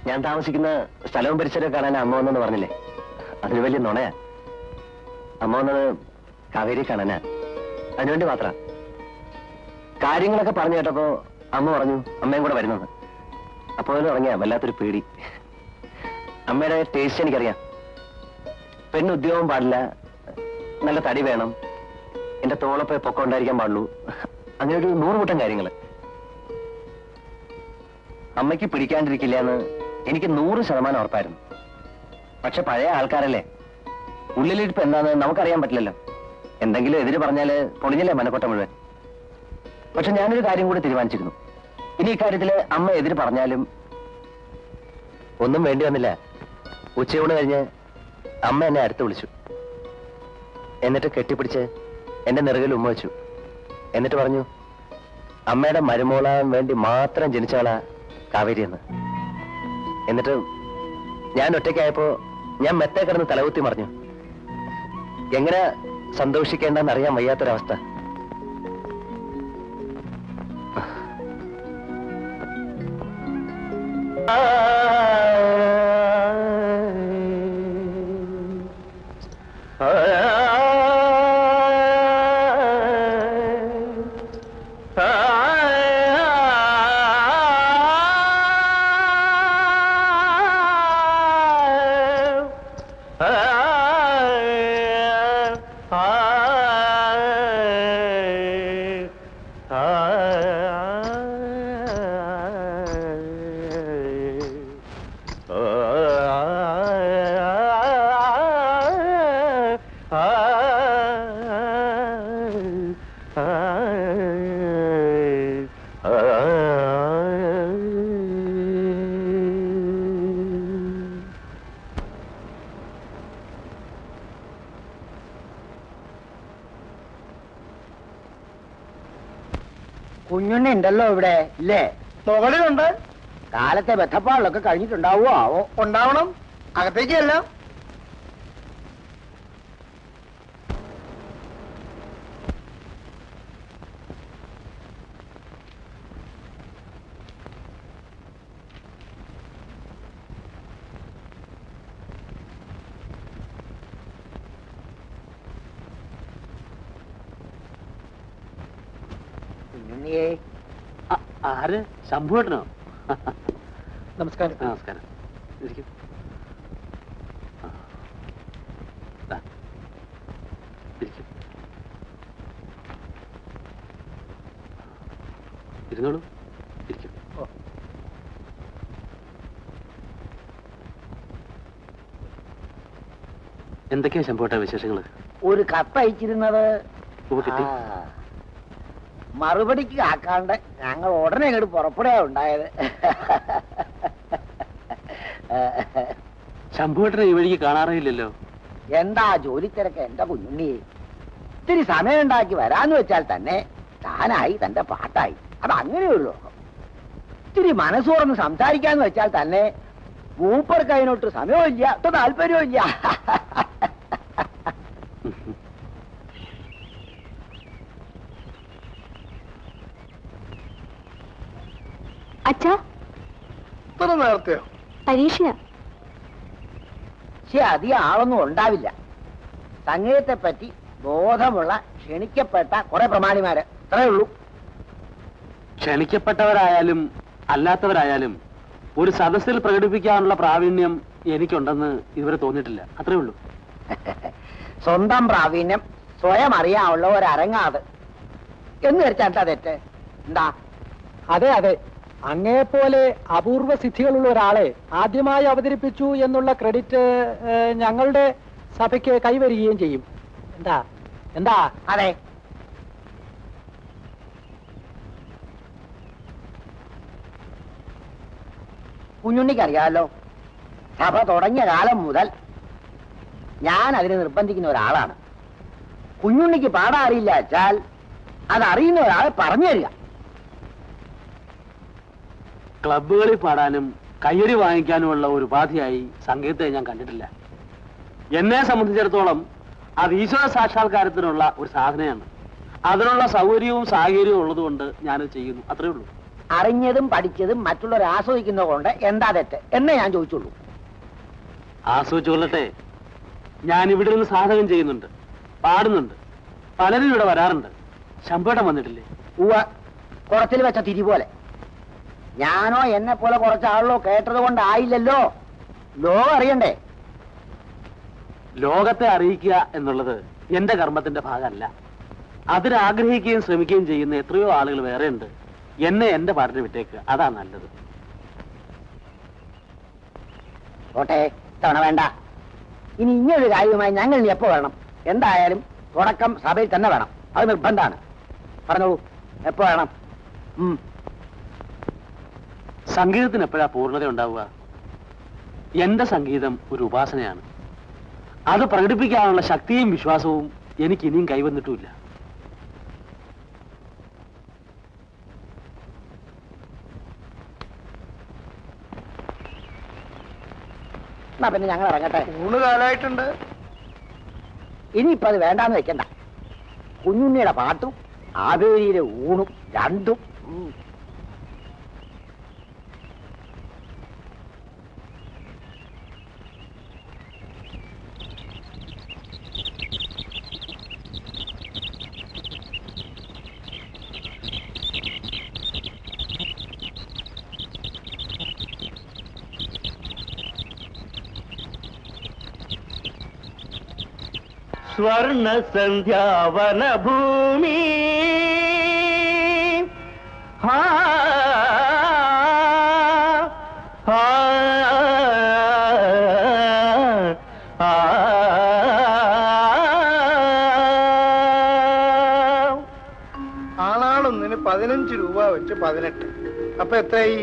ഞാൻ താമസിക്കുന്ന സ്ഥലവും പരിസരവും കാണാൻ അമ്മ വന്നെന്ന് പറഞ്ഞില്ലേ, അതൊരു വലിയ നുണയാ. അമ്മ വന്നത് കാവേരി കാണാനാ, അതിനുവേണ്ടി മാത്രം. കാര്യങ്ങളൊക്കെ പറഞ്ഞു കേട്ടപ്പോ അമ്മ പറഞ്ഞു അമ്മയും കൂടെ വരുന്നത്. അപ്പോൾ ഇറങ്ങിയ വല്ലാത്തൊരു പേടി. അമ്മയുടെ ടേസ്റ്റ് എനിക്കറിയാം. പെണ്ണ് ഉദ്യോഗം പാടില്ല, നല്ല തടി വേണം, എന്റെ തോളപ്പ് പൊക്കം ഉണ്ടായിരിക്കാൻ പാടുള്ളൂ, അങ്ങനെ ഒരു 100 കൂട്ടം കാര്യങ്ങള്. അമ്മയ്ക്ക് പിടിക്കാണ്ടിരിക്കില്ല എന്ന് എനിക്ക് 100% ഉറപ്പായിരുന്നു. പക്ഷെ പഴയ ആൾക്കാരല്ലേ, ഉള്ളിലിരിപ്പ് എന്താന്ന് നമുക്കറിയാൻ പറ്റില്ലല്ലോ. എന്തെങ്കിലും എതിര് പറഞ്ഞാല് പൊളിഞ്ഞില്ലേ മനക്കോട്ട മുഴുവൻ. പക്ഷെ ഞാനൊരു കാര്യം കൂടി തീരുമാനിച്ചിരുന്നു. ഇനി ഇക്കാര്യത്തില് അമ്മ എതിര് പറഞ്ഞാലും ഒന്നും വേണ്ടി വന്നില്ല. ഉച്ചയൂണ് കഴിഞ്ഞ് അമ്മ എന്നെ അടുത്ത് വിളിച്ചു. എന്നിട്ട് കെട്ടിപ്പിടിച്ച് എന്റെ നെറുകിൽ ഉമ്മ വെച്ചു. എന്നിട്ട് പറഞ്ഞു അമ്മയുടെ മരുമോളാൻ വേണ്ടി മാത്രം ജനിച്ചാളാ കാവേരി എന്ന്. എന്നിട്ട് ഞാൻ ഒറ്റയ്ക്കായപ്പോ ഞാൻ മെത്തേ കിടന്ന് തലകുത്തി മറിഞ്ഞു. എങ്ങനെ സന്തോഷിക്കേണ്ടെന്ന് അറിയാൻ വയ്യാത്തൊരവസ്ഥ. കുഞ്ഞുണ്ണി ഉണ്ടല്ലോ ഇവിടെ ഇല്ലേ? മുകളിലുണ്ട്. കാലത്തെ ബന്ധപ്പാടിലൊക്കെ കഴിഞ്ഞിട്ടുണ്ടാവോ? ഉണ്ടാവണം. അകത്തേക്കല്ല. ആര്? ശംഭുവേട്ടനോ? നമസ്കാരം. നമസ്കാരം. ഇരിക്കും. ഇരുന്നോളൂ. ഇരിക്കും. എന്തൊക്കെയാ ശംഭുവേട്ട വിശേഷങ്ങള്? ഒരു കത്തയച്ചിരുന്നത് മറുപടിക്ക് കാക്കാണ്ട് ഞങ്ങൾ ഉടനെ ഇങ്ങോട്ട് പുറപ്പെടുകയാ ഉണ്ടായത്. ശംഭുവേട്ടനെ ഈ വഴിക്ക് കാണാറില്ലല്ലോ. എന്താ ജോലി തിരക്ക് എന്റെ കുഞ്ഞുണ്ണിയെ. ഇത്തിരി സമയം ഉണ്ടാക്കി വരാന്ന് വെച്ചാൽ തന്നെ താനായി തന്റെ പാട്ടായി. അത് അങ്ങനെയുള്ളൂ. ഇത്തിരി മനസ്സോർന്ന് സംസാരിക്കാന്ന് വെച്ചാൽ തന്നെ മൂപ്പർക്ക് അതിനൊട്ട് സമയവും ഇല്ല, താല്പര്യവും ഇല്ല. അച്ഛാ, ഇത്ര നേരത്തെയോ? പരീക്ഷയാ. പക്ഷെ അധികം ആളൊന്നും ഉണ്ടാവില്ല. സംഗീതത്തെ പറ്റി ബോധമുള്ള ക്ഷണിക്കപ്പെട്ട കുറെ പ്രമാണിമാര്, അത്രേ ഉള്ളൂ. ക്ഷണിക്കപ്പെട്ടവരായാലും അല്ലാത്തവരായാലും ഒരു സദസ്സിൽ പ്രകടിപ്പിക്കാനുള്ള പ്രാവീണ്യം എനിക്കുണ്ടെന്ന് ഇതുവരെ തോന്നിയിട്ടില്ല. അത്രേ ഉള്ളൂ. സ്വന്തം പ്രാവീണ്യം സ്വയം അറിയാനുള്ള ഒരരങ്ങാത് എന്ന് ധരിച്ചാ തെറ്റ് എന്താ? അതെ അതെ, അങ്ങേപ്പോലെ അപൂർവ സിദ്ധികളുള്ള ഒരാളെ ആദ്യമായി അവതരിപ്പിച്ചു എന്നുള്ള ക്രെഡിറ്റ് ഞങ്ങളുടെ സഭയ്ക്ക് കൈവരികയും ചെയ്യും. എന്താ എന്താ? അതെ, കുഞ്ഞുണ്ണിക്കറിയാമല്ലോ, സഭ തുടങ്ങിയ കാലം മുതൽ ഞാൻ അതിനെ നിർബന്ധിക്കുന്ന ഒരാളാണ്. കുഞ്ഞുണ്ണിക്ക് പാടാൻ അറിയില്ല വെച്ചാൽ അതറിയുന്ന ഒരാളെ പറഞ്ഞു തരിക. ക്ലബുകളിൽ പാടാനും കയ്യടി വാങ്ങിക്കാനുമുള്ള ഒരു ഉപാധിയായി സംഗീതത്തെ ഞാൻ കണ്ടിട്ടില്ല. എന്നെ സംബന്ധിച്ചിടത്തോളം അത് ഈശ്വര സാക്ഷാത്കാരത്തിനുള്ള ഒരു സാധനയാണ്. അതിനുള്ള സൗകര്യവും സാഹചര്യവും ഉള്ളതുകൊണ്ട് ഞാനത് ചെയ്യുന്നു. അത്രേ ഉള്ളൂ. അറിഞ്ഞതും പഠിച്ചതും മറ്റുള്ളവർ ആസ്വദിക്കുന്നത് കൊണ്ട് എന്താ തെറ്റ് എന്നേ ഞാൻ ചോദിച്ചുള്ളൂ. ആസ്വദിച്ചുകൊള്ളട്ടെ. ഞാൻ ഇവിടെ നിന്ന് സാധകം ചെയ്യുന്നുണ്ട്, പാടുന്നുണ്ട്, പലരും ഇവിടെ വരാറുണ്ട്. ശമ്പേട്ടം വന്നിട്ടില്ലേ? കുറച്ചിൽ വെച്ച തിരി പോലെ. ഞാനോ എന്നെ പോലെ കുറച്ചാളോ കേട്ടത് കൊണ്ടായില്ലല്ലോ. ലോകം അറിയണ്ടേ? ലോകത്തെ അറിയിക്കുക എന്നുള്ളത് എന്റെ കർമ്മത്തിന്റെ ഭാഗമല്ല. അതിനാഗ്രഹിക്കുകയും ശ്രമിക്കുകയും ചെയ്യുന്ന എത്രയോ ആളുകൾ വേറെ ഉണ്ട്. എന്നെ എന്റെ പാട്ടിന് വിട്ടേക്കുക, അതാ നല്ലത്. ഓട്ടെ, തവണ വേണ്ട. ഇനി ഇങ്ങനൊരു കാര്യവുമായി ഞങ്ങൾ ഇനി എപ്പോ വരണം? എന്തായാലും തുടക്കം സഭയിൽ തന്നെ വേണം, അത് നിർബന്ധമാണ്. പറഞ്ഞോളൂ, എപ്പോ വേണം? സംഗീതത്തിന് എപ്പോഴാ പൂർണ്ണത ഉണ്ടാവുക? എന്റെ സംഗീതം ഒരു ഉപാസനയാണ്. അത് പ്രകടിപ്പിക്കാനുള്ള ശക്തിയും വിശ്വാസവും എനിക്ക് ഇനിയും കൈവന്നിട്ടുമില്ല. എന്നാ പിന്നെ ഞങ്ങൾ ഇറങ്ങട്ടെ. ഊണ് കാലായിട്ടുണ്ട്. ഇനിയിപ്പോ അത് വേണ്ടാന്ന് വെക്കണ്ട. കുഞ്ഞുണ്ണിയുടെ പാട്ടും ആവേരിയിലെ ഊണും രണ്ടും. സ്വർണ സന്ധ്യാവന ഭൂമി ആളാളൊന്നിന് 15 രൂപ വെച്ച് 18. അപ്പൊ എത്രയായി?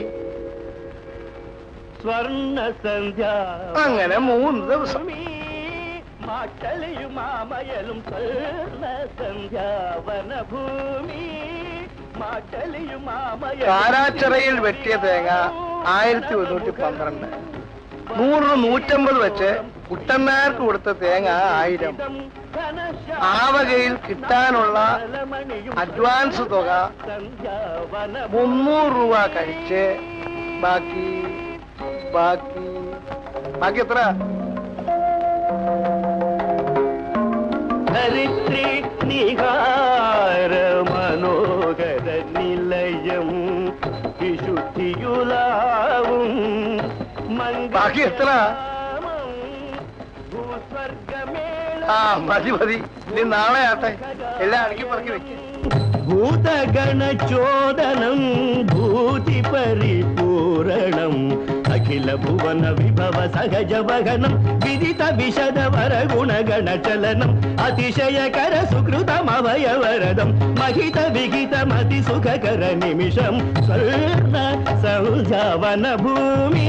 സ്വർണ സന്ധ്യ. അങ്ങനെ 3 ദിവസം. മാട്ടലയും മാമയലും സ്വർണ സന്ധ്യാവന ഭൂമി. മാട്ടലയും മാമയലും. കാരാച്ചിറയിൽ വെട്ടിയ തേങ്ങ 1112. 100 150 വെച്ച് കുട്ടന്മാർക്ക് കൊടുത്ത തേങ്ങ 1000. ആവകയിൽ കിട്ടാനുള്ള അഡ്വാൻസ് തുക 300 രൂപ കഴിച്ച് ബാക്കി എത്ര? ധരിത്രി നിഹാര മനോഹര നിലയം വിശുദ്ധിയുലാവും. ബാക്കി എത്ര? മതി ഇനി നാളെ ആട്ടെ. എല്ലാം അടുക്കി പറക്കി വെക്കും. ഭൂതഗണചോദനം ഭൂതി പരിപൂരണം അഖില ഭുവന വിഭവ സഹജ വഹനം വിദിത വിശദ വര ഗുണഗണ ചലനം അതിശയകര സുകൃതമവയവരദം മഹിത വിഹിത മതി സുഖകര നിമിഷം സ്വർണ സൗജവന ഭൂമി.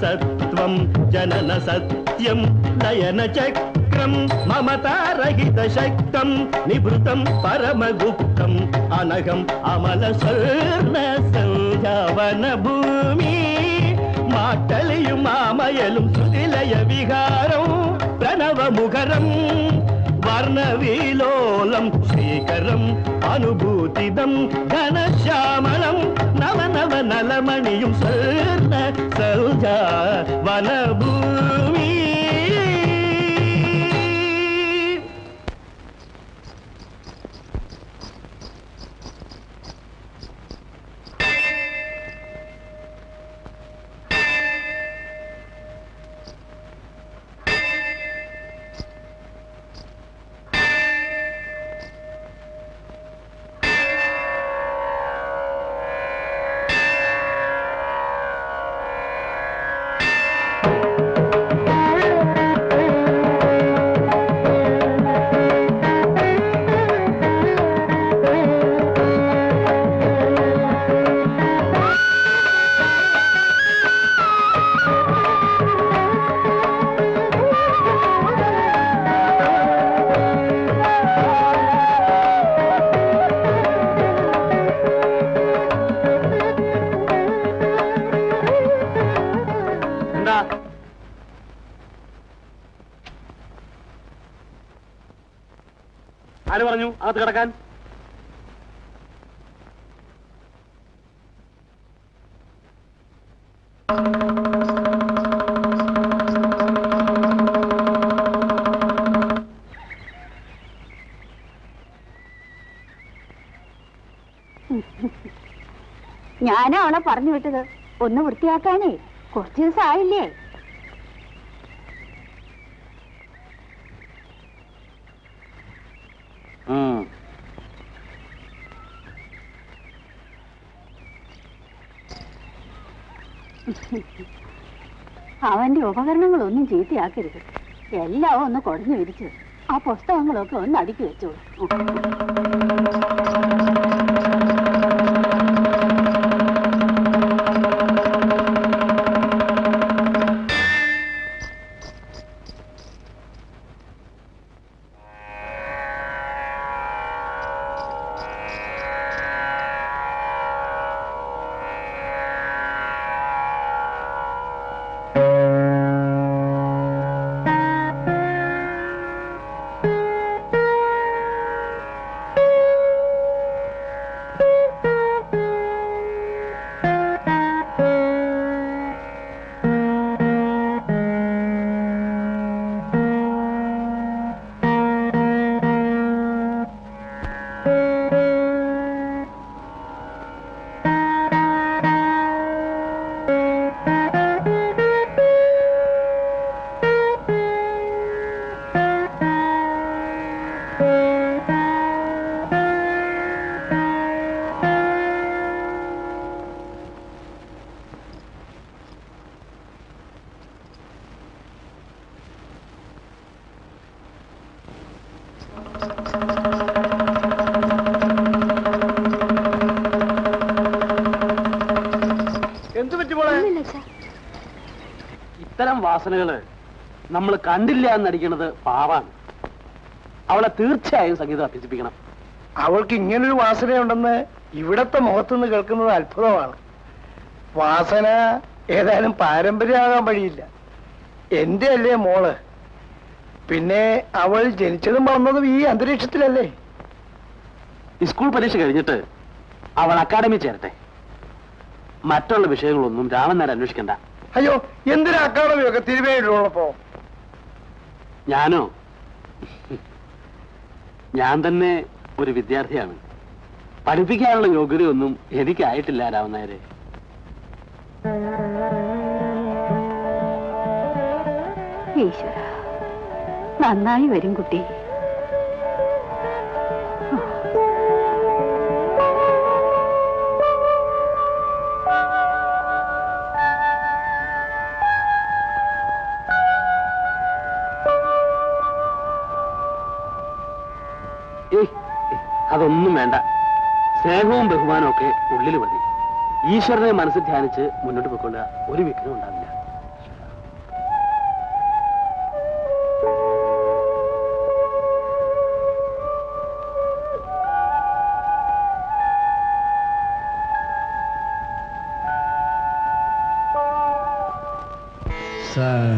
സത്വം ജനന സത്യം ലയന ചക്രം മമതാരഹിത ശക്തം നിഭൃതം പരമഗുപ്തം അനഘം അമല സ്വർണ സന്ധ്യാവന ഭൂമി. മാട്ടലിയും മാമയലും ശ്രുതിലയ വിഹാരം പ്രണവമുഖരം വർണ്ണവിലോലം ശ്രീകരം അനുഭൂതിദം ഘനശ്യാമളം നവനവ നലമണിയും സ്വർണ സൗജവന ഭൂമി. അകത്ത് കിടക്കാൻ. ഞാനാ അവളെ പറഞ്ഞു വിട്ടത് ഒന്ന് വൃത്തിയാക്കാനേ. കുറച്ചു ദിവസം ആയില്ലേ. അവന്റെ ഉപകരണങ്ങളൊന്നും ചീത്തയാക്കരുത്. എല്ലാം ഒന്ന് കുടഞ്ഞു വിരിച്ച് ആ പുസ്തകങ്ങളൊക്കെ ഒന്ന് അടുക്കി വെച്ചോളൂ. ഇത്തരം വാസനകള് നമ്മൾ കണ്ടില്ല എന്നടിക്കണത് പാവാണ്. അവളെ തീർച്ചയായും സംഗീതം അഭ്യസിപ്പിക്കണം. അവൾക്ക് ഇങ്ങനൊരു വാസനയുണ്ടെന്ന് ഇവിടത്തെ മുഖത്തുനിന്ന് കേൾക്കുന്നത് അത്ഭുതമാണ്. വാസന ഏതായാലും പാരമ്പര്യമാകാൻ വഴിയില്ല. എന്റെ അല്ലേ മോള്? പിന്നെ അവൾ ജനിച്ചതും വളർന്നതും ഈ അന്തരീക്ഷത്തിലല്ലേ? സ്കൂൾ പരീക്ഷ കഴിഞ്ഞിട്ട് അവൾ അക്കാഡമി ചേരട്ടെ. മറ്റുള്ള വിഷയങ്ങളൊന്നും രാമൻ നേരെ അന്വേഷിക്കണ്ട. അയ്യോ, എന്തിനാ അക്കാഡമിയൊക്കെ തിരുവേഴിയുള്ളപ്പോ? ഞാനോ? ഞാൻ തന്നെ ഒരു വിദ്യാർത്ഥിയാണ്. പഠിപ്പിക്കാനുള്ള യോഗ്യതയൊന്നും എനിക്കായിട്ടില്ല രാമൻ നേരെ. ഈശ്വര, നന്നായി വരും കുട്ടി. അതൊന്നും വേണ്ട. സ്നേഹവും ബഹുമാനവും ഒക്കെ ഉള്ളിൽ മതി. ഈശ്വരനെ മനസ്സിൽ ധ്യാനിച്ച് മുന്നോട്ട് പോയിക്കൊള്ളുക. ഒരു വിഘ്നം ഉണ്ടാവില്ല. sa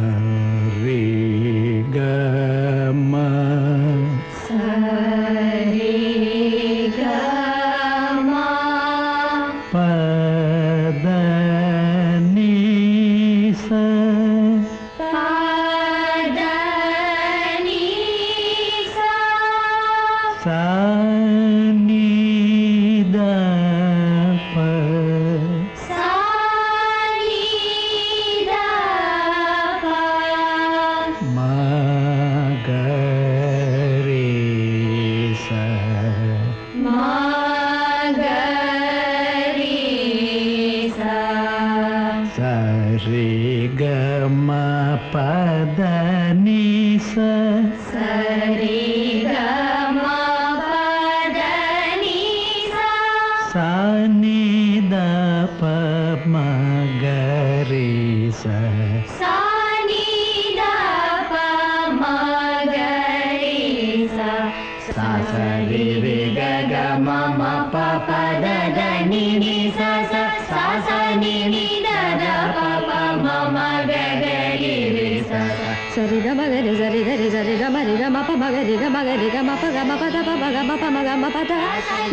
സരി ഗ മഗരി സരി ഗരി സരി ഗ മരി ഗ മപ മഗരി ഗ മഗരി ഗ മപ ഗ മപ ദ പ ഗ മപ മഗ മപ ദ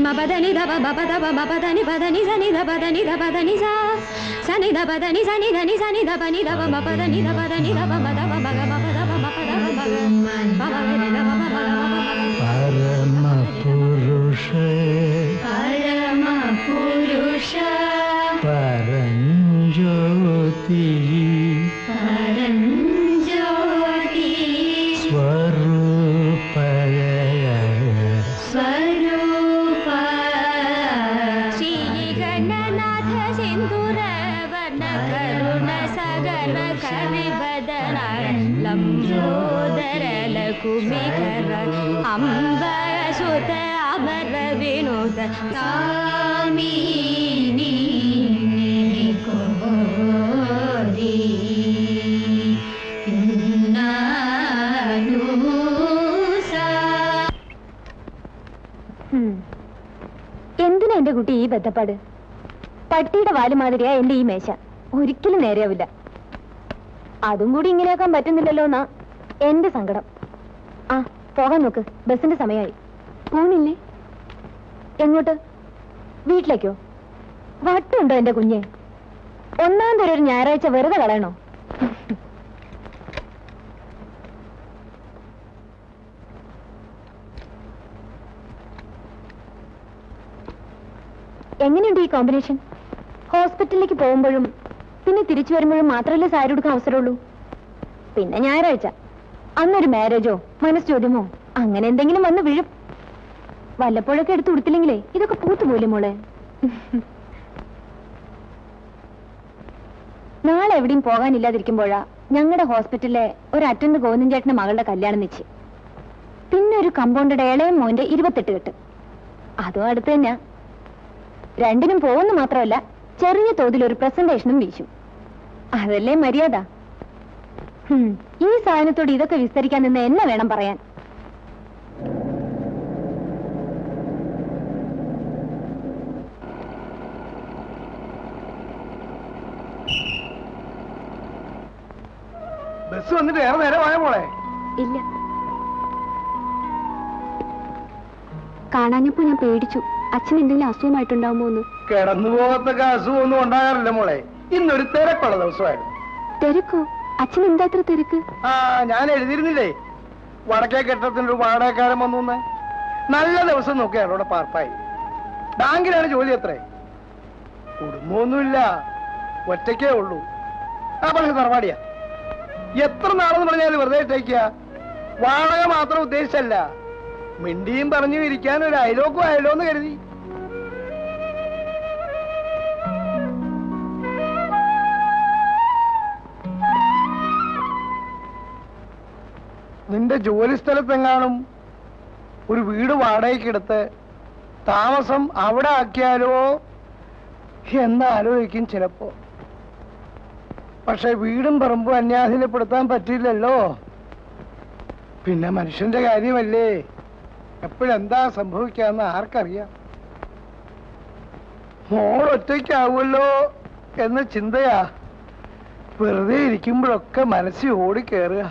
മപ ദ നി ദ പ മപ ദ പ മപ ദ നി പ ദ നി സ നി ദ പ ദ നി ദ പ ദ നി സ സ നി ദ പ ദ നി സ നി ദ നി സ നി ദ പ നി ദ പ മപ ദ നി ദ പ ദ നി ദ പ മ ദ പ മഗ മപ ദ പ മപ ദ പ മഗ പ മഗരി ദ പ മഗ മപ പരമ പുരുഷ പരഞ്ജ്യോതി സ്വരൂപയ ശ്രീ ഗണനാഥ സിന്ദൂര വർണ്ണ കരുണ സഗന കവിവദന ലംബോദര ലകുമികര അംബര സുത അമര വിനോദ കാമിനി കോരി എന്തിനാ എന്റെ കുട്ടി ഈ ബന്ധപ്പാട്? പട്ടിയുടെ വാല് മാതിരിയാ എന്റെ ഈ മേശ. ഒരിക്കലും നേരെയാവില്ല. അതും കൂടി ഇങ്ങനെയാക്കാൻ പറ്റുന്നില്ലല്ലോ എന്നാ എന്റെ സങ്കടം. ആ പോകാൻ നോക്ക്, ബസിന്റെ സമയമായി. പോണില്ലേ? എങ്ങോട്ട്? വീട്ടിലേക്കോ? വട്ടുണ്ടോ എന്റെ കുഞ്ഞെ? ഒന്നാം തരം ഒരു ഞായറാഴ്ച വെറുതെ കളയണോ? എങ്ങനെയുണ്ട് ഈ കോമ്പിനേഷൻ? ഹോസ്പിറ്റലിലേക്ക് പോകുമ്പോഴും പിന്നെ തിരിച്ചു വരുമ്പോഴും മാത്രമല്ലേ സാരി കൊടുക്കാൻ അവസരമുള്ളൂ. പിന്നെ ഞായറാഴ്ച അന്നൊരു മാരേജോ മനസ്സോദ്യമോ അങ്ങനെ എന്തെങ്കിലും വന്ന് വീഴും. വല്ലപ്പോഴൊക്കെ എടുത്ത് കൊടുത്തില്ലെങ്കിലേ ഇതൊക്കെ പൂത്തുപോലെ മോളെ. നാളെ എവിടെയും പോകാനില്ലാതിരിക്കുമ്പോഴാ ഞങ്ങളുടെ ഹോസ്പിറ്റലിലെ ഒരു അറ്റൻഡ് ഗോവിന്ദൻ ചേട്ടന്റെ മകളുടെ കല്യാണം നിശ്ചയം. പിന്നെ ഒരു കമ്പൗണ്ടറുടെ ഇളയ മോന്റെ 28 കെട്ട്. അതും അടുത്ത് തന്നെയാ. രണ്ടിനും പോകുന്ന മാത്രമല്ല ചെറിയ തോതിൽ ഒരു പ്രസന്റേഷനും വീശും. അതല്ലേ മര്യാദ. ഈ സാധനത്തോട് ഇതൊക്കെ വിസ്തരിക്കാൻ നിന്ന് എന്നെ വേണം പറയാൻ. ബസ് വന്നിട്ട് ഏറെ നേരമായ മോളെ. ഇല്ല, കാണാഞ്ഞപ്പോ ഞാൻ പേടിച്ചു. അച്ഛൻ എന്തെങ്കിലും അസുഖമായിട്ടുണ്ടാവുമോ എന്ന്. കിടന്നു പോകത്തൊക്കെ അസുഖമൊന്നും ഉണ്ടാകാറില്ല മോളെ. ഇന്നൊരു തിരക്കുള്ള ദിവസമായിരുന്നു. തിരക്കോ? അച്ഛൻ എന്താ ഇത്ര തിരക്ക്? ആ ഞാൻ എഴുതിയിരുന്നില്ലേ വടക്കേ കെട്ടത്തിന്റെ ഒരു വാടകക്കാരൻ വന്നു. നല്ല ദിവസം നോക്കിയാണ് അവിടെ പാർപ്പായി. ബാങ്കിലാണ് ജോലി. അത്രേ കുടുംബമൊന്നുമില്ല, ഒറ്റയ്ക്കേ ഉള്ളൂ. ആ പക്ഷെ തറവാടിയാ. എത്ര നാളെന്ന് പറഞ്ഞാൽ വെറുതെ ഇട്ടേക്കുക. വാടക മാത്രം ഉദ്ദേശിച്ചല്ല, മിണ്ടിയും പറഞ്ഞു ഇരിക്കാൻ ഒരു അയലോക്കും ആയല്ലോ എന്ന് കരുതി. നിന്റെ ജോലി സ്ഥലത്തെങ്ങാനും ഒരു വീട് വാടകയ്ക്കെടുത്ത് താമസം അവിടെ ആക്കിയാലോ എന്ന് ആലോചിക്കും ചിലപ്പോ. പക്ഷെ വീടും പറമ്പും അന്യാധീനപ്പെടുത്താൻ പറ്റില്ലല്ലോ. പിന്നെ മനുഷ്യന്റെ കാര്യമല്ലേ, എപ്പോഴെന്താ സംഭവിക്കാന്ന് ആർക്കറിയാം. മോൾ ഒറ്റയ്ക്കാവുമല്ലോ എന്ന ചിന്തയാ വെറുതെ ഇരിക്കുമ്പോഴൊക്കെ മനസ്സിൽ ഓടിക്കേറുക.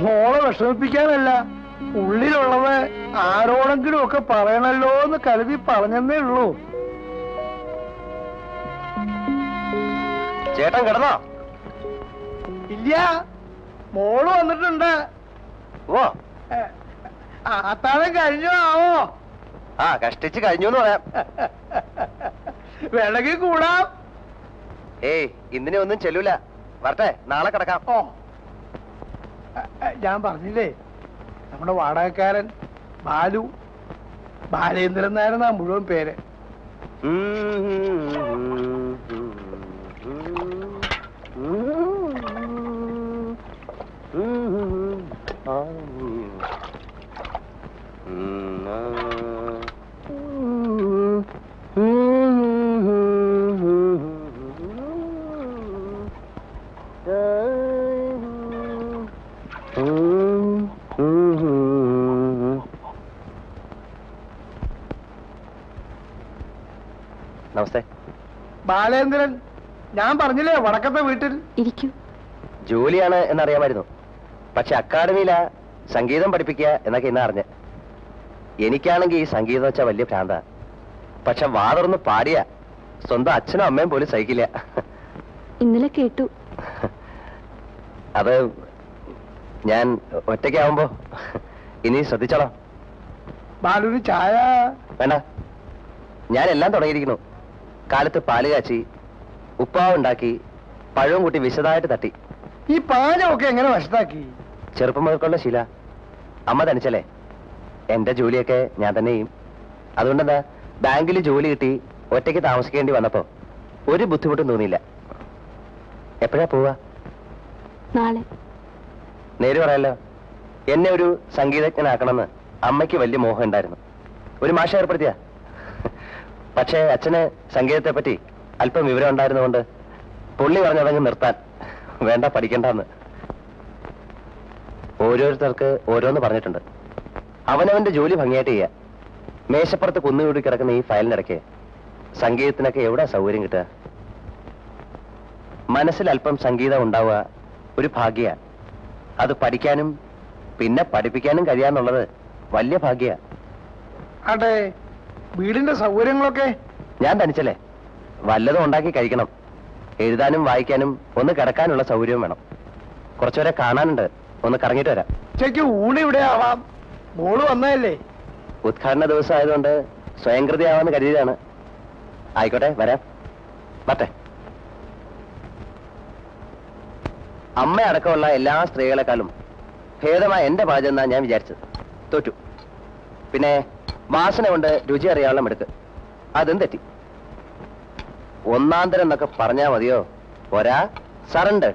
മോളെ വിഷമിപ്പിക്കാനല്ല, ഉള്ളിലുള്ളത് ആരോടെങ്കിലും ഒക്കെ പറയണല്ലോ എന്ന് കരുതി പറഞ്ഞെന്നേ ഉള്ളൂ. ചേട്ടൻ കിടന്നോ? ഇല്ല, മോള് വന്നിട്ടുണ്ട്. ഓ അത്താഴം കഴിഞ്ഞോ ആവോ? ആ കഷ്ടിച്ച് കഴിഞ്ഞു എന്ന് പറയാം. വേണമെങ്കിൽ കൂടാം. ഏയ് ഇന്നിനെ ഒന്നും ചെല്ലൂല. വരട്ടെ, നാളെ കിടക്കാം. ഓ ഞാൻ പറഞ്ഞില്ലേ, നമ്മുടെ വാടകക്കാരൻ ബാലു, ബാലേന്ദ്രൻ നായരെന്നാ മുഴുവൻ പേര്. നമസ്തേ. ബാലേന്ദ്രൻ, ഞാൻ പറഞ്ഞില്ലേ വടക്കത്തെ വീട്ടിൽ. ഇരിക്കൂ. ജോലിയാണ് എന്നറിയാമായിരുന്നു. പക്ഷെ അക്കാഡമിയിലാ സംഗീതം പഠിപ്പിക്കുക എന്നൊക്കെ ഇന്ന് അറിഞ്ഞ്. എനിക്കാണെങ്കിൽ ഈ സംഗീതം വെച്ചാൽ വലിയ ഭ്രാന്ത. പക്ഷെ വാതുറന്ന് പാടിയ സ്വന്തം അച്ഛനും അമ്മയും പോലും സഹിക്കില്ല. ഇന്നലെ കേട്ടു. അത് ഞാൻ ഒറ്റയ്ക്കാവുമ്പോ ഇനി ശ്രദ്ധിച്ചോളാം. ബാലുവിന് ചായ വേണ്ട, ഞാൻ എല്ലാം തുടങ്ങിയിരിക്കുന്നു. കാലത്ത് പാല് കാച്ചി, ഉപ്പാവ് ഉണ്ടാക്കി, പഴവും കൂട്ടി വിശദമായിട്ട് തട്ടി. ഈ പാചകമൊക്കെ എങ്ങനെ വശത്താക്കി? ചെറുപ്പം മുതൽക്കുള്ള ശീല. അമ്മ തനിച്ചല്ലേ, എന്റെ ജോലിയൊക്കെ ഞാൻ തന്നെ ചെയ്യും. അതുകൊണ്ടെന്താ, ബാങ്കിൽ ജോലി കിട്ടി ഒറ്റയ്ക്ക് താമസിക്കേണ്ടി വന്നപ്പോ ഒരു ബുദ്ധിമുട്ടും തോന്നിയില്ല. എപ്പോഴാ പോവാ? നാളെ. നേര് പറയാലോ, എന്നെ ഒരു സംഗീതജ്ഞനാക്കണമെന്ന് അമ്മയ്ക്ക് വലിയ മോഹം ഉണ്ടായിരുന്നു. ഒരു മാഷ ഏർപ്പെടുത്തിയ. പക്ഷേ അച്ഛന് സംഗീതത്തെ പറ്റി അല്പം വിവരം ഉണ്ടായിരുന്നുകൊണ്ട് പുള്ളി പറഞ്ഞതങ്ങ് നിർത്താൻ, വേണ്ട പഠിക്കണ്ടെന്ന്. ഓരോരുത്തർക്ക് ഓരോന്ന് പറഞ്ഞിട്ടുണ്ട്. അവനവന്റെ ജോലി ഭംഗിയായിട്ട് ചെയ്യുക. മേശപ്പുറത്ത് കുന്നുകൂടി കിടക്കുന്ന ഈ ഫയലിനിടയ്ക്ക് സംഗീതത്തിനൊക്കെ എവിടെ സൗകര്യം കിട്ടുക? മനസ്സിൽ അല്പം സംഗീതം ഉണ്ടാവുക ഒരു ഭാഗ്യ. അത് പഠിക്കാനും പിന്നെ പഠിപ്പിക്കാനും കഴിയാന്നുള്ളത് വലിയ ഭാഗ്യ. അതെ, വീടിന്റെ സൗകര്യങ്ങളൊക്കെ? ഞാൻ തനിച്ചല്ലേ, വല്ലതും ഉണ്ടാക്കി കഴിക്കണം. എഴുതാനും വായിക്കാനും ഒന്ന് കിടക്കാനുള്ള സൗകര്യവും വേണം. കുറച്ചുപേരെ കാണാനുണ്ട്, ഒന്ന് കറങ്ങിയിട്ട് വരാം. ഉച്ചയ്ക്ക് ഊണ് ഇവിടെ ആവാം. മോള് വന്നതല്ലേ? ഉദ്ഘാടന ദിവസം ആയതുകൊണ്ട് സ്വയംകൃതിയാവാന്ന് കരുതിയതാണ്. ആയിക്കോട്ടെ, വരാം. വട്ടെ. അമ്മ അടക്കമുള്ള എല്ലാ സ്ത്രീകളെക്കാളും ഭേദമായ എന്റെ പാചകം എന്നാ ഞാൻ വിചാരിച്ചത്. തോറ്റു. പിന്നെ വാസന കൊണ്ട് രുചി അറിയാനുള്ള മിടുക്ക്, അതും തെറ്റി. ഒന്നാന്തരം എന്നൊക്കെ പറഞ്ഞാ മതിയോ? ഒരാ സറണ്ടർ.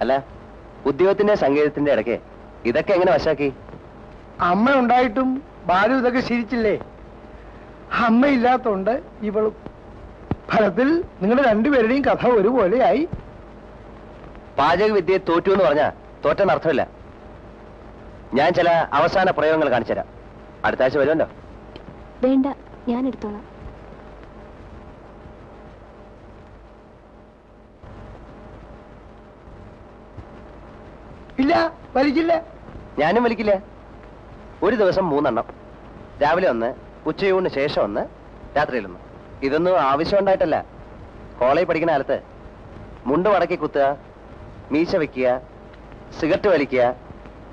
അല്ല, ഉദ്യോഗത്തിന്റെ സംഗീതത്തിന്റെ ഇടയ്ക്ക് ഇതൊക്കെ എങ്ങനെ വശാക്കി? അമ്മ ഉണ്ടായിട്ടും ബാലു ഇതൊക്കെ ശീലിച്ചില്ലേ? അമ്മ ഇല്ലാത്തോണ്ട് ഇവളും. ഫലത്തിൽ നിങ്ങളുടെ രണ്ടുപേരുടെയും കഥ ഒരുപോലെയായി. പാചക വിദ്യയെ തോറ്റു എന്ന് പറഞ്ഞാ തോറ്റെന്ന് അർത്ഥമില്ല. ഞാൻ ചില അവസാന പ്രയോഗങ്ങൾ കാണിച്ചുതരാം. അടുത്ത ആഴ്ച വരുമല്ലോ. വേണ്ട, ഞാൻ എടുത്തോളാം. ഇല്ല, വലിക്കില്ല. ഞാനും വലിക്കില്ല. ഒരു ദിവസം 3 എണ്ണം. രാവിലെ 1, ഉച്ചയൂണിന് ശേഷം 1, രാത്രിയിൽ 1. ഇതൊന്നും ആവശ്യമുണ്ടായിട്ടല്ല. കോളേജ് പഠിക്കുന്ന കാലത്ത് മുണ്ട് മടക്കി കുത്തുക, മീശ വെക്കുക, സിഗരറ്റ് വലിക്കുക,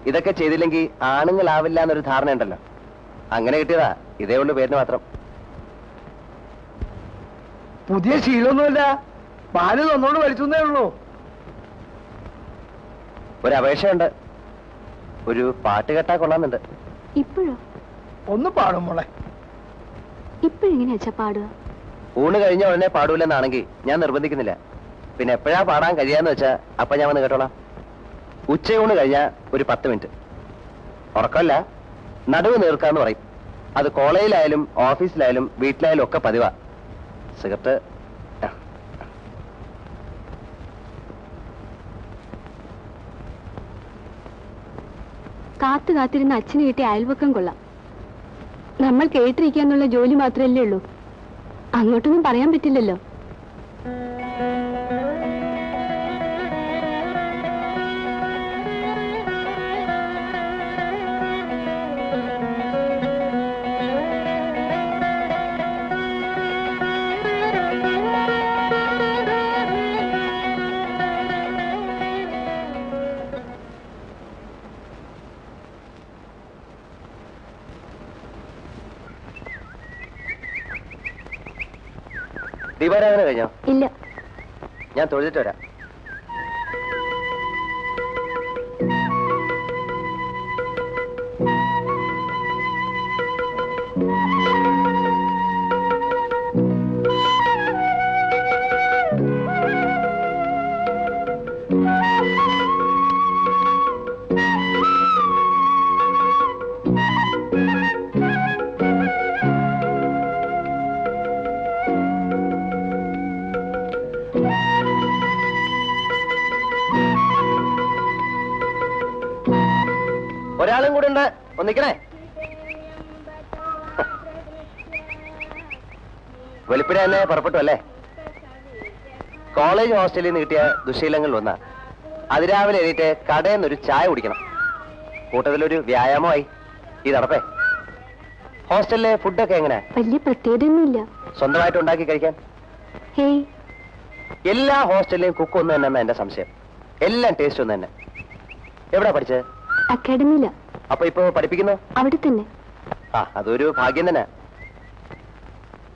ഇതൊക്കെ ചെയ്തില്ലെങ്കിൽ ആണുങ്ങളാവില്ല എന്നൊരു ധാരണയുണ്ടല്ലോ. അങ്ങനെ കിട്ടിയതാ. ഇതേ ഉള്ളു പേരിന് മാത്രം. പുതിയ ശീലമൊന്നുമില്ല. ബാലു തന്നോട് വലിച്ചേ ഉള്ളൂ. ഒരു അപേക്ഷയുണ്ട്. ഒരു പാട്ട് കേട്ടാ കൊള്ളാന്നുണ്ട്. ഇപ്പോഴോ? ഒന്ന് പാടും മോളെ. ഇപ്പോഴെങ്ങനെയാ അച്ഛാ പാടുക? ഊണ് കഴിഞ്ഞ ഉടനെ പാടൂലെന്നാണെങ്കിൽ ഞാൻ നിർബന്ധിക്കുന്നില്ല. പിന്നെ എപ്പോഴാ പാടാൻ കഴിയാന്ന് വെച്ചാ അപ്പൊ ഞാൻ വന്ന് കേട്ടോളാം. ഉച്ചയൂണ് കഴിഞ്ഞാ ഒരു 10 മിനിറ്റ്. ഉറക്കമല്ല, നടുവ് നീർക്കാന്ന് പറയും. അത് കോളേജിലായാലും ഓഫീസിലായാലും വീട്ടിലായാലും ഒക്കെ പതിവാ. സിഗരറ്റ് കാത്തു കാത്തിരുന്ന അച്ഛന് കിട്ടിയ അയൽവക്കം കൊള്ളാം. നമ്മൾ കേട്ടിരിക്കാന്നുള്ള ജോലി മാത്രമല്ലേ ഉള്ളൂ. അങ്ങോട്ടൊന്നും പറയാൻ പറ്റില്ലല്ലോ. ദീപാരാധന കഴിഞ്ഞോ? ഇല്ല. ഞാൻ തൊഴുതിട്ട് വരാം. ഒരാളും കൂടെ ഉണ്ട്. ഒന്നിക്കണേ. വെളുപ്പിനെ തന്നെ പുറപ്പെട്ടു അല്ലേ? കോളേജ് ഹോസ്റ്റലിൽ നിന്ന് കിട്ടിയ ദുശീലങ്ങളിൽ ഒന്നാ അതിരാവിലെ എണീറ്റ് കടയിൽ നിന്നൊരു ചായ കുടിക്കണം. കൂട്ടത്തിലൊരു വ്യായാമമായി ഈ നടപ്പേ. ഹോസ്റ്റലിലെ ഫുഡൊക്കെ എങ്ങനെയാ? വലിയ പ്രത്യേകതയൊന്നുമില്ല. സ്വന്തമായിട്ട് ഉണ്ടാക്കി കഴിക്കാൻ? ഹേയ്, എല്ലാ ഹോസ്റ്റലിലെയും കുക്ക് ഒന്ന് തന്നെ എന്റെ സംശയം. എല്ലാം ടേസ്റ്റ് ഒന്ന് തന്നെ. എവിടാ പഠിച്ചത്? അക്കാഡമിയില. അപ്പൊ ഇപ്പൊ പഠിപ്പിക്കുന്നു? അവിടെ തന്നെ. ആ, അതൊരു ഭാഗ്യം തന്നെ.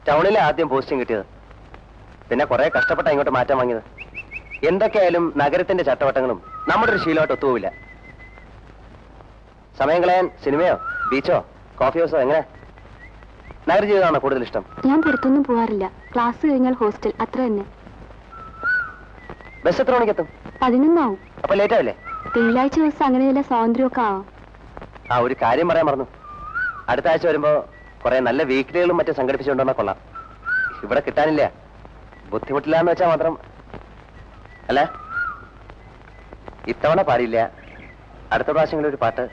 ടൗണിലെ ആദ്യം പോസ്റ്റിംഗ് കിട്ടിയത്, പിന്നെ കുറെ കഷ്ടപ്പെട്ട ഇങ്ങോട്ട് മാറ്റം വാങ്ങിയത്. എന്തൊക്കെയായാലും നഗരത്തിന്റെ ചട്ടവട്ടങ്ങളും നമ്മുടെ ഒരു ശീലമായിട്ട് ഒത്തുപോവില്ല. സമയം കളയാൻ സിനിമയോ ബീച്ചോ കോഫി ഹൗസോ എങ്ങനെ? നഗര ജീവിതമാണോ കൂടുതൽ ഇഷ്ടം? ഞാൻ പുറത്തൊന്നും പോവാറില്ല. ക്ലാസ് കഴിഞ്ഞാൽ ഹോസ്റ്റൽ, അത്ര തന്നെ. ബസ് എത്ര മണിക്കെത്തും? 11 ആവും. അപ്പൊ ലേറ്റ് ആവില്ലേ? തിങ്കളാഴ്ച ദിവസം അങ്ങനെ ചില സ്വാതന്ത്ര്യമൊക്കെ ആവാം. ആ, ഒരു കാര്യം പറയാൻ മറന്നു. അടുത്ത ആഴ്ച വരുമ്പോ കുറെ നല്ല വീക്കിലികളും മറ്റും സംഘടിപ്പിച്ചുകൊണ്ടുവന്നാൽ കൊള്ളാം. ഇവിടെ കിട്ടാനില്ല. ബുദ്ധിമുട്ടില്ല എന്ന് വെച്ചാൽ മാത്രം. അല്ല, ഇത്തവണ പാടില്ല, അടുത്ത പ്രാവശ്യങ്ങളിൽ ഒരു പാട്ട്.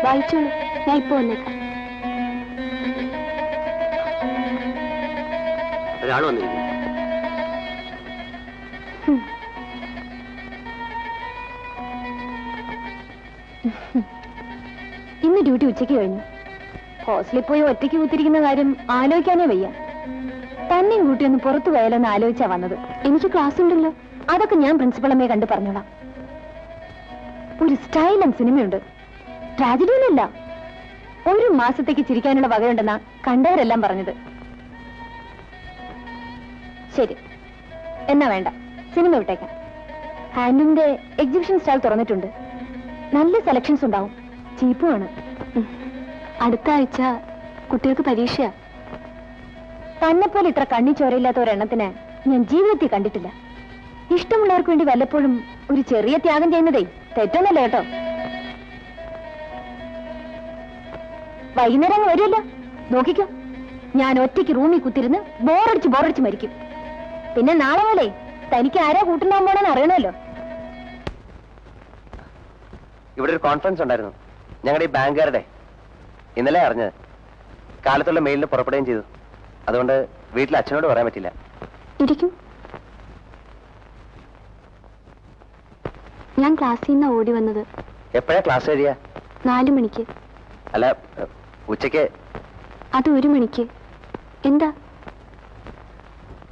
വായിച്ചോളൂ, ഞാൻ ഇപ്പൊ വന്നേക്കാം. ഒരാൾ വന്നിരിക്കുന്നു. ഇന്ന് ഡ്യൂട്ടി ഉച്ചയ്ക്ക് കഴിഞ്ഞു. ഹോസ്റ്റലിൽ പോയി ഒറ്റയ്ക്ക് കുത്തിരിക്കുന്ന കാര്യം ആലോചിക്കാനേ വയ്യ. തന്നെയും കൂട്ടി ഒന്ന് പുറത്തു പോയാലോന്ന് ആലോചിച്ചാ വന്നത്. എനിക്ക് ക്ലാസ് ഉണ്ടല്ലോ, അതൊക്കെ ഞാൻ പ്രിൻസിപ്പളമ്മയെ കണ്ട് പറഞ്ഞോളാം. ഒരു സ്റ്റൈലൻ സിനിമയുണ്ട്, ട്രാജഡിയൊന്നുമില്ല. 1 മാസത്തേക്ക് ചിരിക്കാനുള്ള വകയുണ്ടെന്നാ കണ്ടവരെല്ലാം പറഞ്ഞത്. ശരി, എന്നാ വേണ്ട, സിനിമ വിട്ടേക്കാം. ഹാൻഡ്ലൂമിന്റെ എക്സിബിഷൻ സ്റ്റാൾ തുറന്നിട്ടുണ്ട്. നല്ല സെലക്ഷൻസ് ഉണ്ടാവും, ചീപ്പുമാണ്. അടുത്ത ആഴ്ച കുട്ടികൾക്ക് പരീക്ഷയാ. തന്നെപ്പോലെ ഇത്ര കണ്ണി ചോരയില്ലാത്ത ഒരെണ്ണത്തിന് ഞാൻ ജീവിതത്തിൽ കണ്ടിട്ടില്ല. ഇഷ്ടമുള്ളവർക്ക് വേണ്ടി വല്ലപ്പോഴും ഒരു ചെറിയ ത്യാഗം ചെയ്യുന്നതേ തെറ്റൊന്നല്ല കേട്ടോ. വൈകുന്നേരം അങ്ങ് വരുമല്ലോ, നോക്കിക്കോ. ഞാൻ ഒറ്റയ്ക്ക് റൂമിൽ കുത്തിരുന്ന് ബോറടിച്ച് മരിക്കും. പിന്നെ നാളെ പോലെ തനിക്ക് ആരാ കൂട്ടുണ്ടാകാൻ പോണെന്ന് അറിയണമല്ലോ. ഇവിടെ ഒരു കോൺഫറൻസ് ഉണ്ടായിരുന്നു ഞങ്ങളുടെ ഈ ബാങ്കുകാരുടെ. ഇന്നലെ അറിഞ്ഞത്. കാലത്തുള്ള മെയിലിന് പുറപ്പെടുകയും ചെയ്തു. അതുകൊണ്ട് വീട്ടിൽ അച്ഛനോട് പറയാൻ പറ്റില്ല. ഇരിക്കും. ഞാൻ ക്ലാസ്സിൽ നിന്ന് ഓടി വന്നത്. എപ്പോഴാ ക്ലാസ് കഴിയാ? 4 മണിക്ക്. അല്ല, ഉച്ചയ്ക്ക്. അത് 1 മണിക്ക്. എന്താ?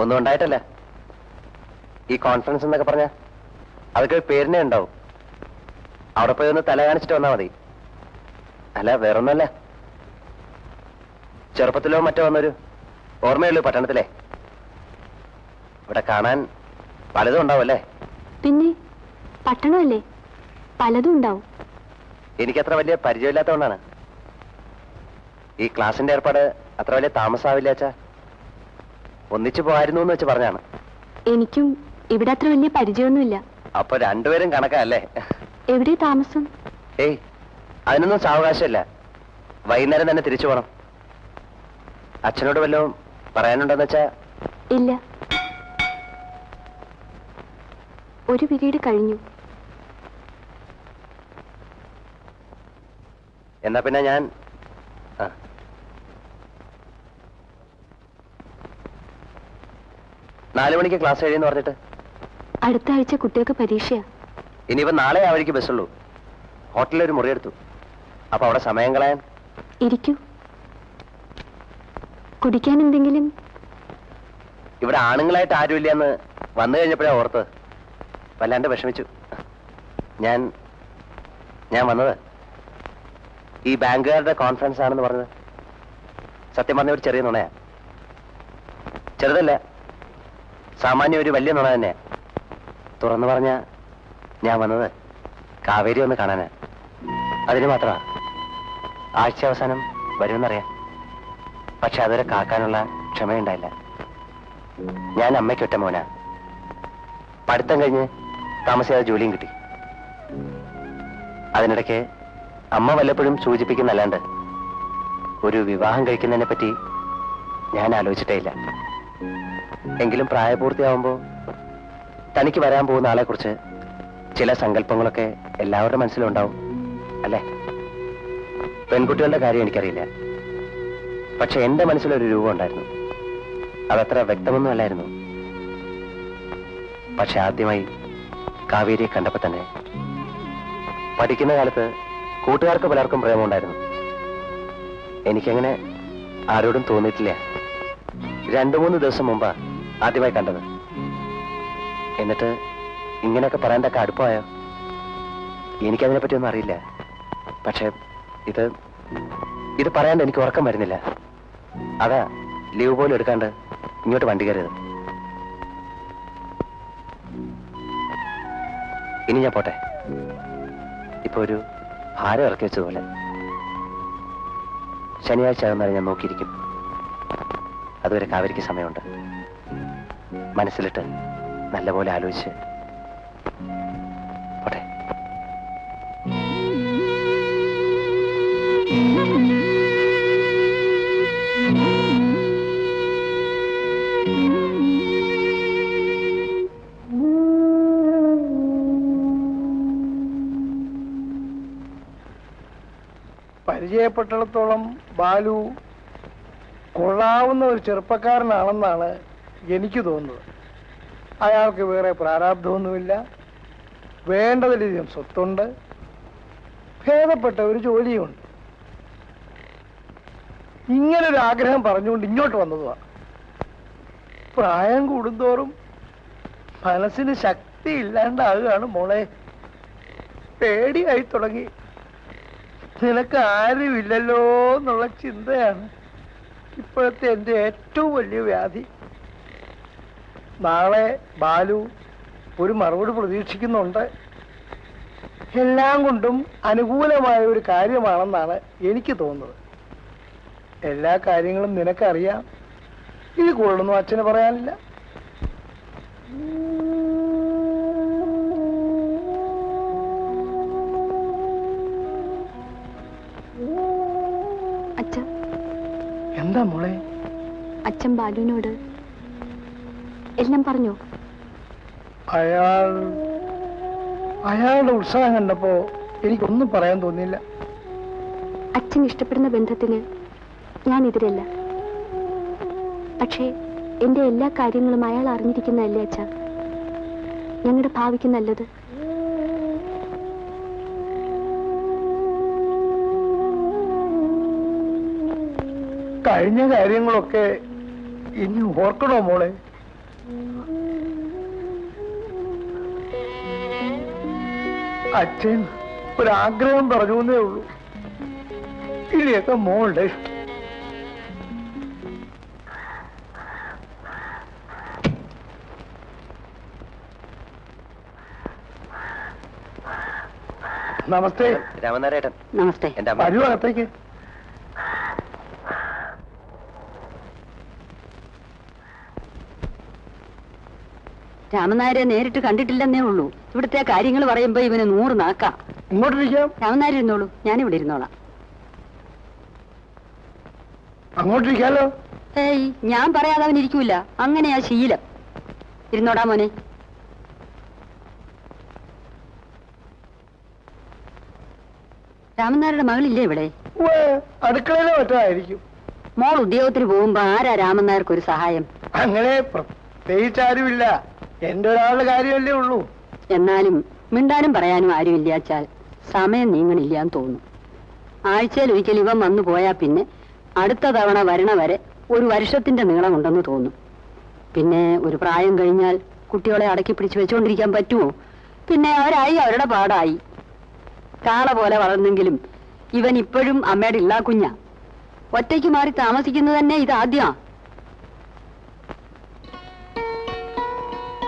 ഒന്നും ഉണ്ടായിട്ടല്ല. ഈ കോൺഫറൻസ് എന്നൊക്കെ പറഞ്ഞ അതൊക്കെ ഒരു പേരിനെ ഉണ്ടാവും. അവിടെ പോയി ഒന്ന് തല കാണിച്ചിട്ട് വന്നാൽ മതി. അല്ല, വേറൊന്നുമല്ല. ചെറുപ്പത്തിലോ മറ്റോ വന്നൊരു ഓർമ്മയുള്ളൂ പട്ടണത്തിലെ. ഇവിടെ കാണാൻ പലതും ഉണ്ടാവുമല്ലേ? പിന്നെ പട്ടണമല്ലേ, പലതും ഉണ്ടാവും. എനിക്കത്ര വലിയ പരിചയമില്ലാത്തതുകൊണ്ടാണ്. ഈ ക്ലാസിന്റെ ഏർപ്പാട് അത്ര വലിയ താമസാവില്ല അച്ഛാ. ഒന്നിച്ചു പോകായിരുന്നു എന്ന് വെച്ച് പറഞ്ഞാണ്. എനിക്കും ഇവിടെ അത്ര വലിയ പരിചയമൊന്നുമില്ല. അപ്പൊ രണ്ടുപേരും കണക്കല്ലേ? എവിടെ താമസം? ഏയ്, അതിനൊന്നും സാവകാശമില്ല. വൈകുന്നേരം തന്നെ തിരിച്ചു പോണം. അച്ഛനോട് വല്ലതും പറയാനുണ്ടെന്ന് വെച്ചാ? ഇല്ല, ഒരു പീരീഡ് കഴിഞ്ഞു. എന്നാ പിന്നെ ഞാൻ 4 മണിക്ക് ക്ലാസ് കഴിയുമെന്ന് പറഞ്ഞിട്ട്. അടുത്ത ആഴ്ച കുട്ടികൾക്ക് പരീക്ഷയാ. ഇനിയിപ്പോ നാളെ ആ വഴിക്ക് ബസ്സുള്ളൂ. ഹോട്ടലിൽ ഒരു മുറിയെടുത്തു. അപ്പൊ അവിടെ സമയം കളയാൻ. ഇരിക്കൂ. കുടിക്കാൻ എന്തെങ്കിലും? ഇവിടെ ആണുങ്ങളായിട്ട് ആരുമില്ലെന്ന് വന്നു കഴിഞ്ഞപ്പോഴാ ഓർത്തത്. വല്ലാണ്ട് വിഷമിച്ചു. ഞാൻ വന്നത് ഈ ബാങ്കുകാരുടെ കോൺഫറൻസ് ആണെന്ന് പറഞ്ഞത് സത്യം പറഞ്ഞ ഒരു ചെറിയ നുണയാ. ചെറുതല്ല, സാമാന്യം ഒരു വലിയ നുണ തന്നെയാ. തുറന്നു പറഞ്ഞ ഞാൻ വന്നത് കാവേരി ഒന്ന് കാണാനാ. അതിന് മാത്രമാ. ആഴ്ച അവസാനം വരുമെന്നറിയാം. പക്ഷെ അതുവരെ കാക്കാനുള്ള ക്ഷമയുണ്ടായില്ല. ഞാൻ അമ്മയ്ക്കൊറ്റ മോനാ. പഠിത്തം കഴിഞ്ഞ് താമസിയാതെ ജോലിയും കിട്ടി. അതിനിടയ്ക്ക് അമ്മ വല്ലപ്പോഴും സൂചിപ്പിക്കുന്നല്ലാണ്ട് ഒരു വിവാഹം കഴിക്കുന്നതിനെ പറ്റി ഞാൻ ആലോചിച്ചിട്ടേ ഇല്ല. എങ്കിലും പ്രായപൂർത്തിയാവുമ്പോൾ തനിക്ക് വരാൻ പോകുന്ന ആളെ കുറിച്ച് ചില സങ്കല്പങ്ങളൊക്കെ എല്ലാവരുടെ മനസ്സിലും ഉണ്ടാവും അല്ലേ? പെൺകുട്ടികളുടെ കാര്യം എനിക്കറിയില്ല, പക്ഷെ എന്റെ മനസ്സിലൊരു രൂപം ഉണ്ടായിരുന്നു. അതത്ര വ്യക്തമൊന്നും അല്ലായിരുന്നു. പക്ഷെ ആദ്യമായി കാവേരിയെ കണ്ടപ്പോ തന്നെ പഠിക്കുന്ന കാലത്ത് കൂട്ടുകാർക്ക് പലർക്കും പ്രേമമുണ്ടായിരുന്നു. എനിക്കങ്ങനെ ആരോടും തോന്നിയിട്ടില്ല. 2-3 ദിവസം മുമ്പാ ആദ്യമായി കണ്ടത്. എന്നിട്ട് ഇങ്ങനെയൊക്കെ പറയാൻ തക്ക അടുപ്പമായോ? എനിക്കതിനെ പറ്റിയൊന്നും അറിയില്ല. പക്ഷെ ഇത് പറയാണ്ട് എനിക്ക് ഉറക്കം വരുന്നില്ല. അതാ ലീവ് പോലും എടുക്കാണ്ട് ഇങ്ങോട്ട് വണ്ടി കയറിയത്. ഇനി ഞാൻ പോട്ടെ. ഇപ്പൊ ഒരു ഭാരം ഇറക്കി വെച്ചതുപോലെ. ശനിയാഴ്ച ആകുന്നവരെ ഞാൻ നോക്കിയിരിക്കും. അതുവരെ കാവേരിക്ക് സമയമുണ്ട്. മനസ്സിലിട്ട് നല്ലപോലെ ആലോചിച്ച് പോട്ടെ. പരിചയപ്പെട്ടിടത്തോളം ബാലു കൊള്ളാവുന്ന ഒരു ചെറുപ്പക്കാരനാണെന്നാണ് എനിക്ക് തോന്നുന്നത്. അയാൾക്ക് വേറെ പ്രാരാബ്ധമൊന്നുമില്ല, വേണ്ടതിലധികം സ്വത്തുണ്ട്, ഭേദപ്പെട്ട ഒരു ജോലിയുണ്ട്. ഇങ്ങനൊരു ആഗ്രഹം പറഞ്ഞുകൊണ്ട് ഇങ്ങോട്ട് വന്നതുമാണ്. പ്രായം കൂടുന്തോറും മനസ്സിന് ശക്തി ഇല്ലാണ്ടാകുകയാണ് മോളെ. പേടിയായി തുടങ്ങി. നിനക്ക് ആരുമില്ലല്ലോ എന്നുള്ള ചിന്തയാണ് ഇപ്പോഴത്തെ എൻ്റെ ഏറ്റവും വലിയ വ്യാധി. നാളെ ബാലു ഒരു മറുപടി പ്രതീക്ഷിക്കുന്നുണ്ട്. എല്ലാം കൊണ്ടും അനുകൂലമായ ഒരു കാര്യമാണെന്നാണ് എനിക്ക് തോന്നുന്നത്. എല്ലാ കാര്യങ്ങളും നിനക്കറിയാം. ഇത് കൂടുതലൊന്നും അച്ഛന് പറയാനില്ല. എന്താ മോളെ? അച്ഛൻ ബാലുവിനോട് എല്ലാം പറഞ്ഞോ? അയാളുടെ ഉത്സാഹം കണ്ടപ്പോ എനിക്കൊന്നും പറയാൻ തോന്നിയില്ല. അച്ഛൻ ഇഷ്ടപ്പെടുന്ന ബന്ധത്തിന് ഞാൻ എതിരല്ല. പക്ഷേ എന്റെ എല്ലാ കാര്യങ്ങളും അയാൾ അറിഞ്ഞിരിക്കുന്നതല്ലേ അച്ഛാ ഞങ്ങളുടെ ഭാവിക്ക് നല്ലത്. കഴിഞ്ഞ കാര്യങ്ങളൊക്കെ ഇനി ഓർക്കണോ മോളെ? അച്ഛൻ ഒരാഗ്രഹം പറഞ്ഞു എന്നേ ഉള്ളൂ. ഇനിയൊക്കെ മോളുടെ ഇഷ്ടം. നമസ്തേ. രാമനാരായണൻ. നമസ്തേ. വരൂ അകത്തേക്ക്. രാമനായരെ നേരിട്ട് കണ്ടിട്ടില്ലെന്നേ ഉള്ളൂ. ഇവിടുത്തെ കാര്യങ്ങൾ പറയുമ്പോ ഇവന് 100 നാക്കാം. ഇങ്ങോട്ടിരിക്കാം. രാമനായർ ഇരുന്നോളൂ, ഞാനിവിടെ ഇരുന്നോളാം. അങ്ങോട്ടിരിക്കാലോ. ഏയ്, ഞാൻ പറയാതെ അവൻ ഇരിക്കൂല. അങ്ങനെയാ ശീലം. ഇരുന്നോടാ മോനെ. രാമനായരുടെ മകളില്ലേ ഇവിടെ? അടുക്കളയിലോ മറ്റായിരിക്കും. മോൾ ഉദ്യോഗത്തിന് പോകുമ്പോ ആരാ രാമനായർക്ക് ഒരു സഹായം? അങ്ങനെ പ്രത്യേകിച്ചാരുമില്ല. എന്റെ ഒരാളുടെ കാര്യമല്ലേ ഉള്ളൂ. എന്നാലും മിണ്ടാനും പറയാനും ആരുമില്ലാച്ചാൽ സമയം നീങ്ങണില്ലാന്ന് തോന്നും. ആഴ്ചയിൽ ഒരിക്കൽ ഇവൻ വന്നു പോയാ പിന്നെ അടുത്ത തവണ വരണ വരെ 1 വർഷത്തിന്റെ നീളമുണ്ടെന്ന് തോന്നും. പിന്നെ ഒരു പ്രായം കഴിഞ്ഞാൽ കുട്ടികളെ അടക്കി പിടിച്ച് വെച്ചുകൊണ്ടിരിക്കാൻ പറ്റുമോ? പിന്നെ അവരായി അവരുടെ പാടായി. കാള പോലെ വളർന്നെങ്കിലും ഇവൻ ഇപ്പോഴും അമ്മയുടെ ഇല്ലാ കുഞ്ഞ. ഒറ്റയ്ക്ക് മാറി താമസിക്കുന്നത് തന്നെ ഇതാദ്യമാ.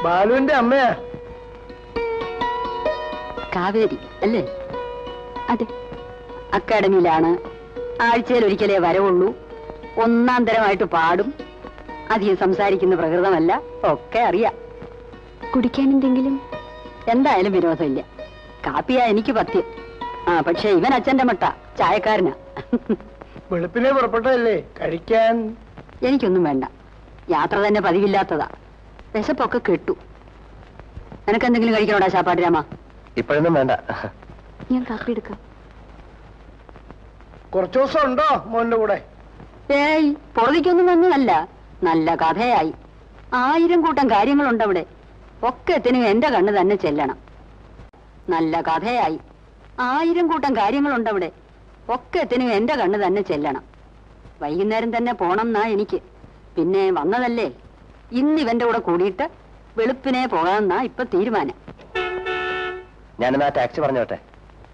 ബാലുവിന്റെ അമ്മയാ കാവേരി അല്ലേ? അതെ. അക്കാഡമിയിലാണ്. ആഴ്ചയിൽ ഒരിക്കലേ വരവുള്ളൂ. 1ാം തരമായിട്ട് പാടും. അധികം സംസാരിക്കുന്ന പ്രകൃതമല്ല. ഒക്കെ അറിയാം. കുടിക്കാൻ എന്തെങ്കിലും? എന്തായാലും വിരോധമില്ല. കാപ്പിയാ എനിക്ക് പഥ്യം. പക്ഷെ ഇവൻ അച്ഛന്റെ മട്ട ചായക്കാരനാ. വെളുപ്പിനെ പുറപ്പെട്ടതല്ലേ, കഴിക്കാൻ. എനിക്കൊന്നും വേണ്ട, യാത്ര തന്നെ പതിവില്ലാത്തതാ. വിശപ്പൊക്കെ കെട്ടു. നിനക്കെന്തെങ്കിലും കഴിക്കണോടാ ശാപ്പാട്ട് രാമ? ഇപ്പോഴൊന്നും വേണ്ട. ഞാൻ കാപ്പി എടുക്കാം. കുറച്ചു ദിവസം ഉണ്ടോ മോന്റെ കൂടെ? ഏയ്, പൊറുതിക്കൊന്നും വന്നതല്ല. നല്ല കഥയായി. 1000 കൂട്ടം കാര്യങ്ങളുണ്ടവിടെ. ഒക്കത്തിനും എന്റെ കണ്ണ് തന്നെ ചെല്ലണം. നല്ല കഥയായി. 1000 കൂട്ടം കാര്യങ്ങളുണ്ടവിടെ. ഒക്കത്തിനും എന്റെ കണ്ണ് തന്നെ ചെല്ലണം. വൈകുന്നേരം തന്നെ പോണം എന്നാ എനിക്ക്. പിന്നെ വന്നതല്ലേ, ഇന്നിവന്റെ കൂടെ കൂടിയിട്ട് വെളുപ്പിനെ പോകാമെന്നാ ഇപ്പൊ തീരുമാനം. ഞാനെന്നാ ടാക്സി പറഞ്ഞോട്ടെ.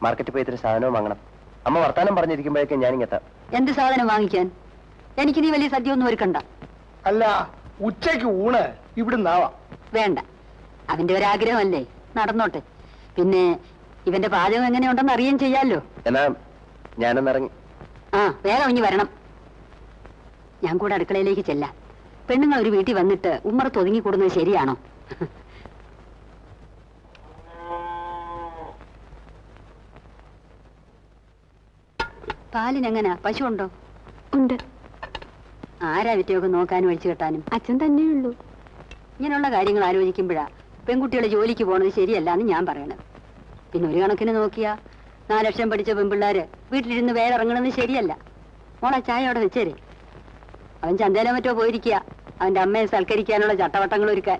മാർക്കറ്റിൽ പോയി ഇത്തിരി സാധനവും വാങ്ങണം. അമ്മ വർത്താനം പറഞ്ഞിരിക്കുമ്പോഴേക്കും ഞാനിങ്ങെത്താം. എന്ത് സാധനം വാങ്ങിക്കാൻ? എനിക്ക് നീ വലിയ സദ്യ ഒന്നും ഒരുക്കണ്ട. അല്ല, ഉച്ചയ്ക്ക് ഊണ് ഇവിടുന്നാവാം. വേണ്ട, അവന്റെ ഒരാഗ്രഹമല്ലേ, നടന്നോട്ടെ. പിന്നെ ഇവന്റെ പാചകം എങ്ങനെയുണ്ടെന്ന് അറിയാൻ ചെയ്യാലോ. എന്നാ ഞാനൊന്നിറങ്ങി. ആ, വേഗം ഇനി വരണം. ഞാൻ കൂടെ അടുക്കളയിലേക്ക് ചെല്ലാം. പെണ്ണുങ്ങൾ ഒരു വീട്ടിൽ വന്നിട്ട് ഉമ്മറത്ത് ഒതുങ്ങിക്കൂടുന്നത് ശരിയാണോ? പാലിനെങ്ങനാ, പശു ഉണ്ടോ? ഉണ്ട്. ആരാ വിറ്റയൊക്കെ നോക്കാനും ഒഴിച്ചു കെട്ടാനും? അച്ഛൻ തന്നെയുള്ളൂ. ഇങ്ങനെയുള്ള കാര്യങ്ങൾ ആലോചിക്കുമ്പോഴാ പെൺകുട്ടികളെ ജോലിക്ക് പോണത് ശരിയല്ല എന്ന് ഞാൻ പറയണത്. പിന്നെ ഒരു കണക്കിന് നോക്കിയാ 4 ലക്ഷം പഠിച്ച പെൺപിള്ളാര് വീട്ടിലിരുന്ന് വേറെ ഇറങ്ങണമെന്ന് ശരിയല്ല. മോളെ ചായ അവിടെ വെച്ചേരെ. അവൻ ചന്തയിലോ മറ്റോ പോയിരിക്കുക, അവന്റെ അമ്മയെ സൽക്കരിക്കാനുള്ള ചട്ടവട്ടങ്ങൾ ഒരുക്കാൻ.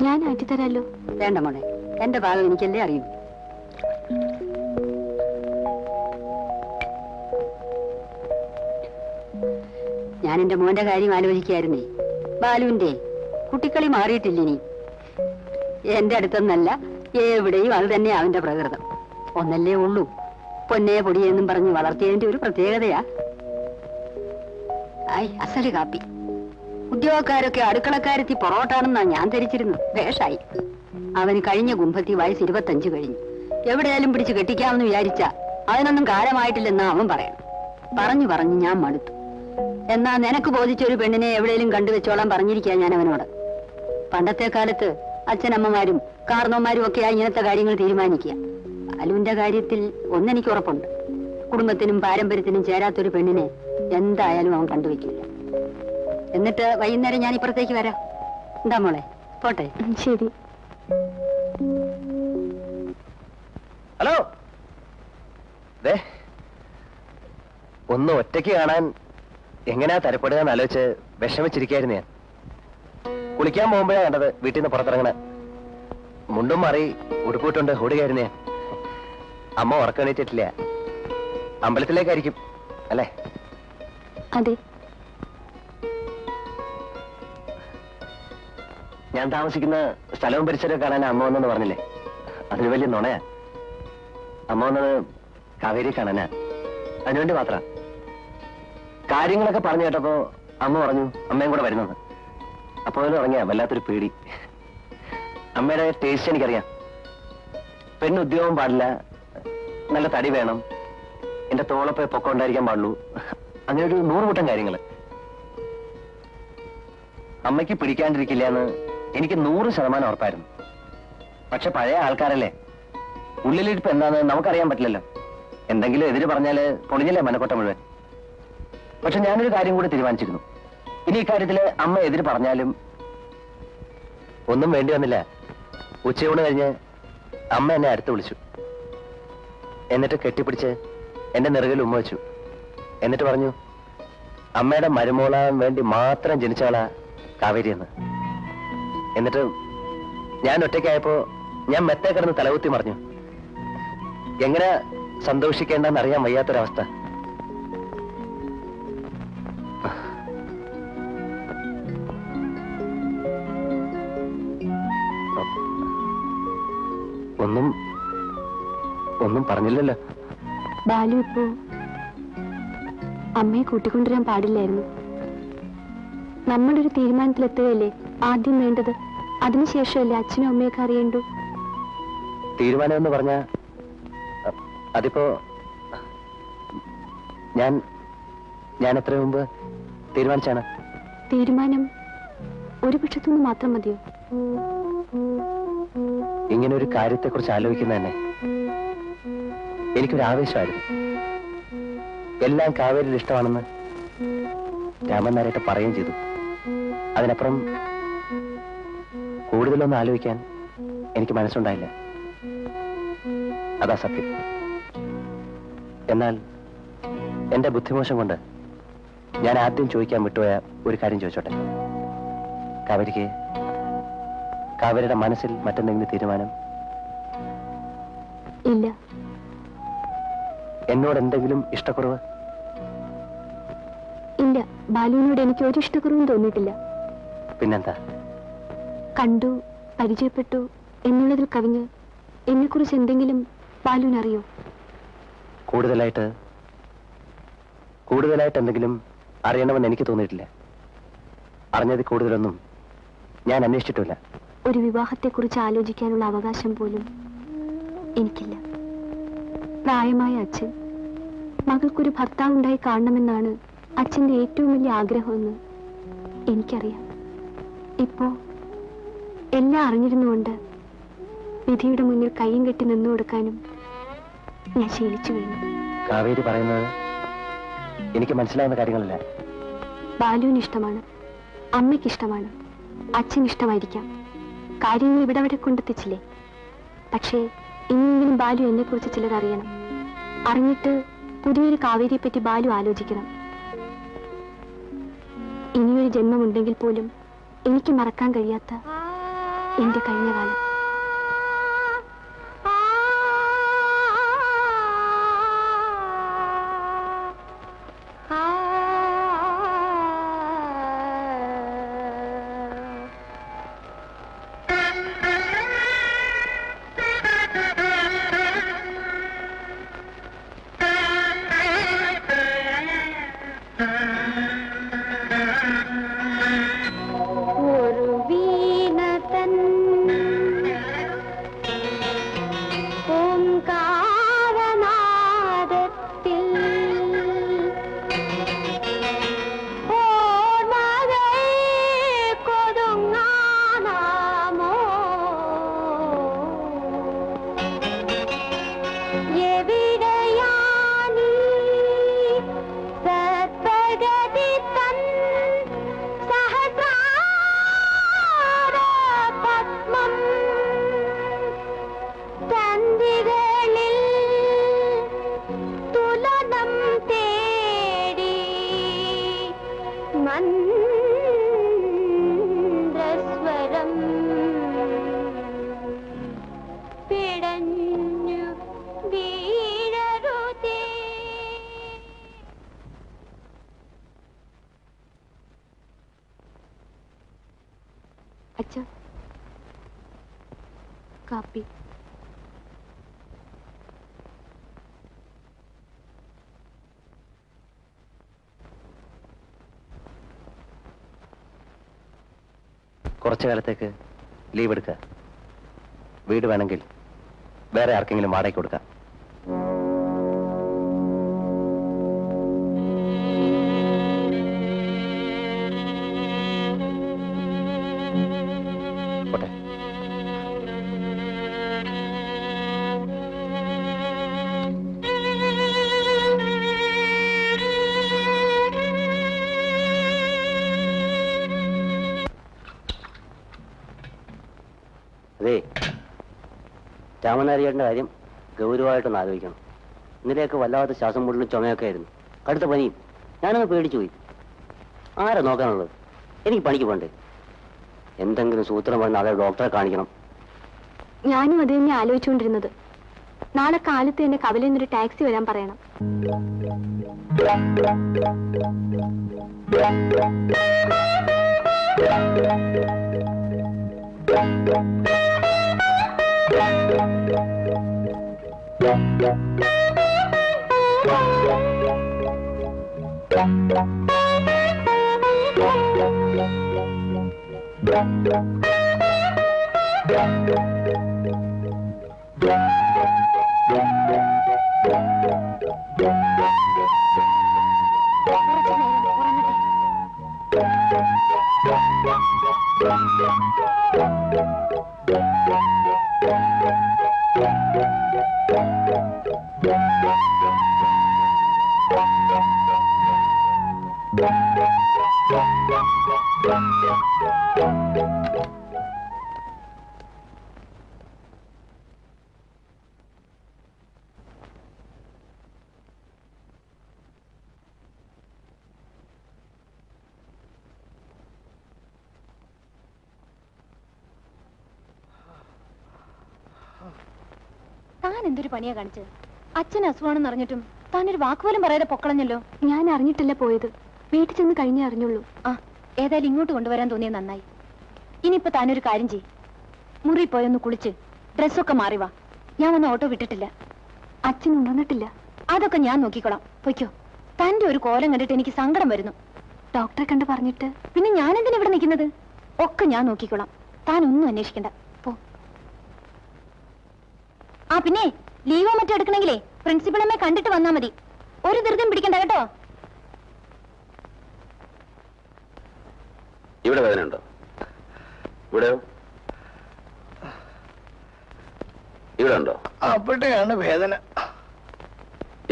ഞാൻ ആറ്റിത്തരാലോ. വേണ്ട മോളെ, എന്റെ ഭാഗം എനിക്കല്ലേ അറിയൂ. ഞാൻ എന്റെ മോന്റെ കാര്യം ആലോചിക്കായിരുന്നേ. ബാലുവിന്റെ കുട്ടിക്കളി മാറിയിട്ടില്ലിനി. എന്റെ അടുത്തൊന്നല്ല, എവിടെയും അത് തന്നെ അവന്റെ പ്രകൃതം. ഒന്നല്ലേ ഉള്ളൂ, പൊന്നേ പൊടിയെന്നും പറഞ്ഞ് വളർത്തിയതിന്റെ ഒരു പ്രത്യേകതയാ. ആയി അസല് കാപ്പി. ഉദ്യോഗക്കാരൊക്കെ അടുക്കളക്കാരെത്തി പൊറോട്ടാണെന്നാ ഞാൻ ധരിച്ചിരുന്നു. വേഷായി. അവന് കഴിഞ്ഞ കുംഭത്തി വയസ്സ് 25 കഴിഞ്ഞു. എവിടെയാലും പിടിച്ച് കെട്ടിക്കാമെന്ന് വിചാരിച്ച അതിനൊന്നും കാലമായിട്ടില്ലെന്നാ അവൻ പറയണം. പറഞ്ഞു പറഞ്ഞ് ഞാൻ മടുത്തു. എന്നാ നിനക്ക് ബോധിച്ചൊരു പെണ്ണിനെ എവിടെയും കണ്ടുവെച്ചോളാൻ പറഞ്ഞിരിക്കുക ഞാൻ അവനോട്. പണ്ടത്തെ കാലത്ത് അച്ഛനമ്മമാരും കാർന്നോമാരും ഒക്കെയായി ഇങ്ങനത്തെ കാര്യങ്ങൾ തീരുമാനിക്കുക. ബാലുവിന്റെ കാര്യത്തിൽ ഒന്നെനിക്ക് ഉറപ്പുണ്ട്, കുടുംബത്തിനും പാരമ്പര്യത്തിനും ചേരാത്തൊരു പെണ്ണിനെ എന്തായാലും അവൻ കണ്ടുവെക്കില്ല. എന്നിട്ട് വൈകുന്നേരം ഞാൻ ഇപ്പുറത്തേക്ക് വരാം. എന്താ മോളെ, പോട്ടെ? ശരി. ഹലോ. ഒന്ന് ഒറ്റയ്ക്ക് കാണാൻ എങ്ങനെയാ തരപ്പെടുക എന്നാലോചിച്ച് വിഷമിച്ചിരിക്കായിരുന്നു ഞാൻ. കുളിക്കാൻ പോകുമ്പോഴാ കണ്ടത് വീട്ടിൽ നിന്ന് പുറത്തിറങ്ങണ. മുണ്ടും മാറി ഉടുപ്പിട്ടുണ്ട് ഓടുകയായിരുന്നു ഞാൻ. അമ്മ ഉറക്കണീറ്റിട്ടില്ല. അമ്പലത്തിലേക്കായിരിക്കും അല്ലേ? അതെ. ഞാൻ താമസിക്കുന്ന സ്ഥലവും പരിസരവും കാണാൻ അമ്മ വന്നെന്ന് പറഞ്ഞില്ലേ, അതിന് വലിയ നുണയാ. അമ്മ വന്നത് കാവേരി കാണാനാ. അതിനുവേണ്ടി മാത്രം. കാര്യങ്ങളൊക്കെ പറഞ്ഞു കേട്ടപ്പോ അമ്മ പറഞ്ഞു അമ്മയും കൂടെ വരുന്നത്. അപ്പോൾ തുടങ്ങിയ വല്ലാത്തൊരു പേടി. അമ്മയുടെ ടേസ്റ്റ് എനിക്കറിയാം. പെണ്ണ് ഉദ്യോഗം പാടില്ല, നല്ല തടി വേണം, എന്റെ തോളപ്പ് പൊക്കം ഉണ്ടായിരിക്കാൻ പാടുള്ളൂ, അങ്ങനെ ഒരു 100 കൂട്ടം കാര്യങ്ങള്. അമ്മയ്ക്ക് പിടിക്കാണ്ടിരിക്കില്ല എന്ന് എനിക്ക് 100% ഉറപ്പായിരുന്നു. പക്ഷെ പഴയ ആൾക്കാരല്ലേ, ഉള്ളിലിരിപ്പ് എന്താന്ന് നമുക്കറിയാൻ പറ്റില്ലല്ലോ. എന്തെങ്കിലും എതിര് പറഞ്ഞാല് പൊളിഞ്ഞില്ലേ മനക്കൊട്ട മുഴുവൻ. പക്ഷെ ഞാനൊരു കാര്യം കൂടി തീരുമാനിച്ചിരുന്നു. ഇനി ഇക്കാര്യത്തില് അമ്മ എതിര് പറഞ്ഞാലും ഒന്നും വേണ്ടി വന്നില്ല. ഉച്ചയൂണ് കഴിഞ്ഞ് അമ്മ എന്നെ അടുത്ത് വിളിച്ചു. എന്നിട്ട് കെട്ടിപ്പിടിച്ച് എന്റെ നെറുകിൽ ഉമ്മ വെച്ചു. എന്നിട്ട് പറഞ്ഞു അമ്മയുടെ മരുമോളാൻ വേണ്ടി മാത്രം ജനിച്ചവളാ കാവേരി എന്ന്. എന്നിട്ട് ഞാൻ ഒറ്റയ്ക്കായപ്പോ ഞാൻ മെത്തേ കിടന്ന് തലകുത്തി മറിഞ്ഞു. എങ്ങനെ സന്തോഷിക്കേണ്ടെന്ന് അറിയാൻ വയ്യാത്തൊരവസ്ഥ. ഒന്നും പറഞ്ഞില്ലല്ലോ. ബാലു ഇപ്പോ അമ്മയെ കൂട്ടിക്കൊണ്ടുവരാൻ പാടില്ലായിരുന്നു. നമ്മളൊരു തീരുമാനത്തിലെത്തുകയല്ലേ ആദ്യം വേണ്ടത്. അതിനുശേഷമല്ലേ അച്ഛനും അമ്മയൊക്കെ അറിയണ്ടു. തീരുമാനം എന്ന് പറഞ്ഞ അതിപ്പോ ഞാൻ എത്ര മുമ്പ് തീരുമാനിച്ചാണ്. തീരുമാനം ഒരു പക്ഷത്തുനിന്ന് മാത്രം മതിയോ? ഇങ്ങനെ ഒരു കാര്യത്തെ കുറിച്ച് ആലോചിക്കുന്ന തന്നെ എനിക്കൊരു ആവേശമായിരുന്നു. എല്ലാം കാവേരിയിൽ ഇഷ്ടമാണെന്ന് രാമൻ നാരായിട്ട് പറയുകയും ചെയ്തു. അതിനപ്പുറം കൂടുതലൊന്നും ആലോചിക്കാൻ എനിക്ക് മനസ്സുണ്ടായില്ല. അതാ സത്യം. എന്നാൽ എന്റെ ബുദ്ധിമോശം കൊണ്ട് ഞാൻ ആദ്യം ചോദിക്കാൻ വിട്ടുപോയ ഒരു കാര്യം ചോദിച്ചോട്ടെ. കാവേരിയുടെ മനസ്സിൽ മറ്റെന്തെങ്കിലും തീരുമാനം? ഇല്ല. എന്നോട് എന്തെങ്കിലും ഇഷ്ടക്കുറവ്? ഇല്ല, ബാലുവിനോട് എനിക്ക് ഒരു ഇഷ്ടക്കുറവും തോന്നിയിട്ടില്ല. പിന്നെന്താ? കണ്ടു, പരിചയപ്പെട്ടു എന്നുള്ളതിൽ കവിഞ്ഞ് എന്നെക്കുറിച്ച് എന്തെങ്കിലും ബാലുവിനറിയോ? കൂടുതലായിട്ട് എന്തെങ്കിലും അറിയണമെന്ന് എനിക്ക് തോന്നിയിട്ടില്ല. അറിഞ്ഞത് കൂടുതലൊന്നും ഞാൻ അന്വേഷിച്ചിട്ടില്ല. ഒരു വിവാഹത്തെക്കുറിച്ച് ആലോചിക്കാനുള്ള അവകാശം പോലും എനിക്കില്ല. പ്രായമായ അച്ഛൻ മകൾക്കൊരു ഭർത്താവുണ്ടായി കാണണമെന്നാണ് അച്ഛന്റെ ഏറ്റവും വലിയ ആഗ്രഹമെന്ന് എനിക്കറിയാം. ഇപ്പോ എല്ലാം അറിഞ്ഞിരുന്നുകൊണ്ട് വിധിയുടെ മുന്നിൽ കയ്യും കെട്ടി നിന്നു കൊടുക്കാനും ഞാൻ ശീലിച്ചു കഴിഞ്ഞു. കാവേരി പറയുന്നത് എനിക്ക് മനസ്സിലാവുന്ന കാര്യങ്ങളല്ല. ബാലുവിന് ഇഷ്ടമാണ്, അമ്മയ്ക്കിഷ്ടമാണ്, അച്ഛന് ഇഷ്ടമായിരിക്കാം. കാര്യങ്ങൾ ഇവിടെ വരെ കൊണ്ടെത്തിച്ചില്ലേ? പക്ഷേ ഇനിയെങ്കിലും ബാലു എന്നെ കുറിച്ച് ചിലർ അറിയണം. അറിഞ്ഞിട്ട് പുതിയൊരു കാവേരിയെ പറ്റി ബാലു ആലോചിക്കണം. ഇനിയൊരു ജന്മമുണ്ടെങ്കിൽ പോലും എനിക്ക് മറക്കാൻ കഴിയാത്ത എന്റെ കഴിഞ്ഞ കാലം. അച്ഛാ, കാപ്പി. കുറച്ചു കാലത്തേക്ക് ലീവ് എടുക്കുക. വീട് വേണമെങ്കിൽ വേറെ ആർക്കെങ്കിലും വാടകയ്ക്ക് കൊടുക്കാം. പോട്ടെ. അതെ, രാമനാരിയേട്ടൻ്റെ കാര്യം ഗൗരവമായിട്ടൊന്ന് ആലോചിക്കണം. ഇന്നലെയൊക്കെ വല്ലാത്ത ശ്വാസം മുട്ടലും ചുമയൊക്കെ ആയിരുന്നു, കടുത്ത പനിയും. ഞാനൊന്ന് പേടിച്ചു പോയി. ആരാ നോക്കാനുള്ളത്? എനിക്ക് പണിക്ക് പോണ്ടേ? എന്തെങ്കിലും സൂത്രം പറഞ്ഞ് നാളെ ഡോക്ടറെ കാണിക്കണം. ഞാനും അത് തന്നെ ആലോചിച്ചുകൊണ്ടിരുന്നത്. നാളെ കാലത്ത് തന്നെ കവലയിൽ നിന്നൊരു ടാക്സി വരാൻ പറയണം. താൻ എന്തൊരു പണിയാ കാണിച്ചത്? അച്ഛൻ അസുഖമാണെന്ന് അറിഞ്ഞിട്ടും താനൊരു വാക്കുപോലും പറയാതെ പൊക്കളഞ്ഞല്ലോ. ഞാൻ അറിഞ്ഞിട്ടില്ല പോയത്, വീട്ടിൽ ചെന്ന് കഴിഞ്ഞേ അറിഞ്ഞുള്ളൂ. ആ, ഏതായാലും ഇങ്ങോട്ട് കൊണ്ടുവരാൻ തോന്നിയത് നന്നായി. ഇനിയിപ്പോ താനൊരു കാര്യം ചെയ്യ്, മുറി പോയൊന്ന് കുളിച്ച് ഡ്രസ്സൊക്കെ മാറി വാ. ഞാൻ വന്ന് ഓട്ടോ വിട്ടിട്ടില്ല. അച്ഛൻ ഉണർന്നിട്ടില്ല. അതൊക്കെ ഞാൻ നോക്കിക്കോളാം. പൊയ്ക്കോ. തന്റെ ഒരു കോലം കണ്ടിട്ട് എനിക്ക് സങ്കടം വരുന്നു. ഡോക്ടറെ കണ്ട് പറഞ്ഞിട്ട് പിന്നെ ഞാൻ എന്തിനാ ഇവിടെ നിൽക്കുന്നത്? ഒക്കെ ഞാൻ നോക്കിക്കോളാം. താൻ ഒന്നും അന്വേഷിക്കണ്ട. പോ. ആ പിന്നെ ലീവോ മറ്റോ എടുക്കണമെങ്കിലേ പ്രിൻസിപ്പളമ്മെ കണ്ടിട്ട് വന്നാ മതി. ഒരു ധൃതിയും പിടിക്കണ്ട കേട്ടോ. ഇവിടെ വേദന ഉണ്ടോ? ഇവിടെയോ? ഇവിടെ ഉണ്ടോ? അവിടെയാണ് വേദന.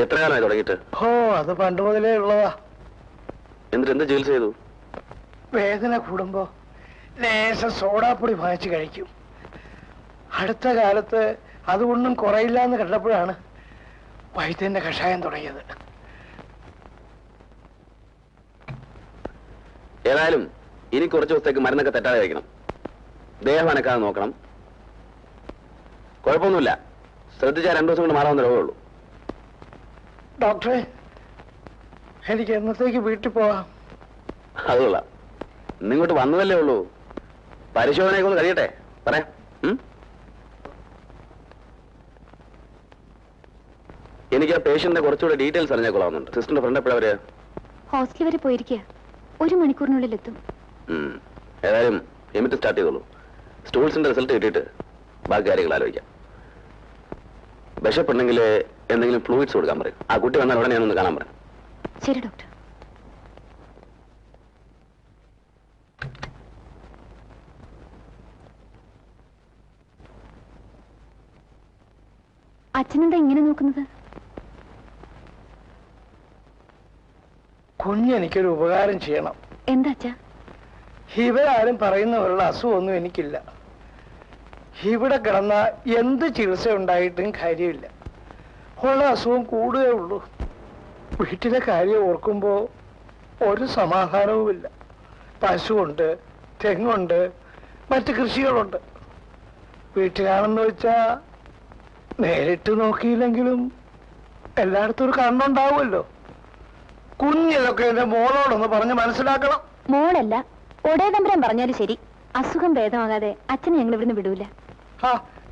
എത്ര കാലമായി തുടങ്ങിയിട്ട്? ഓ, അത് പണ്ട് മുതലേ ഉള്ളതാ. എന്നിട്ട് എന്ത് ചികിത്സ ചെയ്തു? വേദന കൂടുമ്പോ ലേശം സോഡാപ്പൊടി വാങ്ങിച്ച് കഴിക്കും. അടുത്ത കാലത്ത് അതുകൊണ്ടും കുറയില്ല എന്ന് കണ്ടപ്പോഴാണ് വൈദ്യന്റെ കഷായം തുടങ്ങിയത്. ഏതായാലും ഇനി കുറച്ച് ദിവസത്തേക്ക് മരുന്നൊക്കെ തെറ്റാതെ കഴിക്കണം. ദേഹം അനക്കാതെ നോക്കണം. കുഴപ്പമൊന്നുമില്ല. ശ്രദ്ധിച്ചാൽ 2 ദിവസം കൊണ്ട് മാറാവുന്ന രോഗമുള്ളൂ. ഡോക്ടറെ, എനിക്ക് എന്നത്തേക്ക് വീട്ടിൽ പോവാം? അത് കൊള്ളാം. ഇന്നിങ്ങോട്ട് വന്നതല്ലേ ഉള്ളൂ. പരിശോധനയൊക്കെ ഒന്ന് കഴിയട്ടെ, പറയാം. എനിക്ക് ആ പേഷ്യന്റിന്റെ കുറച്ചുകൂടെ ഡീറ്റെയിൽസ് അറിഞ്ഞാൽ കൊള്ളാവുന്നുണ്ട്. സിസ്റ്ററിന്റെ ഫ്രണ്ട് എപ്പോഴാ? ഹോസ്റ്റൽ വരെ പോയിരിക്കുക. 1 മണിക്കൂറിനുള്ളിൽ എത്തും. ഏതായാലും എമിറ്റ് സ്റ്റാർട്ട് ചെയ്തോളൂ. സ്റ്റൂൾസിന്റെ റിസൾട്ട് കിട്ടിയിട്ട് ബാക്കി കാര്യങ്ങൾ ആലോചിക്കാം. വിശപ്പുണ്ടെങ്കിൽ എന്തെങ്കിലും ഫ്ലൂയിഡ്സ് കൊടുക്കാൻ പറയും. ആ കുട്ടി വന്നാൽ ഉടനെ ഞാനൊന്ന് കാണാൻ പറയാം. ശരി ഡോക്ടർ. അച്ഛനെന്താ ഇങ്ങനെ നോക്കുന്നത്? കുഞ്ഞെനിക്കൊരു ഉപകാരം ചെയ്യണം. എന്താ അച്ഛാ? ഇവരാരും പറയുന്നവരുടെ അസുഖമൊന്നും എനിക്കില്ല. ഇവിടെ കിടന്ന എന്ത് ചികിത്സ ഉണ്ടായിട്ടും കാര്യമില്ല. ഉള്ള അസുഖം കൂടുകയേ ഉള്ളൂ. വീട്ടിലെ കാര്യം ഓർക്കുമ്പോ ഒരു സമാധാനവുമില്ല. പശുവുണ്ട്, തെങ്ങുണ്ട്, മറ്റ് കൃഷികളുണ്ട്. വീട്ടിലാണെന്ന് വെച്ചാ നേരിട്ട് നോക്കിയില്ലെങ്കിലും എല്ലായിടത്തും ഒരു കണ്ണുണ്ടാവുമല്ലോ. കുഞ്ഞിതൊക്കെ എന്റെ മോളോടൊന്ന് പറഞ്ഞ് മനസ്സിലാക്കണം. മോളല്ല, ഒടേതമ്പരം പറഞ്ഞാലും ശരി, അസുഖം ഭേദമാകാതെ അച്ഛനെ ഞങ്ങൾ ഇവിടുന്ന് വിടൂല. ആ,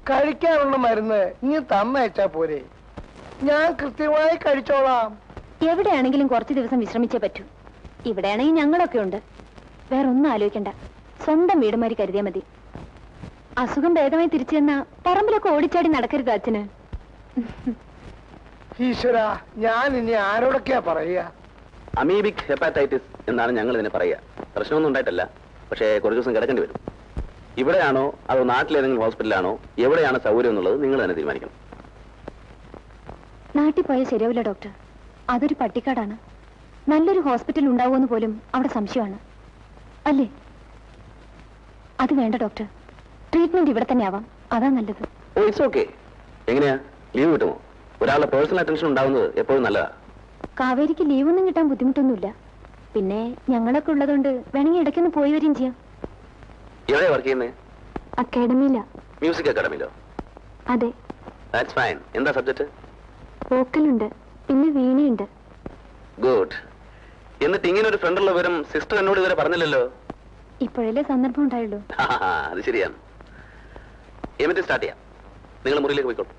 കഴിക്കാനുള്ള മരുന്ന് ഇനി തന്നയച്ചാ പോരെ? ഞാൻ കൃത്യമായി കഴിച്ചോളാം. എവിടെയാണെങ്കിലും കുറച്ച് ദിവസം വിശ്രമിച്ചേ പറ്റൂ. ഇവിടെയാണെങ്കിൽ ഞങ്ങളൊക്കെ ഉണ്ട്. വേറൊന്നും ആലോചിക്കണ്ട. സ്വന്തം വീടുമാരി കരുതിയാ മതി. അസുഖം ഭേദമായി തിരിച്ചു ചെന്നാ പറമ്പിലൊക്കെ ഓടിച്ചാടി നടക്കരുത് അച്ഛന്. ഈശ്വര, ഞാൻ ഇനി ആരോടൊക്കെയാ പറയുക? അമീബിക് ഹെപ്പാറ്റൈറ്റിസ് എന്നാണ് ഞങ്ങൾ ഇതിനെ പറയുക. പ്രശ്നമൊന്നും ഉണ്ടായിട്ടല്ല, പക്ഷേ കുറച്ച് ദിവസം കിടക്കേണ്ടി വരും. ഇവിടെയാണോ അതോ നാട്ടിലേതെങ്കിലും ഹോസ്പിറ്റലാണോ, എവിടെയാണ് സൗകര്യം എന്നുള്ളത് നിങ്ങൾ തന്നെ തീരുമാനിക്കണം. നാട്ടിൽ പോയാൽ ശരിയാവില്ല ഡോക്ടർ. അതൊരു പട്ടിക്കാടാണ്. നല്ലൊരു ഹോസ്പിറ്റൽ ഉണ്ടാവുമെന്ന് പോലും അവിടെ സംശയമാണ്. അല്ലേ? അത് വേണ്ട ഡോക്ടർ. ട്രീറ്റ്മെന്റ് ഇവിടെ തന്നെ ആവാം. അതാ നല്ലത്. ഓ, ഇറ്റ്സ് ഓക്കെ. എങ്ങനെയാ, ലീവ് കിട്ടുമോ? ഒരാളുടെ പേഴ്സണൽ അറ്റൻഷൻ ഉണ്ടാവുന്നത് എപ്പോഴും നല്ലതാ. കാവേരിക്ക് ലീവൊന്നും കിട്ടാൻ ബുദ്ധിമുട്ടൊന്നുമില്ല. പിന്നെ ഞങ്ങളൊക്കെ ഉള്ളതുകൊണ്ട് വേണമെങ്കിൽ ഇടയ്ക്കൊന്ന് പോയി വരികയും ചെയ്യാം. എവിടെയാ വർക്ക് ചെയ്യുന്നത്? അക്കാഡമിയില. മ്യൂസിക് അക്കാഡമിയിലോ? അതെ. That's fine. എന്താ സബ്ജക്ട്? വോക്കലുണ്ട്, പിന്നെ വീണയുണ്ട്. ഗുഡ്. എന്നിട്ട് ഇങ്ങനെ ഒരു ഫ്രണ്ടുള്ള വിവരം സിസ്റ്റർ എന്നോട് ഇതുവരെ പറഞ്ഞില്ലല്ലോ. ഇപ്പോഴല്ലേ സന്ദർഭം ഉണ്ടായുള്ളൂ. അത് ശരിയാണ്. എന്നിട്ട് സ്റ്റാർട്ട് ചെയ്യാം. നിങ്ങൾ മുറിയിലേക്ക് പോയിക്കോളൂ.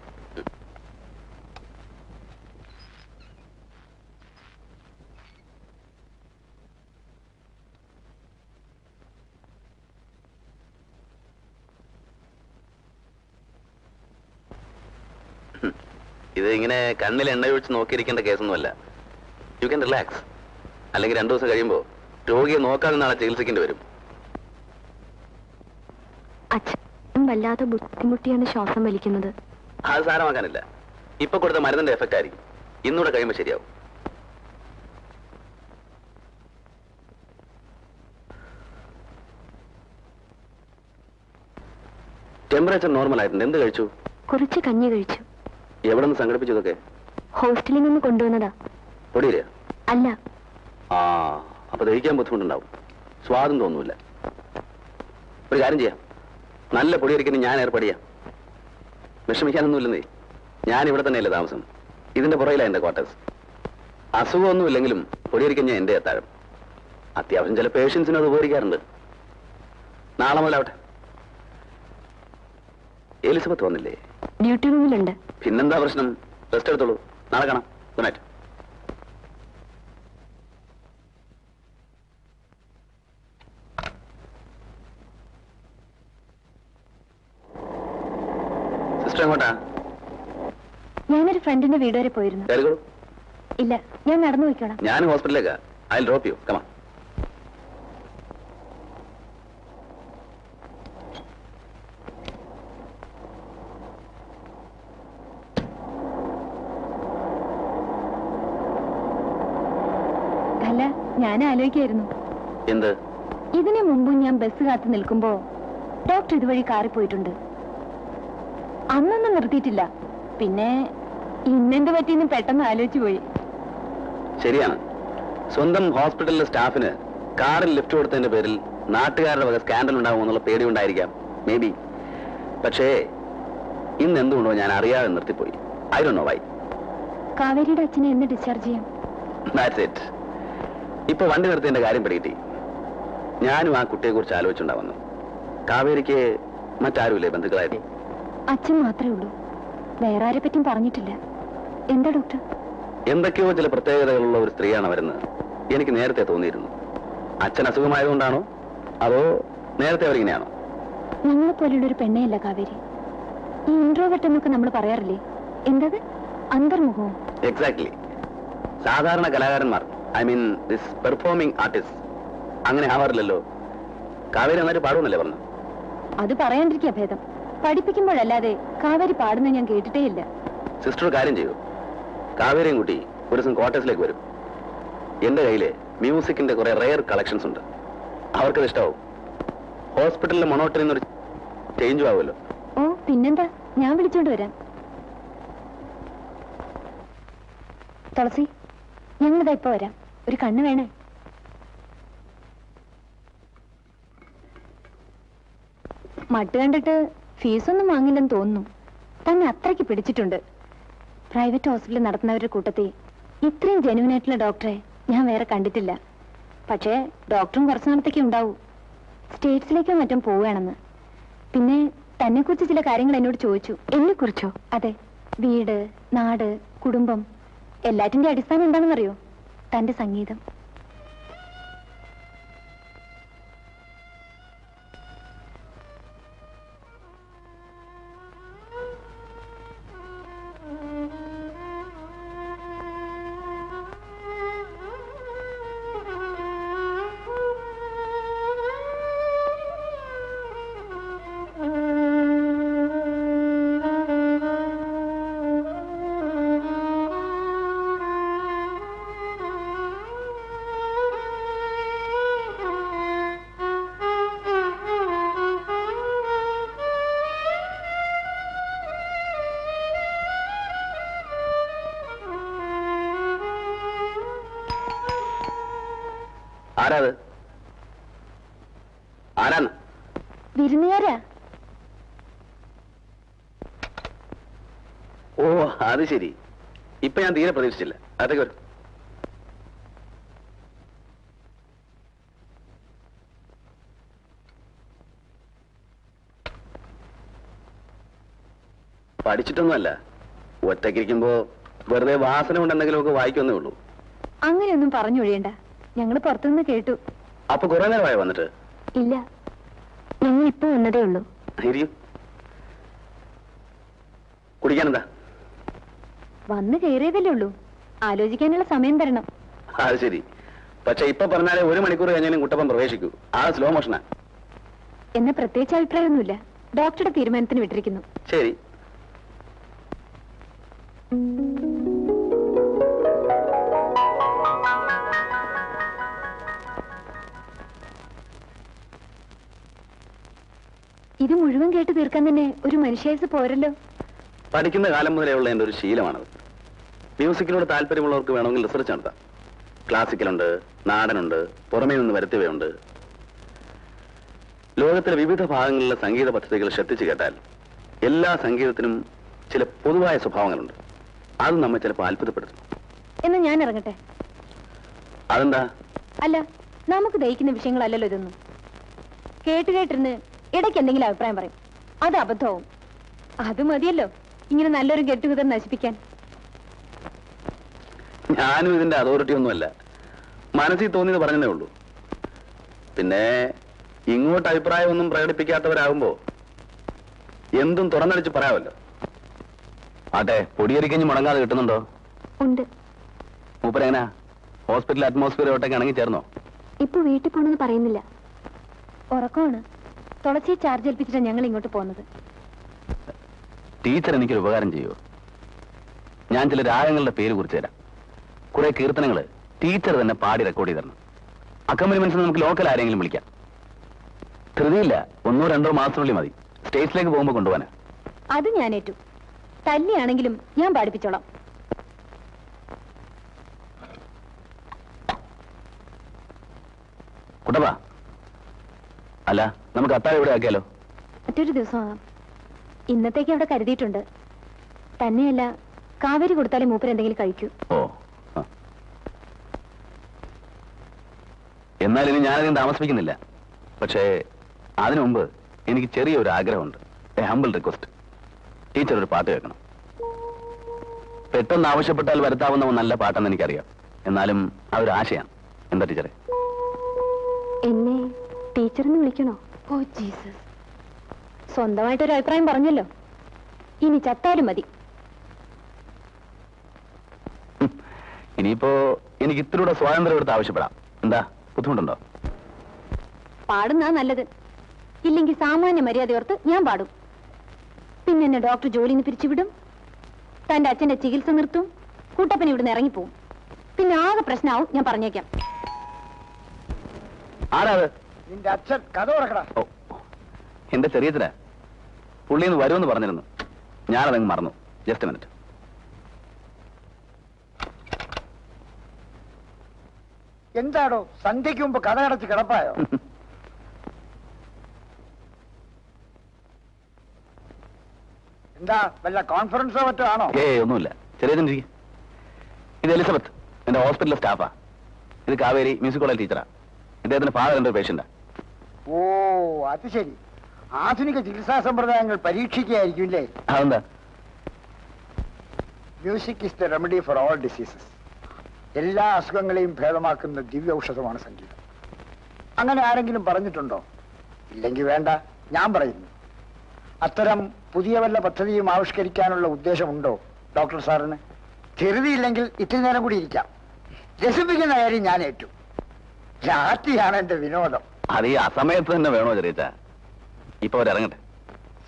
ഇത് ഇങ്ങനെ കണ്ണിൽ എണ്ണ ഒഴിച്ച് നോക്കിയിരിക്കേണ്ട കേസൊന്നുമല്ല. You can relax. അല്ലെങ്കിൽ 2 ദിവസം കഴിയുമ്പോൾ രോഗിയെ നോക്കാതെ നാളെ ചികിത്സിക്കേണ്ടി വരും. അച്ഛൻ വല്ലാതെ ബുദ്ധിമുട്ടിയാണ് ശ്വാസം വലിക്കുന്നത്. അത് സാരമാക്കാനില്ല. ഇപ്പൊ കൊടുത്ത മരുന്നിന്റെ എഫക്റ്റ് ആയിരിക്കും. ഇന്നൂടെ കഴിയുമ്പോൾ ശരിയാവും. ടെമ്പറേച്ചർ നോർമൽ ആയിട്ടുണ്ട്. എന്ത് കഴിച്ചു? കുറച്ച് കഞ്ഞി കഴിച്ചു. എവിടെ നിന്ന് സംഘടിപ്പിച്ചതൊക്കെ? ഹോസ്റ്റലിൽ നിന്ന് കൊണ്ടുവന്നതാ. പൊടിയില്ല? അല്ല. ആ, അപ്പൊ ദഹിക്കാൻ ബുദ്ധിമുട്ടുണ്ടാവും. സ്വാദം തോന്നൂല. ഒരു കാര്യം ചെയ്യാം, നല്ല പൊടിയരിക്കുന്ന ഞാൻ ഏർപ്പടിയാം. വിഷമിക്കാനൊന്നുമില്ലെന്നേ. ഞാൻ ഇവിടെ തന്നെയല്ലേ താമസം. ഇതിന്റെ പുറയിലാണ് എന്റെ ക്വാർട്ടേഴ്സ്. അസുഖമൊന്നുമില്ലെങ്കിലും പൊടിയരിക്കുന്ന ഞാൻ എന്റെ എത്താഴം. അത്യാവശ്യം ചില പേഷ്യൻസിന് അത് ഉപകരിക്കാറുണ്ട്. നാളെ മുതലാവട്ടെ. എലിസബത്ത് വന്നില്ലേ? ഡ്യൂട്ടി റൂമിലുണ്ട്. പിന്നെന്താ പ്രശ്നം? റെസ്റ്റ് എടുത്തോളൂ. നാളെ കാണാം. Good night. സിസ്റ്റർ എങ്ങോട്ടാ? ഞാനൊരു ഫ്രണ്ടിന്റെ വീട് വരെ പോയിരുന്നു. കയറിക്കോളൂ. ഇല്ല, ഞാൻ നടന്നു പോയിക്കോളാം. ഞാൻ ഹോസ്പിറ്റലിലേക്കാ. I will drop you. Come on. അല്ല, ഞാൻ ആലോചിക്കായിരുന്നു. എന്ത്? ഇതിനു മുമ്പും ഞാൻ ബസ് കാത്തു നിൽക്കുമ്പോ ഡോക്ടർ ഇതുവഴി കാറി പോയിട്ടുണ്ട്. അന്നൊന്നും നിർത്തിയിട്ടില്ല. പിന്നെ ഇന്നെന്ത് പറ്റിയെന്ന് പെട്ടെന്ന് ആലോചിച്ചു പോയി. ശരിയാണ്. സ്വന്തം ഹോസ്പിറ്റലിലെ സ്റ്റാഫിന് കാറിൽ ലിഫ്റ്റ് കൊടുത്തതിന്റെ പേരിൽ നാട്ടുകാരുടെ വക സ്കാൻഡൽ ഉണ്ടാകുമെന്നുള്ള പേടി ഉണ്ടായിരിക്കാം. Maybe. പക്ഷേ ഇന്ന് എന്തുകൊണ്ടോ ഞാൻ അറിയാതെ നിർത്തിപ്പോയി. I don't know why. കാവേരിയുടെ അച്ഛനെ എന്ന് ഡിസ്ചാർജ് ചെയ്യാം? That's it. ഇപ്പൊ വണ്ടി നിർത്തിയതിന്റെ കാര്യം പിടികിട്ടി. ഞാനും ആ കുട്ടിയെ കുറിച്ച് ആലോചിച്ചുണ്ടാവുന്നു. കാവേരിക്ക് മറ്റാരുമില്ലേ ബന്ധുക്കളായിട്ട്? അച്ഛൻ മാത്രമേ ഉള്ളൂ. വേറെ ആരെ പറ്റിയും പറഞ്ഞിട്ടില്ല. എന്താ ഡോക്ടർ? എന്തൊക്കെയോ ചില പ്രത്യേകതകളുള്ള ഒരു സ്ത്രീയാണ് വരുന്നത്. എനിക്ക് നേരത്തെ തോന്നിയിരുന്നു. അച്ഛൻ അസുഖമായതുകൊണ്ടാണോ അതോ നേരത്തെ അവരിങ്ങനെയാണോ? ഞങ്ങളെ പോലുള്ള ഒരു പെണ്ണയല്ല കാവേരി. ഈ ഇൻട്രോവേർട്ട് എന്നൊക്കെ നമ്മൾ പറയാറില്ലേ, എന്തത് അന്തർമുഖവും? എക്സാക്ട്ലി. സാധാരണ കലാകാരന്മാർ, I mean this performing artist, അങ്ങനെ ആവാറില്ലല്ലോ. കാവേരി നന്നായിട്ട് പാടുമെന്നല്ലേ പറഞ്ഞു? അത് പറയാണ്ടിരിക്കുക ഭേദം. പഠിപ്പിക്കുമ്പോഴല്ലാതെ കാവേരി പാടുന്ന ഞാൻ കേട്ടിട്ടേ ഇല്ല. സിസ്റ്റർ കാര്യം ചെയ്യൂ, കാവേരിയും കുട്ടി ഒരു ദിവസം ക്വാർട്ടേഴ്സിലേക്ക് വരും. എന്റെ കയ്യില് മ്യൂസിക്കിന്റെ കുറെ റെയർ കളക്ഷൻസ് ഉണ്ട്. അവർക്കത് ഇഷ്ടാവും. ഹോസ്പിറ്റലിലെ മൊണോട്ടറിൽ നിന്നൊരു ചേഞ്ചും ആവുമല്ലോ. ഓ പിന്നെന്താ, ഞാൻ വിളിച്ചോണ്ട് വരാം. തുളസി, ഞങ്ങളിതാ ഇപ്പൊ വരാം. ഒരു കണ്ണ് വേണേ? മട്ട് കണ്ടിട്ട് ഫീസൊന്നും വാങ്ങില്ലെന്ന് തോന്നുന്നു. തന്നെ അത്രയ്ക്ക് പിടിച്ചിട്ടുണ്ട്. പ്രൈവറ്റ് ഹോസ്പിറ്റൽ നടത്തുന്നവരുടെ കൂട്ടത്തിൽ ഇത്രയും ജെന്യൂൻ ആയിട്ടുള്ള ഡോക്ടറെ ഞാൻ വേറെ കണ്ടിട്ടില്ല. പക്ഷേ ഡോക്ടറും കുറച്ചു നാളത്തേക്ക് ഉണ്ടാവൂ. സ്റ്റേറ്റ്സിലേക്കോ മറ്റും പോവുകയാണെന്ന്. പിന്നെ തന്നെ കുറിച്ച് ചില കാര്യങ്ങൾ എന്നോട് ചോദിച്ചു. എന്നെ കുറിച്ചോ? അതെ. വീട്, നാട്, കുടുംബം, എല്ലാറ്റിന്റെ അടിസ്ഥാനം എന്താണെന്നറിയോ? തന്റെ സംഗീതം. ആരാത്? ആരാണ്? വിരുന്നുകാരാ. ഓ അത് ശരി. ഇപ്പൊ ഞാൻ തീരെ പ്രതീക്ഷിച്ചില്ല. അതൊക്കെ വരും. പഠിച്ചിട്ടൊന്നുമല്ല, ഒറ്റയ്ക്കിരിക്കുമ്പോ വെറുതെ വാസന കൊണ്ടെന്തെങ്കിലുമൊക്കെ വായിക്കുന്നേ ഉള്ളൂ. അങ്ങനെയൊന്നും പറഞ്ഞൊഴിയണ്ട. ഞങ്ങൾ പുറത്തുനിന്ന് കേട്ടു. അപ്പൊ കുറെ നേരമായി വന്നിട്ട്? ഇല്ല, ഞങ്ങൾ ഇപ്പൊ വന്നതേ ഉള്ളൂ. കുടിക്കാനെന്താ? വന്ന് കയറിയതല്ലേ ഉള്ളൂ. ആലോചിക്കാനുള്ള സമയം തരണം. അത് ശരി. പക്ഷെ ഇപ്പൊ പറഞ്ഞാലേ 1 മണിക്കൂർ കഴിഞ്ഞാലും കുട്ടപ്പം പ്രവേശിക്കൂ. ആ സ്ലോ മോഷനാ. എന്നെ പ്രത്യേകിച്ച് അഭിപ്രായമൊന്നുമില്ല. ഡോക്ടറുടെ തീരുമാനത്തിന് വിട്ടിരിക്കുന്നു. ശരി. ഇത് മുഴുവൻ കേട്ട് തീർക്കാൻ തന്നെ ഒരു മനുഷ്യായുസ് പോരല്ലോ. പഠിക്കുന്ന കാലം മുതലേ ഉള്ള എൻ്റെ ഒരു ശീലമാണത്. മ്യൂസിക്കിനോട് താല്പര്യമുള്ളവർക്ക് വേണമെങ്കിൽ റിസർച്ച് നടത്താം. ക്ലാസിക്കലുണ്ട്, നാടനുണ്ട്, പുറമേ നിന്ന് വരുത്തിയവയുണ്ട്. ലോകത്തിലെ വിവിധ ഭാഗങ്ങളിലെ സംഗീത പദ്ധതികൾ ശ്രദ്ധിച്ചു കേട്ടാൽ എല്ലാ സംഗീതത്തിനും ചില പൊതുവായ സ്വഭാവങ്ങളുണ്ട്. അത് നമ്മെ ചിലപ്പോൾ അത്ഭുതപ്പെടുത്തും. എന്ന് ഞാൻ ഇറങ്ങട്ടെ? അതെന്താ? അല്ല, നമുക്ക് ദഹിക്കുന്ന വിഷയങ്ങളല്ലല്ലോ ഇതൊന്നും. കേട്ടിരുന്ന് ഇടയ്ക്ക് എന്തെങ്കിലും അഭിപ്രായം പറയും, അത് അബദ്ധവും. അത് മതിയല്ലോ ഇങ്ങനെ നല്ലൊരു ഗെറ്റുഗതർ നശിപ്പിക്കാൻ. ഞാനും ഇതിന്റെ അതോറിറ്റി ഒന്നുമല്ല, മനസ്സിൽ തോന്നിയത് പറഞ്ഞതേ ഉള്ളൂ. പിന്നെ ഇങ്ങോട്ട് അഭിപ്രായമൊന്നും പ്രകടിപ്പിക്കാത്തവരാകുമ്പോ എന്തും തുറന്നടിച്ച് പറയാമല്ലോ. ആട്ടെ, പൊടിയരിക്കഞ്ഞ് മുടങ്ങാതെ കിട്ടുന്നുണ്ടോ? ഉണ്ട്. മൂപ്പരെങ്ങനാ ഹോസ്പിറ്റൽ അറ്റ്മോസ്ഫിയറോട്ടൊക്കെ ഇണങ്ങി ചേർന്നോ? ഇപ്പൊ വീട്ടിൽ പോണെന്ന് പറയുന്നില്ല, ഉറക്കമാണ്. തുളച്ചി ചാർജ് ഏൽപ്പിച്ചിട്ടാണ് ഞങ്ങൾ ഇങ്ങോട്ട് പോകുന്നത്. ടീച്ചർ എനിക്കൊരു ഉപകാരം ചെയ്യുമോ? ഞാൻ ചില രാഗങ്ങളുടെ പേര് കുറിച്ച് തരാം. കുറെ കീർത്തനങ്ങൾ ടീച്ചർ തന്നെ പാടി റെക്കോർഡ് ചെയ്ത് തരണം. അക്കമ്പനിമെന്റ്സ് നമുക്ക് ലോക്കൽ ആരെങ്കിലും വിളിക്കാം. ധൃതിയില്ല, 1-2 മാസത്തിനുള്ളിൽ മതി. സ്റ്റേജിലേക്ക് പോകുമ്പോൾ കൊണ്ടുപോകാനാ. അത് ഞാൻ ഏറ്റു. തല്ലിയാണെങ്കിലും ഞാൻ പാടിപ്പിച്ചോളാം. കുട്ടപ്പാ, അല്ല നമുക്ക് അത്താഴം ഇവിടെ ആക്കിയാലോ? മറ്റൊരു ദിവസം ആകാം. ഇന്നത്തേക്ക് അവിടെ കരുതിയിട്ടുണ്ട്. തന്നെയല്ല, കാവേരി കൊടുത്താലേ മൂപ്പര് എന്തെങ്കിലും കഴിക്കൂ. ഓ, എന്നാൽ ഇനി ഞാനധികം താമസിപ്പിക്കുന്നില്ല. പക്ഷേ അതിനു മുമ്പ് എനിക്ക് ചെറിയൊരു ആഗ്രഹമുണ്ട്. A humble request. ടീച്ചർ ഒരു പാട്ട് കേൾക്കണം. പെട്ടെന്ന് ആവശ്യപ്പെട്ടാൽ വരുത്താവുന്ന നല്ല പാട്ടെന്ന് എനിക്കറിയാം. എന്നാലും അതൊരു ആശയാണ്. എന്താ ടീച്ചറെ? എന്നെ ടീച്ചറിന് വിളിക്കണോ? ഓ ജീസസ്, സ്വന്തമായിട്ടൊരു അഭിപ്രായം പറഞ്ഞല്ലോ. ഇനി ചത്താലും മതി. ഇനിയിപ്പോ എനിക്ക് ഇത്തിരൂടെ സ്വാതന്ത്ര്യം എടുത്ത് ആവശ്യപ്പെടാം. എന്താ, ബുദ്ധിമുട്ടുണ്ടോ? പാടുന്നാ നല്ലത്. ഇല്ലെങ്കിൽ സാമാന്യ മര്യാദയോർത്ത് ഞാൻ പാടും. പിന്നെ എന്നെ ഡോക്ടർ ജോലിന്ന് പിരിച്ചുവിടും. തന്റെ അച്ഛന്റെ ചികിത്സ നിർത്തും. കൂട്ടപ്പൻ ഇവിടുന്ന് ഇറങ്ങിപ്പോവും. പിന്നെ ആകെ പ്രശ്നമാവും. ഞാൻ പറഞ്ഞേക്കാം. ആരാത്? നിന്റെ അച്ഛൻ. കഥ തുറക്കടാ. ഓ, എന്റെ ചെറിയത്തില പുള്ളിന്ന് വരുമെന്ന് പറഞ്ഞിരുന്നു. ഞാനതങ്ങ് മറന്നു. Just minute. എന്താടോ സന്ധ്യയ്ക്ക് മുമ്പ് കഥ അടച്ച് കിടപ്പായോ? എന്താ വല്ല കോൺഫറൻസോ മറ്റോ ആണോ? ഒന്നുമില്ല. ചെറിയ ഇത് എലിസബത്ത്, എന്റെ ഹോസ്പിറ്റലിലെ സ്റ്റാഫാ. ഇത് കാവേരി, മ്യൂസിക് കോളേജ് ടീച്ചറാ. ഇദ്ദേഹത്തിന്റെ ഫാദർ എന്റെ പേഷ്യന്റാ. ഓ, അത് ശരി. ആധുനിക ചികിത്സാ സമ്പ്രദായങ്ങൾ പരീക്ഷിക്കുകയായിരിക്കും അല്ലേ? അതെന്താ? Music is the remedy for all diseases. എല്ലാ അസുഖങ്ങളെയും ഭേദമാക്കുന്ന ദിവ്യ ഔഷധമാണ് സംഗീതം. അങ്ങനെ ആരെങ്കിലും പറഞ്ഞിട്ടുണ്ടോ? ഇല്ലെങ്കിൽ വേണ്ട, ഞാൻ പറയുന്നു. അത്തരം പുതിയ വല്ല പദ്ധതിയും ആവിഷ്കരിക്കാനുള്ള ഉദ്ദേശമുണ്ടോ ഡോക്ടർ സാറിന്? ധൃതിയില്ലെങ്കിൽ ഇത്തിരി നേരം കൂടി ഇരിക്കാം. രസിപ്പിക്കുന്ന കാര്യം ഞാൻ ഏറ്റു. രാത്രിയാണ് എന്റെ വിനോദം. അത് ഈ അസമയത്ത് തന്നെ വേണോ ചെറിയ? ഇപ്പൊ അവരിറങ്ങട്ടെ.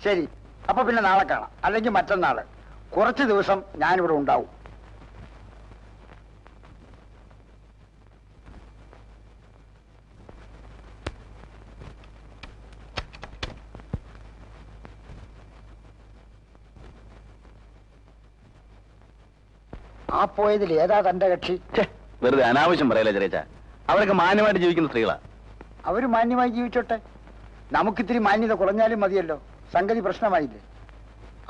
ശരി, അപ്പൊ പിന്നെ നാളെ കാണാം. അല്ലെങ്കിൽ മറ്റന്നാള്. കുറച്ച് ദിവസം ഞാനിവിടെ ഉണ്ടാവും. ആ പോയതിൽ ഏതാ തന്റെ കക്ഷി? വെറുതെ അനാവശ്യം പറയല്ലേ ചെറിയ. അവരൊക്കെ മാന്യമായിട്ട് ജീവിക്കുന്ന സ്ത്രീകളാ. അവര് മാന്യമായി ജീവിച്ചോട്ടെ. നമുക്കിത്തിരി മാന്യത കുറഞ്ഞാലും മതിയല്ലോ. സംഗതി പ്രശ്നമായില്ലേ?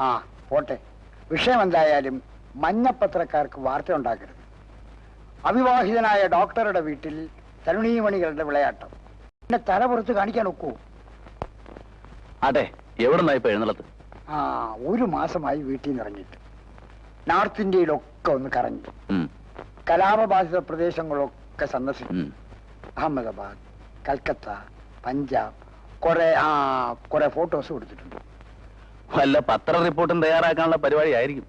ആ പോട്ടെ. വിഷയം എന്തായാലും മഞ്ഞപ്പത്രക്കാർക്ക് വാർത്ത ഉണ്ടാക്കരുത്. അവിവാഹിതനായ ഡോക്ടറുടെ വീട്ടിൽ തരുണീമണികളുടെ വിളയാട്ടം. എന്നെ തല പുറത്ത് കാണിക്കാൻ ഒക്കൂ? അതെ, എവിടെ നിന്നാ ഇപ്പൊ എഴുന്നള്ളത്ത്? 1 മാസമായി വീട്ടിൽ നിന്ന് ഇറങ്ങിയിട്ട്. നോർത്ത് ഇന്ത്യയിലൊക്കെ ഒന്ന് കറങ്ങി. കലാപബാധിത പ്രദേശങ്ങളൊക്കെ സന്ദർശിച്ചു. അഹമ്മദാബാദ്, കൽക്കത്ത, പഞ്ചാബ്. കുറെ ഫോട്ടോസ് കൊടുത്തിട്ടുണ്ട്. വല്ല പത്ര റിപ്പോർട്ടും തയ്യാറാക്കാനുള്ള പരിപാടി ആയിരിക്കും.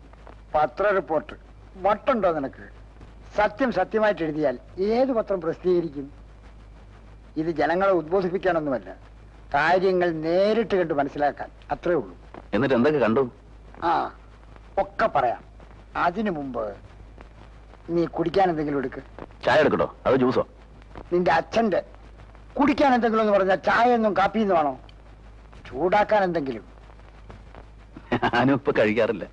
പത്ര റിപ്പോർട്ട് വട്ടുണ്ടോ നിനക്ക്? സത്യം സത്യമായിട്ട് എഴുതിയാൽ ഏത് പത്രം പ്രസിദ്ധീകരിക്കും? ഇത് ജനങ്ങളെ ഉദ്ബോധിപ്പിക്കാനൊന്നുമല്ല, കാര്യങ്ങൾ നേരിട്ട് കണ്ട് മനസ്സിലാക്കാൻ. അത്രേ ഉള്ളൂ. എന്നിട്ട് എന്തൊക്കെ കണ്ടു? ഒക്കെ പറയാം. അതിനു മുമ്പ് നീ കുടിക്കാൻ എന്തെങ്കിലും എടുക്ക്. ചായ എടുക്കട്ടോ അത് ജ്യൂസോ? നിന്റെ അച്ഛന്റെ കുടിക്കാൻ എന്തെങ്കിലും എന്ന് പറഞ്ഞാൽ ചായ ഒന്നും കാപ്പിയൊന്നും ആണോ? ചൂടാക്കാൻ എന്തെങ്കിലും? ഞാനും ഇപ്പൊ കഴിക്കാറില്ല.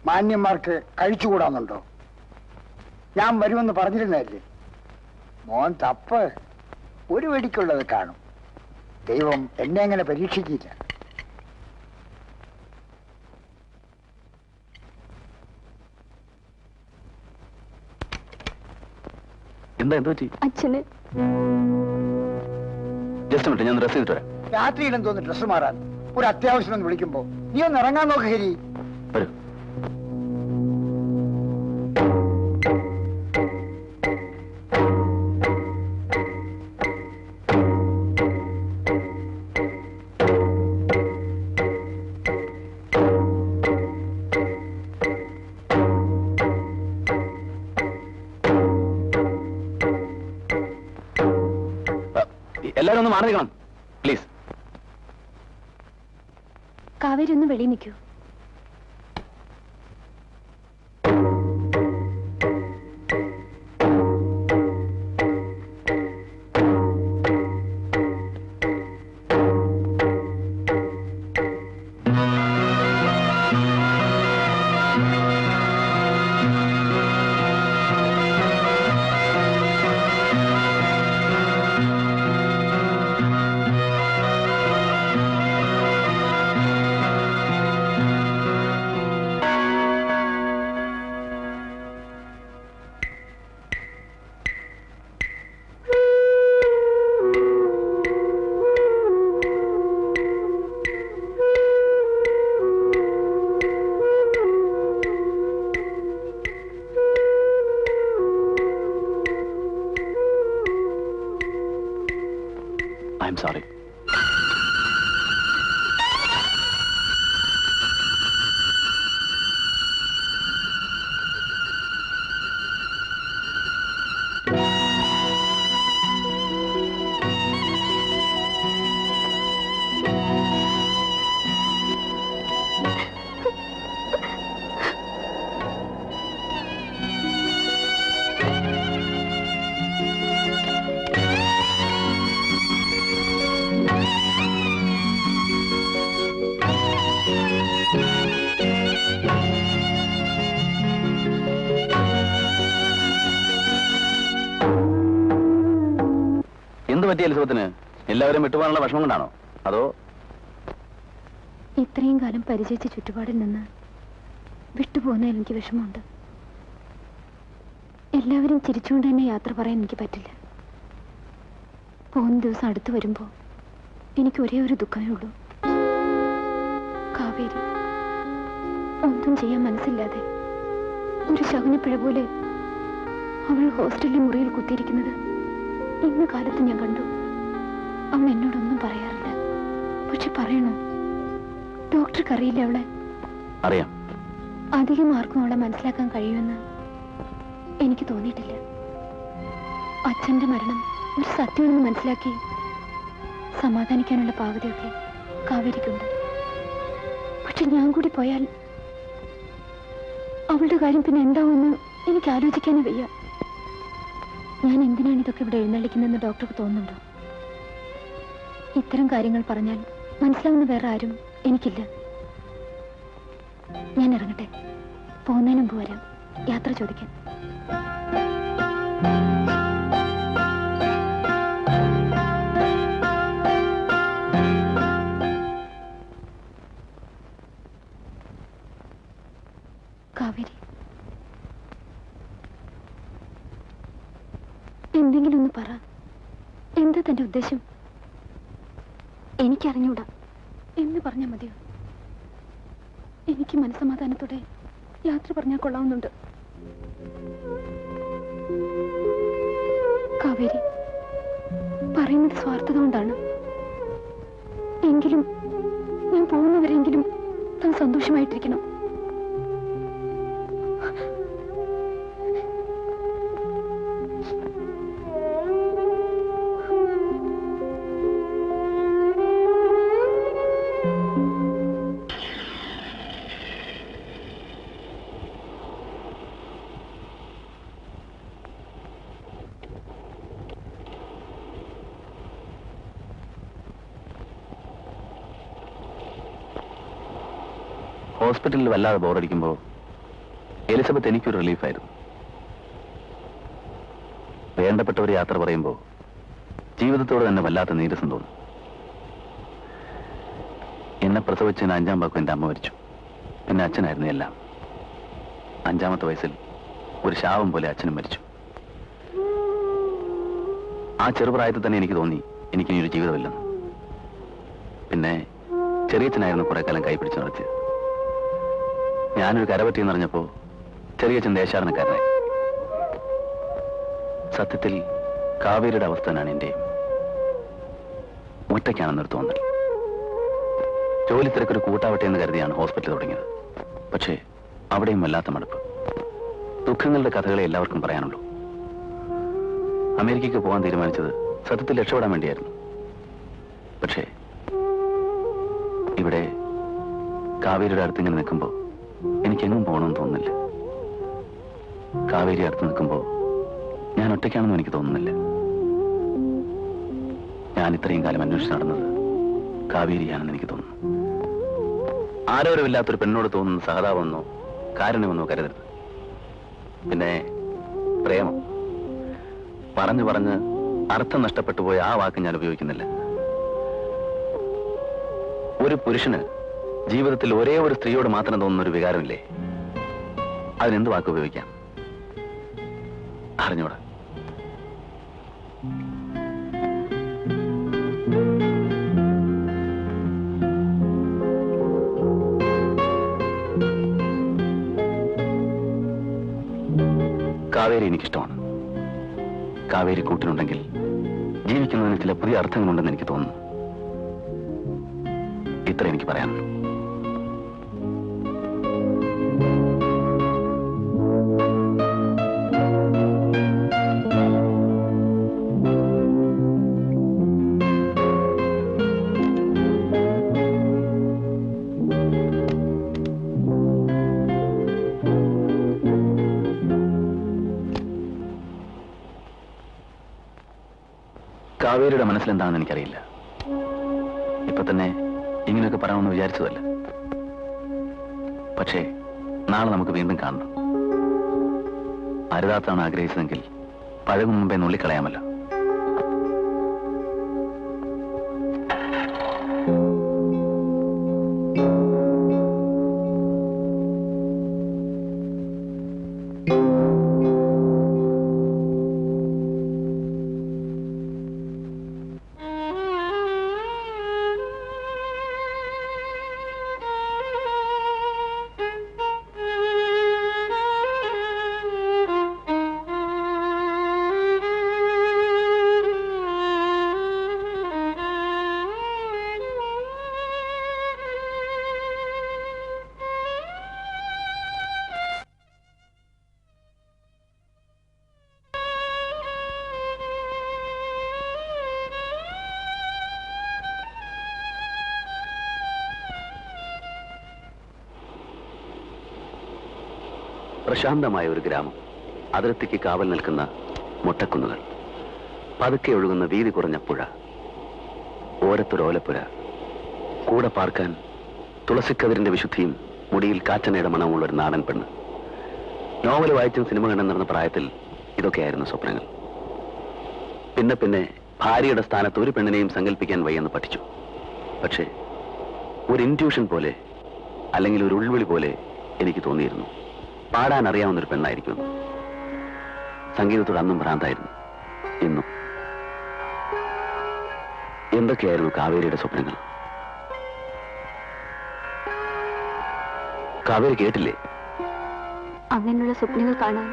മാന്യന്മാർക്ക് കഴിച്ചുകൂടാന്നുണ്ടോ? ഞാൻ വരുമെന്ന് പറഞ്ഞിരുന്നല്ലേ. മോൻ തപ്പ്. ഒരു വെടിക്കുള്ളത് കാണും. ദൈവം എന്നെ അങ്ങനെ പരീക്ഷിക്കില്ല. എന്താ എന്ത് പറ്റി? അച്ഛന് ജസ്റ്റ് മിനിറ്റ്, ഞാൻ ഡ്രസ് ചെയ്തിട്ട് വരാം. രാത്രിയിലും തോന്നി ഡ്രസ് മാറാൻ. ഒരു അത്യാവശ്യം ഒന്ന് വിളിക്കുമ്പോ നീ ഒന്ന് ഇറങ്ങാൻ നോക്ക്. ഹരി, വരൂ. എല്ലാവരും ഒന്ന് മാറി നിൽക്കണം പ്ലീസ്. കാവേരി ഒന്ന് വെളിയിൽ നിൽക്കൂ. I'm sorry. എന്ത് പറ്റി എലിസബത്തിന്? എല്ലാവരും വിട്ടുപോകാനുള്ള വിഷമം കൊണ്ടാണോ? അതോ ഇത്രയും കാലം പരിചയിച്ച ചുറ്റുപാടിൽ നിന്ന് വിട്ടുപോകുന്നതിൽ എനിക്ക് വിഷമമുണ്ട്. എല്ലാവരും ചിരിച്ചുകൊണ്ട് തന്നെ യാത്ര പറയാൻ എനിക്ക് പറ്റില്ല. പോകുന്ന ദിവസം അടുത്ത് വരുമ്പോ എനിക്ക് ഒരേ ഒരു ദുഃഖമേ ഉള്ളൂ. കാവേരി ഒന്നും ചെയ്യാൻ മനസ്സില്ലാതെ ഒരു ശകുനപ്പിഴ പോലെ അവൾ ഹോസ്റ്റലിലെ മുറിയിൽ കുത്തിയിരിക്കുന്നത് ഇന്ന് കാലത്ത് ഞാൻ കണ്ടു. അവൾ എന്നോടൊന്നും പറയാറില്ല. പക്ഷെ പറയണോ? ഡോക്ടർക്ക് അറിയില്ല അവളെ. അറിയാം. അധികം ആർക്കും അവളെ മനസ്സിലാക്കാൻ കഴിയുമെന്ന് എനിക്ക് തോന്നിയിട്ടില്ല. അച്ഛന്റെ മരണം ഒരു സത്യമെന്ന് മനസ്സിലാക്കി സമാധാനിക്കാനുള്ള പാകതയൊക്കെ കാവേരിക്കുണ്ട്. പക്ഷെ ഞാൻ കൂടി പോയാൽ അവളുടെ കാര്യം പിന്നെ എന്താവുമെന്ന് എനിക്ക് ആലോചിക്കാനേ വയ്യ. ഞാൻ എന്തിനാണ് ഇതൊക്കെ ഇവിടെ എഴുന്നള്ളിക്കുന്നതെന്ന് ഡോക്ടർക്ക് തോന്നുന്നുണ്ടോ? ഇത്തരം കാര്യങ്ങൾ പറഞ്ഞാൽ മനസ്സിലാവുന്ന വേറെ ആരും എനിക്കില്ല. ഞാൻ ഇറങ്ങട്ടെ. പോകുന്നതിന് മുമ്പ് വരാം യാത്ര ചോദിക്കാൻ. കാവേരി, എന്തെങ്കിലും ഒന്ന് പറ. എന്താ തന്റെ ഉദ്ദേശം? എനിക്കറിഞ്ഞൂടാ എന്ന് പറഞ്ഞാൽ മതിയോ? എനിക്ക് മനസ്സമാധാനത്തോടെ യാത്ര പറഞ്ഞാൽ കൊള്ളാവുന്നുണ്ട്. കാവേരി, പറയുന്നത് സ്വാർത്ഥത കൊണ്ടാണ്. എങ്കിലും ഞാൻ പോകുന്നവരെങ്കിലും താൻ സന്തോഷമായിട്ടിരിക്കണം. ഹോസ്പിറ്റലിൽ വല്ലാതെ ബോറടിക്കുമ്പോൾ എലിസബത്ത് എനിക്കൊരു റിലീഫായിരുന്നു. വേണ്ടപ്പെട്ടവർ യാത്ര പറയുമ്പോൾ ജീവിതത്തോട് തന്നെ വല്ലാത്ത നീരസം തോന്നും. എന്നെ പ്രസവിച്ചതിന് 5-ാം വാക്കും എൻ്റെ അമ്മ മരിച്ചു. പിന്നെ അച്ഛനായിരുന്നു എല്ലാം. 5-ാമത്തെ വയസ്സിൽ ഒരു ശാപം പോലെ അച്ഛനും മരിച്ചു. ആ ചെറുപ്രായത്തിൽ തന്നെ എനിക്ക് തോന്നി എനിക്കിനിയൊരു ജീവിതമില്ലെന്ന്. പിന്നെ ചെറിയച്ഛനായിരുന്നു കുറെ കാലം കൈപിടിച്ച് നടത്തിയത്. ഞാനൊരു കരപറ്റിയെന്ന് അറിഞ്ഞപ്പോ ചെറിയച്ഛൻ ദേശാടനക്കാരനായി. സത്യത്തിൽ കാവേരിയുടെ അവസ്ഥ തന്നെയാണ് എന്റെയും. ഒറ്റയ്ക്കാണെന്നൊരു തോന്നൽ. ജോലി തിരക്കൊരു കൂട്ടാവട്ടെ എന്ന് കരുതിയാണ് ഹോസ്പിറ്റൽ തുടങ്ങിയത്. പക്ഷേ അവിടെയും വല്ലാത്ത മടുപ്പ്. ദുഃഖങ്ങളുടെ കഥകളെ എല്ലാവർക്കും പറയാനുള്ളൂ. അമേരിക്കയ്ക്ക് പോകാൻ തീരുമാനിച്ചത് സത്യത്തിൽ രക്ഷപ്പെടാൻ വേണ്ടിയായിരുന്നു. പക്ഷേ ഇവിടെ കാവേരിയുടെ അടുത്ത് ഇങ്ങനെ നിൽക്കുമ്പോൾ എനിക്കെങ്ങും പോകണമെന്ന് തോന്നുന്നില്ല. കാവേരി അടുത്ത് നിൽക്കുമ്പോൾ ഞാൻ ഒറ്റയ്ക്കാണെന്നും എനിക്ക് തോന്നുന്നില്ല. ഞാൻ ഇത്രയും കാലം അന്വേഷിച്ച് നടന്നത് കാവേരിയാണെന്ന് എനിക്ക് തോന്നുന്നു. ആരോരുമില്ലാത്തൊരു പെണ്ണോട് തോന്നുന്ന സഹതാപമെന്നോ കാരുണ്യമെന്നോ കരുതരുത്. പിന്നെ പ്രേമം പറഞ്ഞു പറഞ്ഞ് അർത്ഥം നഷ്ടപ്പെട്ടു പോയ ആ വാക്ക് ഞാൻ ഉപയോഗിക്കുന്നില്ല. ഒരു പുരുഷന് ജീവിതത്തിൽ ഒരേ ഒരു സ്ത്രീയോട് മാത്രം തോന്നുന്ന ഒരു വികാരമില്ലേ? അതിനെന്ത് വാക്ക് ഉപയോഗിക്കാം? അറിഞ്ഞൂടാ. കാവേരി എനിക്കിഷ്ടമാണ്. കാവേരി കൂട്ടിനുണ്ടെങ്കിൽ ജീവിക്കുന്നതിന് ചില പുതിയ അർത്ഥങ്ങളുണ്ടെന്ന് എനിക്ക് തോന്നുന്നു. ഇത്ര എനിക്ക് പറയാനുള്ളൂ. കാവേരിയുടെ മനസ്സിലെന്താണെന്ന് എനിക്കറിയില്ല. ഇപ്പൊ തന്നെ ഇങ്ങനെയൊക്കെ പറയണമെന്ന് വിചാരിച്ചതല്ല. പക്ഷേ നാളെ നമുക്ക് വീണ്ടും കാണണം. അരുതാത്താണ് ആഗ്രഹിച്ചതെങ്കിൽ പഴകും മുമ്പേ നുള്ളിക്കളയാമല്ലോ. പ്രശാന്തമായ ഒരു ഗ്രാമം, അതിർത്തിക്ക് കാവൽ നിൽക്കുന്ന മൊട്ടക്കുന്നുകൾ, പതുക്കെ ഒഴുകുന്ന വീതി കുറഞ്ഞ പുഴ, ഓരത്തൊരോലപ്പുര, കൂടെ പാർക്കാൻ തുളസിക്കതിരിന്റെ വിശുദ്ധിയും മുടിയിൽ കാറ്റനയുടെ മണമുള്ള ഒരു നാടൻ പെണ്ണ്. നോവൽ വായിച്ചും സിനിമ കണ്ടും നടന്ന പ്രായത്തിൽ ഇതൊക്കെയായിരുന്നു സ്വപ്നങ്ങൾ. പിന്നെ പിന്നെ ഭാര്യയുടെ സ്ഥാനത്ത് ഒരു പെണ്ണിനെയും സങ്കല്പിക്കാൻ വയ്യെന്ന് പഠിച്ചു. പക്ഷേ ഒരു ഇൻറ്റ്യൂഷൻ പോലെ, അല്ലെങ്കിൽ ഒരു ഉൾവിളി പോലെ എനിക്ക് തോന്നിയിരുന്നു പാടാൻ അറിയാവുന്നൊരു പെണ്ണായിരിക്കുമെന്ന്. സംഗീതത്തോട് അന്നും ഭ്രാന്തായിരുന്നു, ഇന്നും. എന്തൊക്കെയായിരുന്നു കാവേരിയുടെ സ്വപ്നങ്ങൾ? കാവേരി കേട്ടില്ലേ? അങ്ങനെയുള്ള സ്വപ്നങ്ങൾ കാണാൻ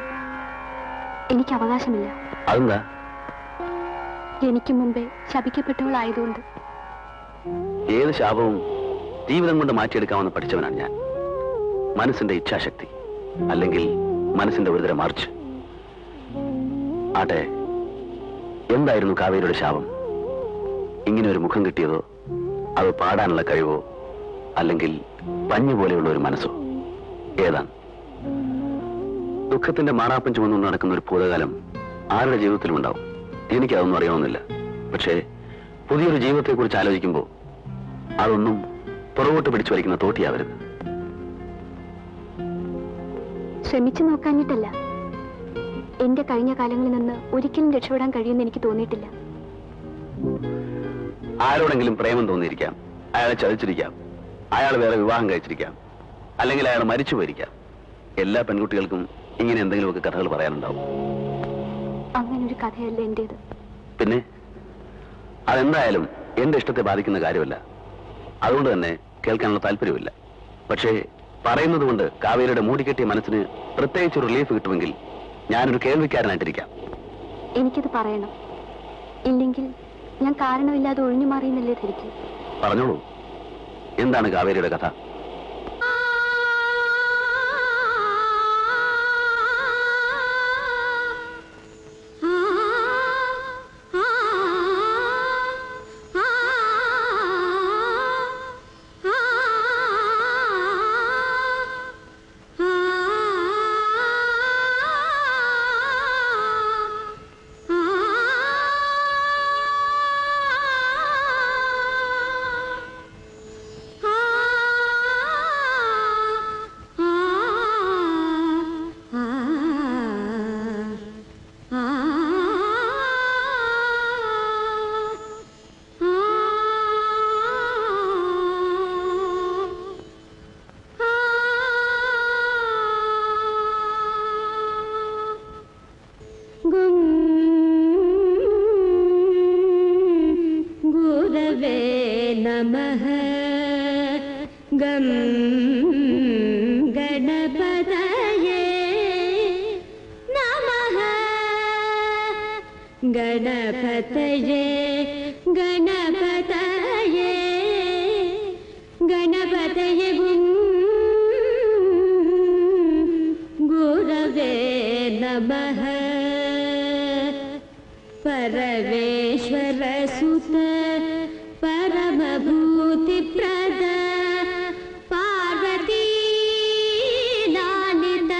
എനിക്ക് അവകാശമില്ല. അതെന്താ? എനിക്ക് മുമ്പേ ശപിക്കപ്പെട്ടവളായതുകൊണ്ട്. ഏത് ശാപവും ജീവിതം കൊണ്ട് മാറ്റിയെടുക്കാമെന്ന് പഠിച്ചവനാണ് ഞാൻ. മനസ്സിന്റെ ഇച്ഛാശക്തി, അല്ലെങ്കിൽ മനസ്സിന്റെ ഒരുതര മാർച്ച്. ആട്ടെ, എന്തായിരുന്നു കാവേരിയുടെ ശാപം? ഇങ്ങനെ ഒരു മുഖം കിട്ടിയതോ, അത് പാടാനുള്ള കഴിവോ, അല്ലെങ്കിൽ പഞ്ഞു പോലെയുള്ള ഒരു മനസ്സോ? ഏതാണ്? ദുഃഖത്തിന്റെ മാറാപ്പൻ ചുമന്നുകൊണ്ട് നടക്കുന്ന ഒരു ഭൂതകാലം ആരുടെ ജീവിതത്തിലും ഉണ്ടാവും. എനിക്കതൊന്നും അറിയണമെന്നില്ല. പക്ഷേ പുതിയൊരു ജീവിതത്തെക്കുറിച്ച് ആലോചിക്കുമ്പോൾ അതൊന്നും പുറകോട്ട് പിടിച്ചു വലിക്കുന്ന തോട്ടിയാവരുത്. ശ്രമിച്ചു നോക്കാഞ്ഞിട്ടല്ല. എന്റെ കഴിഞ്ഞ കാലങ്ങളിൽ നിന്ന് ഒരിക്കലും രക്ഷപ്പെടാൻ കഴിയുമെന്ന് എനിക്ക് തോന്നിയിട്ടില്ല. ആരോടെങ്കിലും പ്രേമം തോന്നിയിരിക്കാം, അയാളെ ചതിച്ചിരിക്കാം, അയാൾ വേറെ വിവാഹം കഴിച്ചിരിക്കാം, അല്ലെങ്കിൽ അയാൾ മരിച്ചു പോയിരിക്കാം. എല്ലാ പെൺകുട്ടികൾക്കും ഇങ്ങനെ എന്തെങ്കിലുമൊക്കെ കഥകൾ പറയാനുണ്ടാവും. അങ്ങനൊരു കഥയല്ല എന്റേത്. പിന്നെ അതെന്തായാലും എന്റെ ഇഷ്ടത്തെ ബാധിക്കുന്ന കാര്യമല്ല. അതുകൊണ്ട് തന്നെ കേൾക്കാനുള്ള താല്പര്യമില്ല. പക്ഷേ പറയുന്നത് കൊണ്ട് കാവേരിയുടെ മൂടിക്കെട്ടിയ മനസ്സിന് പ്രത്യേകിച്ച് റിലീഫ് കിട്ടുമെങ്കിൽ ഞാനൊരു കേൾവിക്കാരനായിട്ടിരിക്കാം. എനിക്കത് പറയണം. ഇല്ലെങ്കിൽ ഞാൻ കാരണമില്ലാതെ ഒഴിഞ്ഞു മാറിയെന്നല്ലേ ധരിക്കും. പറഞ്ഞോളൂ, എന്താണ് കാവേരിയുടെ കഥ? गणपतये गणपतये गणपतये गुरवे नमः परमेश्वर सुत परमभूतिप्रद पार्वती लालित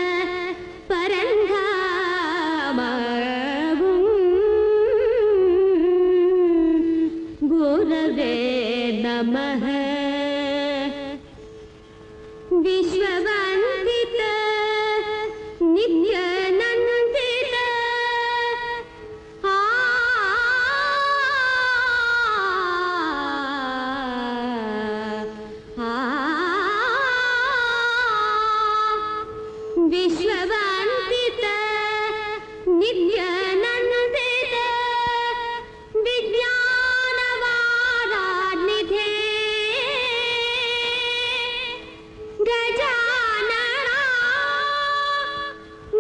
परंधाम गुरवे नमः विश्ववन्दित नित्यानन्दित विश्ववन्दित नित्यानन्दित विज्ञानवारानिधे गजानना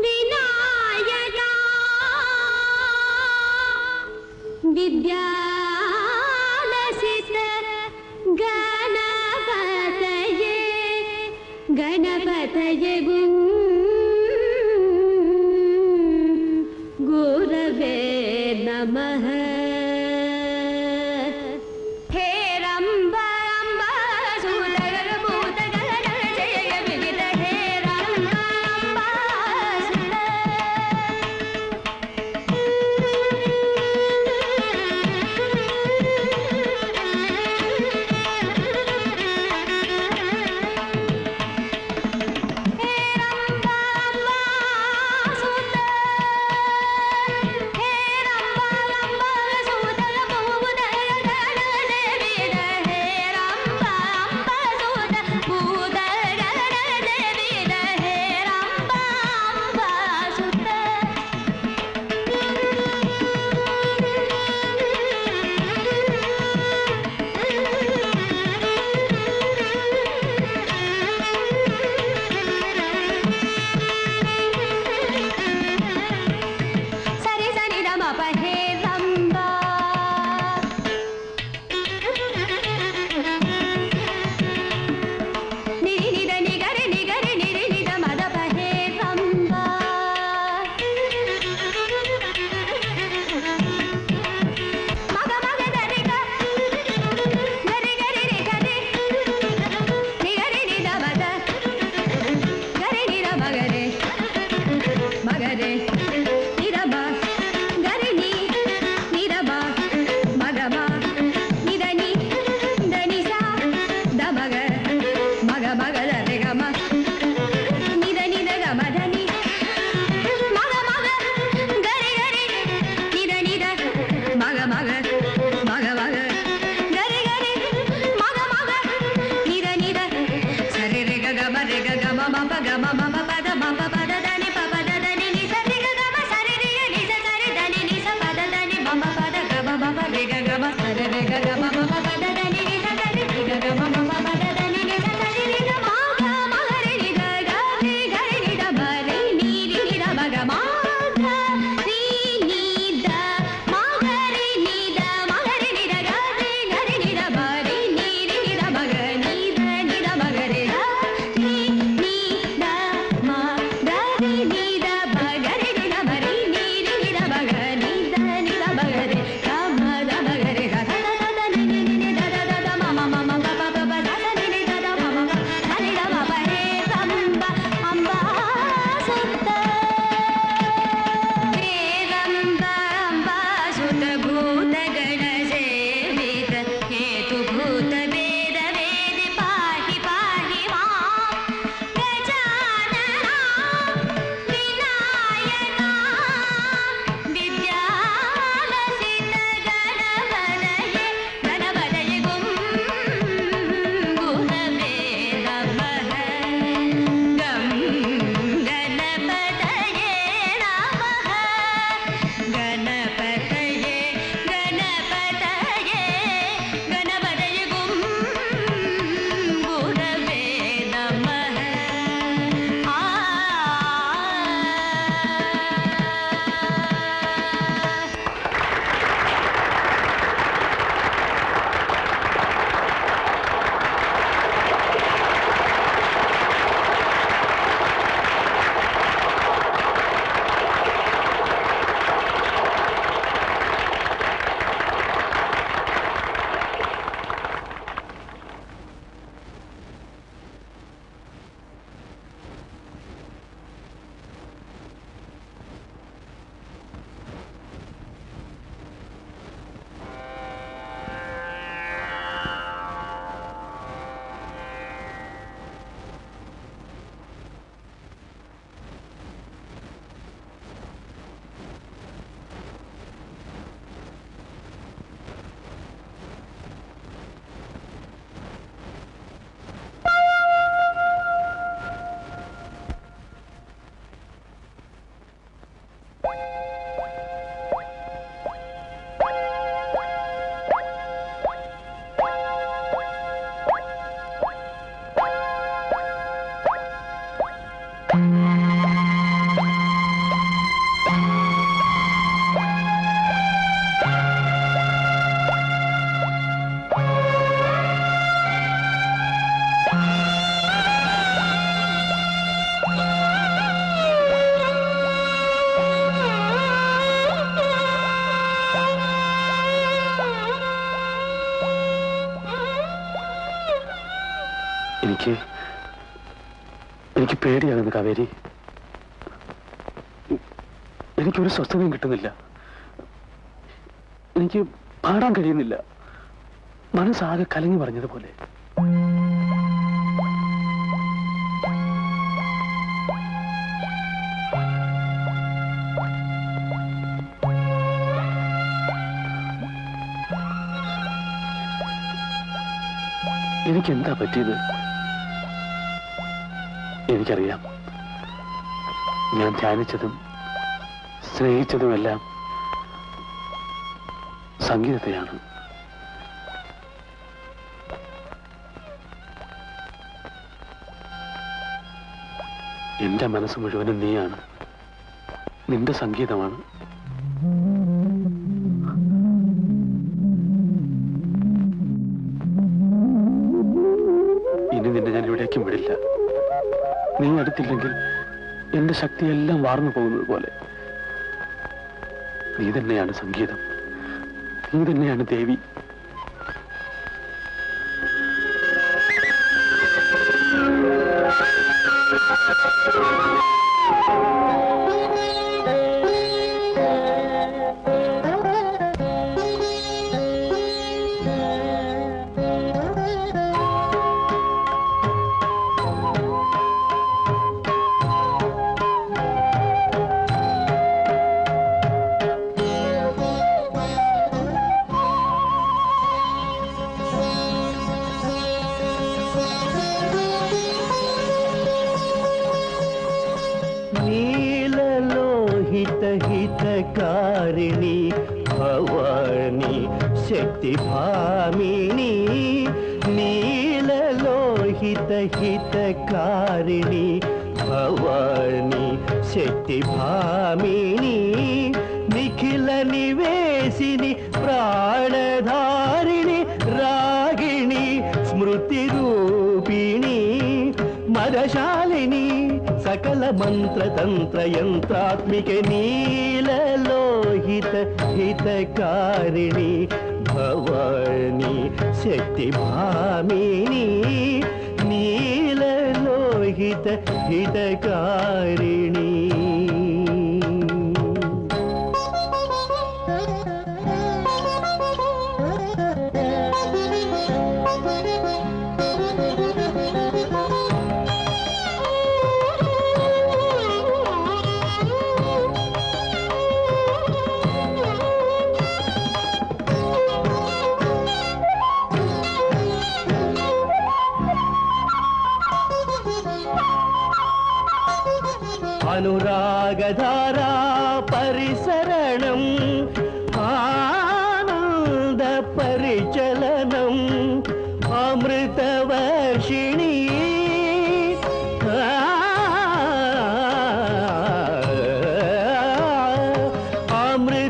विनायका विद्यालसित गणपतये गणपतये गुरवे नमः हे रम्ब अम्ब सुलगर भूत गण जय विविध हे रम्ब अम्ब हे എനിക്ക് പേടിയാകുന്നു കാവേരി. എനിക്കൊരു സ്വസ്ഥതയും കിട്ടുന്നില്ല. എനിക്ക് പാടാൻ കഴിയുന്നില്ല. മനസ്സാകെ കലങ്ങി പറഞ്ഞതുപോലെ. എനിക്കെന്താ പറ്റിയത്? എനിക്കറിയാം. ഞാൻ ധ്യാനിച്ചതും സ്നേഹിച്ചതുമെല്ലാം സംഗീതത്തെയാണ്. എന്റെ മനസ്സ് മുഴുവനും നീയാണ്. നിന്റെ സംഗീതമാണ്. ഇനി നിന്നെ ഞാൻ എവിടേക്കും വിടില്ല. നീ അടുത്തില്ലെങ്കിൽ എന്റെ ശക്തിയെല്ലാം വാർന്നു പോകുന്നത് പോലെ. നീ തന്നെയാണ് സംഗീതം. നീ തന്നെയാണ് ദേവി. हितकारिणी भवानी शक्ति भामिनी नीललोहित हितकारिणी भवानी शक्ति भामिनी निखिल निवेशिनी प्राणधारिणी रागिणी स्मृति रूपिणी मदशालिनी सकल मंत्र तंत्र यंत्रात्मिक नीललोहित हितकारिणी भवानी शक्ति भामिनी नीललोहित हितकारिणी अनुरागधारा परिसरणं आनंद परिचलनम् अमृतवर्षिणी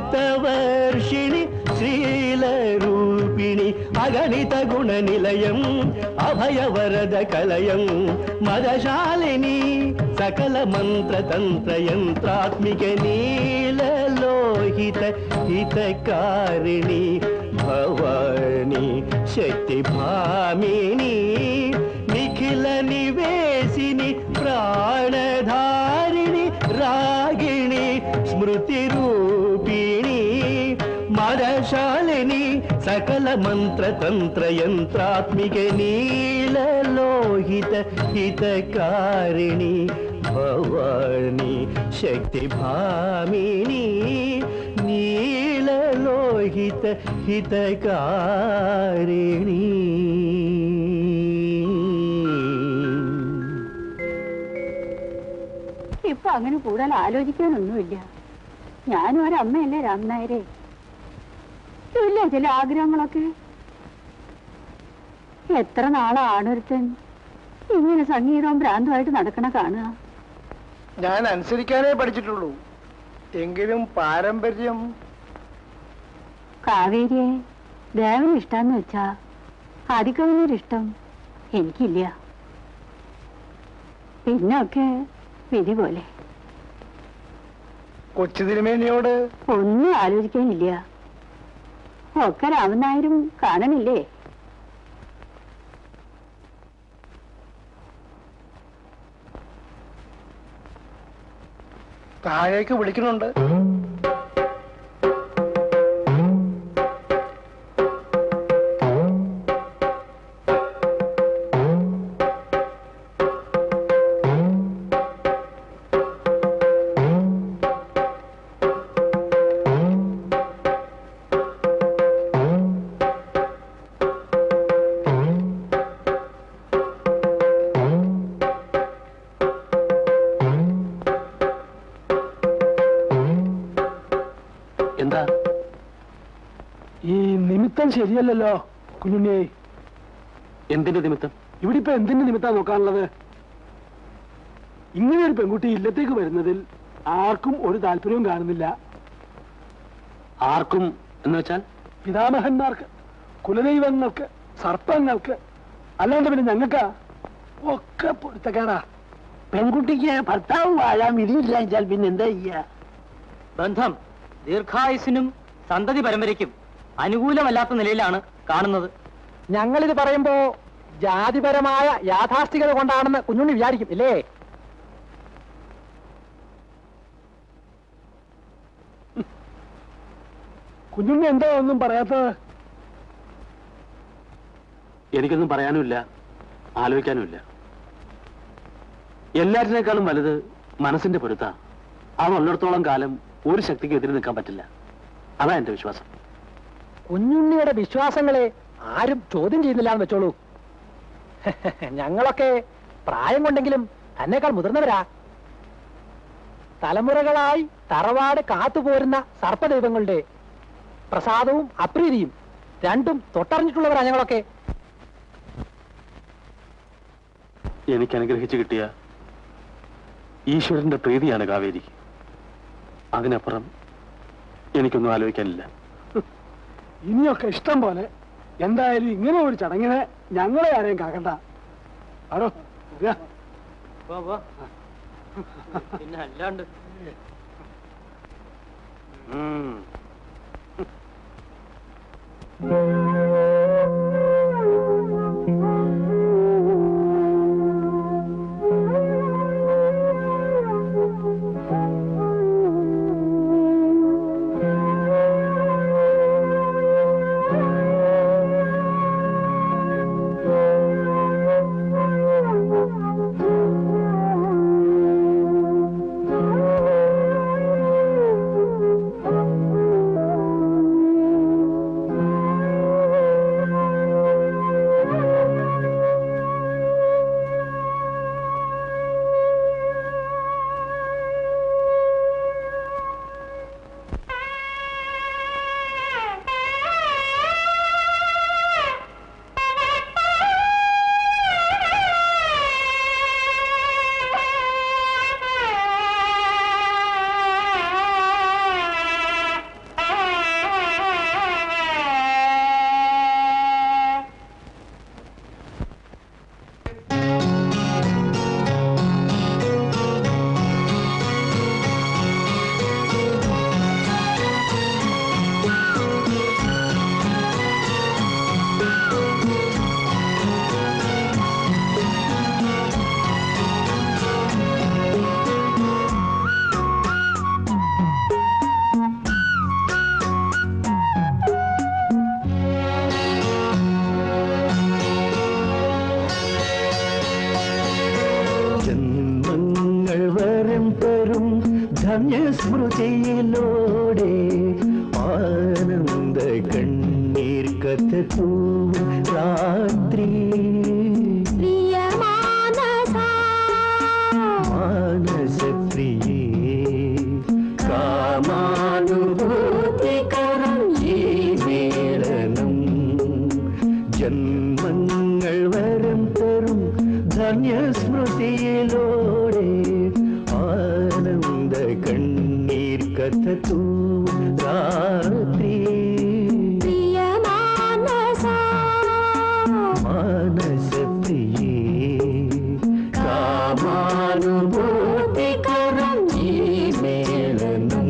अमृतवर्षिणी श्रीलरूपिणी अगणित गुणनिलयम् अभयवरद कलयं मदशालिनी सकल मंत्र तंत्र यंत्रात्मिक नीललोहित हितकारिणी भवानी शक्ति भामिनी निखिल निवेशिनी प्राणधारिणी रागिणी स्मृति रूपिणी मदशालिनी सकल मंत्र तंत्र यंत्रात्मिक नीललोहित हितकारिणी भवानी शक्ति भामिनी नीललोहित हितकारिणी ഇപ്പൊ അങ്ങനെ കൂടുതൽ ആലോചിക്കാനൊന്നുമില്ല. ഞാനും ഒരമ്മയല്ലേ രാമനായരെ. ഇല്ല ചില ആഗ്രഹങ്ങളൊക്കെ. എത്ര നാളാണൊരുത്തൻ ഇങ്ങനെ സംഗീതവും ഭ്രാന്തമായിട്ട് നടക്കണ കാണുക. ഞാൻ അനുസരിക്കാനേ പഠിച്ചിട്ടുള്ളൂ. എങ്കിലും പാരമ്പര്യം. കാവേരിയെ ദേവന് ഇഷ്ടാന്ന് വെച്ചാ ആദിക്കവിനൊരിഷ്ടം എനിക്കില്ല. പിന്നൊക്കെ വിധി പോലെ. കൊച്ചു തിരുമേനിയോട് ഒന്നും ആലോചിക്കാനില്ല. ഒക്കെ രാമനായരും കാണണില്ലേ? താഴേക്ക് വിളിക്കുന്നുണ്ട്. എന്താ ഈ നിമിത്തം ശരിയല്ലല്ലോ കുഞ്ഞുണ്ണി? എന്തിന്റെ നിമിത്തം? ഇവിടെ ഇപ്പൊ എന്തിന്റെ നിമിത്തം നോക്കാനുള്ളത്? ഇങ്ങനെ ഒരു പെൺകുട്ടി ഇല്ലത്തേക്ക് വരുന്നതിൽ ആർക്കും ഒരു താല്പര്യവും കാണുന്നില്ല. ആർക്കും എന്ന് വെച്ചാൽ പിതാമഹന്മാർക്ക്, കുലദൈവങ്ങൾക്ക്, സർപ്പങ്ങൾക്ക്, അല്ലാണ്ട് പിന്നെ ഞങ്ങൾക്കാ ഒക്കെ പൊരുത്തക്കേടാ. പെൺകുട്ടിക്ക് ഭർത്താവ് വാഴാൻ വിധിയില്ല വെച്ചാൽ പിന്നെ എന്താ ചെയ്യാ? ബന്ധം ദീർഘായുസിനും സന്തതി പരമ്പരയ്ക്കും അനുകൂലമല്ലാത്ത നിലയിലാണ് കാണുന്നത്. ഞങ്ങളിത് പറയുമ്പോ ജാതിപരമായ യാഥാസ്ഥികത കൊണ്ടാണെന്ന് കുഞ്ഞുണ്ണി വിചാരിക്കും ഇല്ലേ? കുഞ്ഞുണ്ണി എന്താ ഒന്നും പറയാത്തത്? എനിക്കൊന്നും പറയാനുമില്ല, ആലോചിക്കാനുമില്ല. എല്ലാറ്റിനേക്കാളും വലുത് മനസ്സിന്റെ പൊരുത്താ. അതുള്ളിടത്തോളം കാലം ഒരു ശക്തിക്ക് എതിരെ നിൽക്കാൻ പറ്റില്ല. അതാ എന്റെ വിശ്വാസം. കുഞ്ഞുണ്ണിയുടെ വിശ്വാസങ്ങളെ ആരും ചോദ്യം ചെയ്യുന്നില്ല എന്ന് വെച്ചോളൂ. ഞങ്ങളൊക്കെ പ്രായം കൊണ്ടെങ്കിലും എന്നേക്കാൾ മുതിർന്നവരാ. തലമുറകളായി തറവാട് കാത്തുപോരുന്ന സർപ്പദൈവങ്ങളുടെ പ്രസാദവും അപ്രീതിയും രണ്ടും തൊട്ടറിഞ്ഞിട്ടുള്ളവരാ ഞങ്ങളൊക്കെ. എനിക്ക് അനുഗ്രഹിച്ചു കിട്ടിയ ഈശ്വരന്റെ പ്രീതിയാണ് കാവേരി. അതിനപ്പുറം എനിക്കൊന്നും ആലോചിക്കാനില്ല. ഇനിയൊക്കെ ഇഷ്ടം പോലെ. എന്തായാലും ഇങ്ങനെ ഒരു ചടങ്ങിനെ ഞങ്ങളെ ആരെയും കാക്കണ്ട. ആടോ പിന്നെ അല്ലാണ്ട് സ്മൃതിയിലൂടെ ആനന്ദ കണ്ണീർ കഥൂ രാത്രി മാനസപ്രിയേ കാമാനുഭൂതികരം ഈ മേളനം ജന്മങ്ങൾ വരം തരും ധന്യസ്മൃതിയിലൂടെ ആനന്ദ കണ്ണീർ കഥൂ രാത്രി മാനസപ്രിയേ കാമാനുഭൂതികരം ഈ മേളനം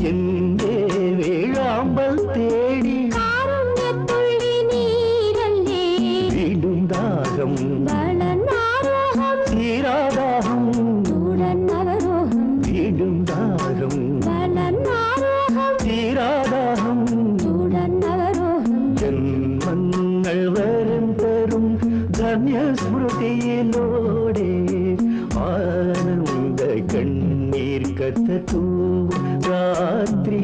എന്റെ വേഴാമ്പൽ തേടി വീണ്ടും ദാഹം തീരാദാഹം വീണ്ടും ദാഹം തീരാദാഹം ജന്മങ്ങൾ വരം തരും ധന്യസ്മൃതിയിലൂടെ ആനന്ദ കണ്ണീർ കഥൂ രാത്രി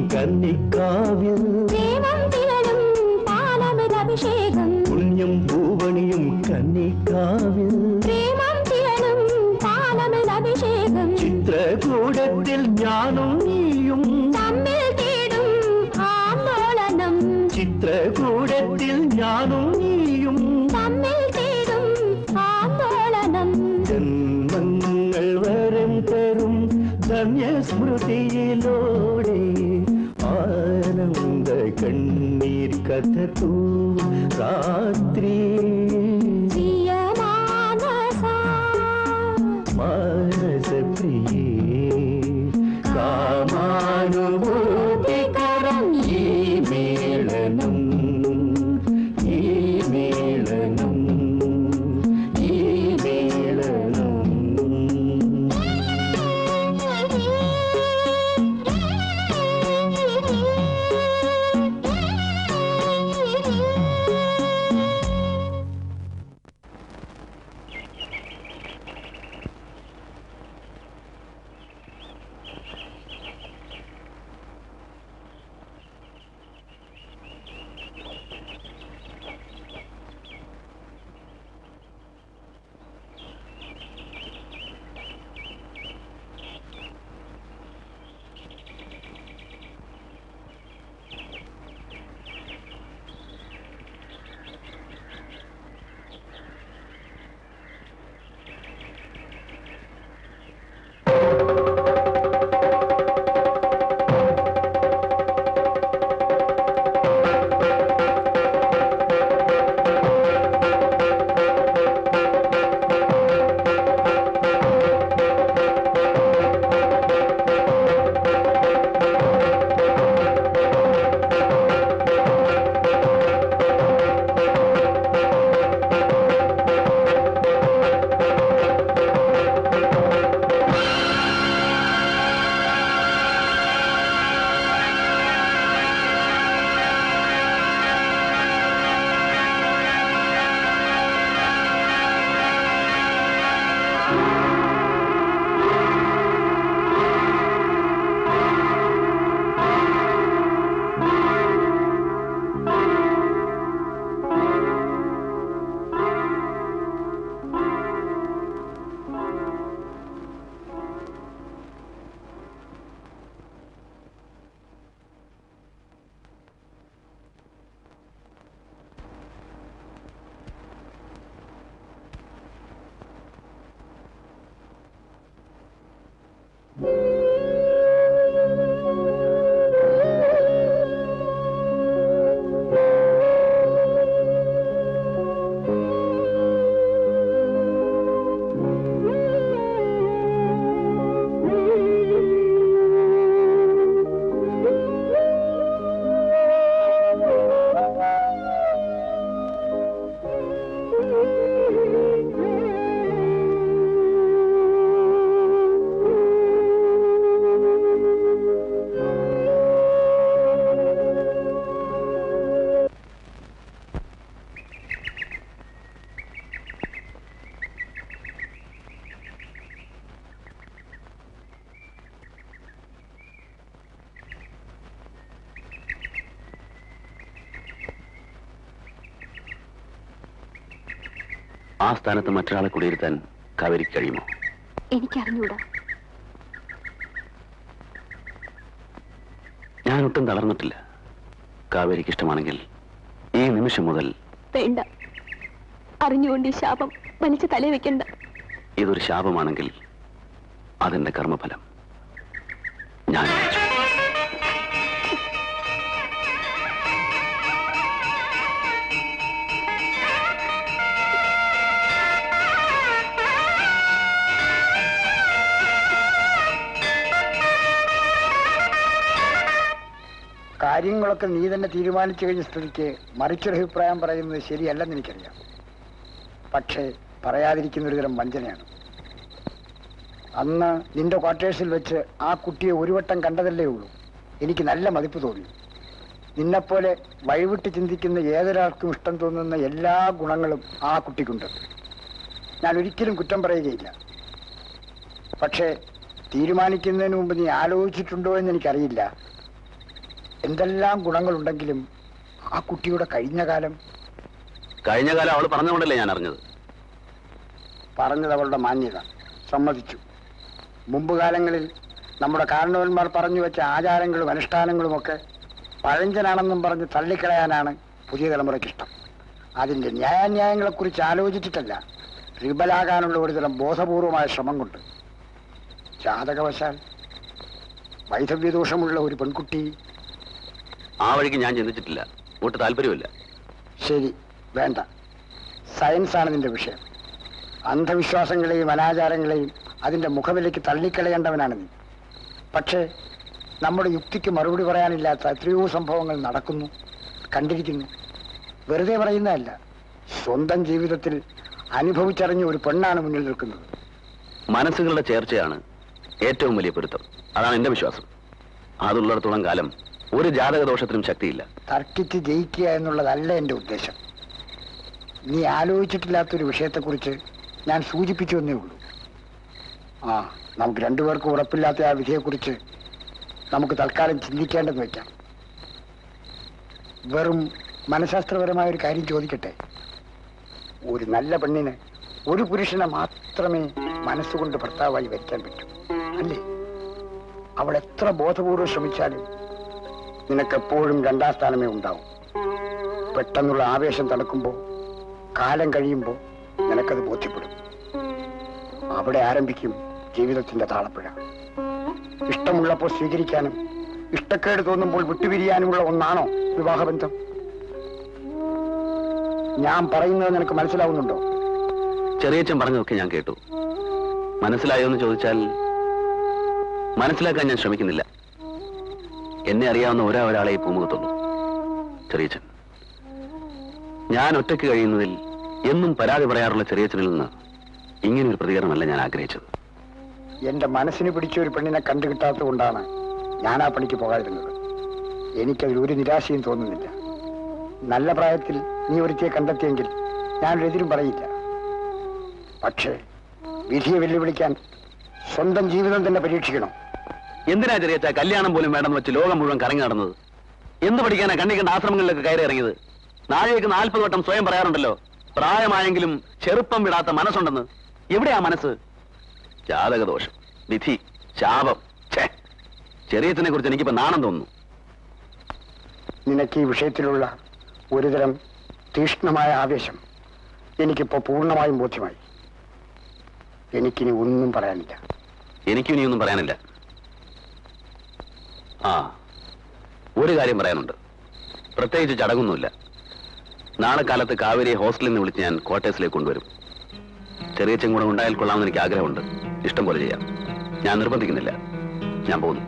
കന്നിക്കാവിൽ പുണ്യം പൂവണിയും കന്നിക്കാവിൽ ചിത്രകൂടത്തിൽ ഞാനും നീയും ചിത്രകൂടത്തിൽ ഞാനും നീയും ജന്മങ്ങൾ വരം തരും ധന്യസ്മൃതിയിലൂടെ ആനന്ദ കണ്ണീർ കഥൂ രാത്രി മാനസപ്രിയേ കാമാനുഭൂതികരം ഈ മേളനം ഈ മേളനം ഈ മേളനം ആ സ്ഥാനത്ത് മറ്റൊരാളെ കുടിയിരുത്താൻ കാവേരിക്ക് കഴിയുമോ? എനിക്കറിഞ്ഞൂടാ. ഞാനൊട്ടും തളർന്നിട്ടില്ല. കാവേരിക്ക് ഇഷ്ടമാണെങ്കിൽ ഈ നിമിഷം മുതൽ. വേണ്ട, അറിഞ്ഞുകൊണ്ട് ഈ ശാപം വലിച്ചു തലേ വെക്കണ്ട. ഇതൊരു ശാപമാണെങ്കിൽ അതെന്റെ കർമ്മഫലം. ഞാൻ കാര്യങ്ങളൊക്കെ നീ തന്നെ തീരുമാനിച്ചു കഴിഞ്ഞ സ്ഥിതിക്ക് മറിച്ചൊരഭിപ്രായം പറയുന്നത് ശരിയല്ലെന്ന് എനിക്കറിയാം. പക്ഷേ പറയാതിരിക്കുന്ന ഒരു തരം വഞ്ചനയാണ്. അന്ന് നിന്റെ ക്വാർട്ടേഴ്സിൽ വെച്ച് ആ കുട്ടിയെ ഒരു വട്ടം കണ്ടതല്ലേ ഉള്ളൂ. എനിക്ക് നല്ല മതിപ്പ് തോന്നി. നിന്നെപ്പോലെ വഴിവിട്ട് ചിന്തിക്കുന്ന ഏതൊരാൾക്കും ഇഷ്ടം തോന്നുന്ന എല്ലാ ഗുണങ്ങളും ആ കുട്ടിക്കുണ്ട്. ഞാൻ ഒരിക്കലും കുറ്റം പറയുകയില്ല. പക്ഷേ തീരുമാനിക്കുന്നതിന് മുമ്പ് നീ ആലോചിച്ചിട്ടുണ്ടോ എന്ന് എനിക്കറിയില്ല. എന്തെല്ലാം ഗുണങ്ങളുണ്ടെങ്കിലും ആ കുട്ടിയുടെ കഴിഞ്ഞ കാലം അവൾ പറഞ്ഞുകൊണ്ടല്ലേ ഞാൻ അറിഞ്ഞത്. പറഞ്ഞത് അവളുടെ മാന്യത, സമ്മതിച്ചു. മുമ്പ് കാലങ്ങളിൽ നമ്മുടെ കാരണവന്മാർ പറഞ്ഞു വെച്ച ആചാരങ്ങളും അനുഷ്ഠാനങ്ങളുമൊക്കെ പഴഞ്ചനാണെന്നും പറഞ്ഞ് തള്ളിക്കളയാനാണ് പുതിയ തലമുറയ്ക്കിഷ്ടം. അതിൻ്റെ ന്യായാന്യായങ്ങളെക്കുറിച്ച് ആലോചിച്ചിട്ടല്ല, റിബലാകാനുള്ള ഒരുതരം ബോധപൂർവമായ ശ്രമം കൊണ്ട്. ജാതകവശാൽ വൈധവ്യദോഷമുള്ള ഒരു പെൺകുട്ടി. ആ വഴിക്ക് ഞാൻ ചിന്തിച്ചിട്ടില്ല. ഒട്ട് താല്പര്യമില്ല. ശരി, വേണ്ട. സയൻസാണ് നിന്റെ വിഷയം. അന്ധവിശ്വാസങ്ങളെയും അനാചാരങ്ങളെയും അതിൻ്റെ മുഖവിലേക്ക് തള്ളിക്കളയേണ്ടവനാണ് നീ. പക്ഷേ നമ്മുടെ യുക്തിക്ക് മറുപടി പറയാനില്ലാത്ത എത്രയോ സംഭവങ്ങൾ നടക്കുന്നു, കണ്ടിരിക്കുന്നു. വെറുതെ പറയുന്നതല്ല, സ്വന്തം ജീവിതത്തിൽ അനുഭവിച്ചറിഞ്ഞ ഒരു പെണ്ണാണ് മുന്നിൽ നിൽക്കുന്നത്. മനസ്സുകളുടെ ചേർച്ചയാണ് ഏറ്റവും വലിയ പൊരുത്തം. അതാണ് എന്റെ വിശ്വാസം. അതുള്ളിടത്തോളം കാലം ഒരു ജാതകദോഷത്തിനും ശക്തിയില്ല. തർക്കിച്ച് ജയിക്കുക എന്നുള്ളതല്ല എൻ്റെ ഉദ്ദേശം. നീ ആലോചിച്ചിട്ടില്ലാത്തൊരു വിഷയത്തെക്കുറിച്ച് ഞാൻ സൂചിപ്പിച്ചു എന്നേ ഉള്ളൂ. നമുക്ക് രണ്ടുപേർക്കും ഉറപ്പില്ലാത്ത ആ വിധിയെക്കുറിച്ച് നമുക്ക് തൽക്കാലം ചിന്തിക്കേണ്ടെന്ന് വയ്ക്കാം. വെറും മനഃശാസ്ത്രപരമായ ഒരു കാര്യം ചോദിക്കട്ടെ. ഒരു നല്ല പെണ്ണിന് ഒരു പുരുഷനെ മാത്രമേ മനസ്സുകൊണ്ട് ഭർത്താവായി വരിക്കാൻ പറ്റൂ, അല്ലേ? അവൾ എത്ര ബോധപൂർവ്വം ശ്രമിച്ചാലും നിനക്കെപ്പോഴും രണ്ടാം സ്ഥാനമേ ഉണ്ടാവും. പെട്ടെന്നുള്ള ആവേശം തണുക്കുമ്പോൾ, കാലം കഴിയുമ്പോൾ നിനക്കത് ബോധ്യപ്പെടും. അവിടെ ആരംഭിക്കും ജീവിതത്തിന്റെ താളപ്പുഴ. ഇഷ്ടമുള്ളപ്പോൾ സ്വീകരിക്കാനും ഇഷ്ടക്കേട് തോന്നുമ്പോൾ വിട്ടുപിരിയാനുമുള്ള ഒന്നാണോ വിവാഹബന്ധം? ഞാൻ പറയുന്നത് നിനക്ക് മനസ്സിലാവുന്നുണ്ടോ? ചെറിയച്ഛൻ പറഞ്ഞതൊക്കെ ഞാൻ കേട്ടു. മനസ്സിലായോ എന്ന് ചോദിച്ചാൽ മനസ്സിലാക്കാൻ ഞാൻ ശ്രമിക്കുന്നില്ല. എന്നെ അറിയാവുന്ന ഒരാളെ ഈ പൂമുഖത്തുള്ളൂ, ചെറിയച്ഛൻ. ഞാൻ ഒറ്റയ്ക്ക് കഴിയുന്നതിൽ എന്നും പരാതി പറയാറുള്ള ചെറിയച്ഛനിൽ നിന്ന് ഇങ്ങനൊരു പ്രതികരണമല്ല ഞാൻ ആഗ്രഹിച്ചത്. എന്റെ മനസ്സിന് പിടിച്ച ഒരു പെണ്ണിനെ കണ്ടുകിട്ടാത്തത് കൊണ്ടാണ് ഞാൻ ആ പണിക്ക് പോകാതിരുന്നത്. എനിക്കതിൽ ഒരു നിരാശയും തോന്നുന്നില്ല. നല്ല പ്രായത്തിൽ നീ ഒരുത്തിയെ കണ്ടെത്തിയെങ്കിൽ ഞാനൊരെതിരും പറയില്ല. പക്ഷേ വിധിയെ വെല്ലുവിളിക്കാൻ സ്വന്തം ജീവിതം തന്നെ പരീക്ഷിക്കണം. എന്തിനാ ചെറിയച്ഛ കല്യാണം പോലും വേണമെന്ന് വെച്ച് ലോകം മുഴുവൻ കറങ്ങി നടന്നത്? എന്ത് പഠിക്കാനാ കണ്ണിക്കണ്ട ആശ്രമങ്ങളിലൊക്കെ കയറി ഇറങ്ങിയത്? നാഴേക്ക് 40 വട്ടം സ്വയം പറയാറുണ്ടല്ലോ, പ്രായമായെങ്കിലും ചെറുപ്പം വിടാത്ത മനസ്സുണ്ടെന്ന്. എവിടെയാ മനസ്സ്? ജാതകദോഷം, വിധി, ശാപം. ചെറിയച്ഛനെ കുറിച്ച് എനിക്കിപ്പോ നാണം തോന്നുന്നു. നിനക്ക് ഈ വിഷയത്തിലുള്ള ഒരുതരം തീക്ഷ്ണമായ ആവേശം എനിക്കിപ്പോ പൂർണ്ണമായും ബോധ്യമായി. എനിക്കിനി ഒന്നും പറയാനില്ല. എനിക്കിനിയൊന്നും പറയാനില്ല. ഒരു കാര്യം പറയാനുണ്ട്. പ്രത്യേകിച്ച് ചടങ്ങൊന്നുമില്ല. നാളെ കാലത്ത് കാവേരിയെ ഹോസ്റ്റലിൽ നിന്ന് വിളിച്ച് ഞാൻ ക്വാർട്ടേഴ്സിലേക്ക് കൊണ്ടുവരും. ചെറിയച്ഛൻ കൂടെ ഉണ്ടായാൽ കൊള്ളാമെന്ന് എനിക്ക് ആഗ്രഹമുണ്ട്. ഇഷ്ടം പോലെ ചെയ്യാം. ഞാൻ നിർബന്ധിക്കുന്നില്ല. ഞാൻ പോകുന്നു.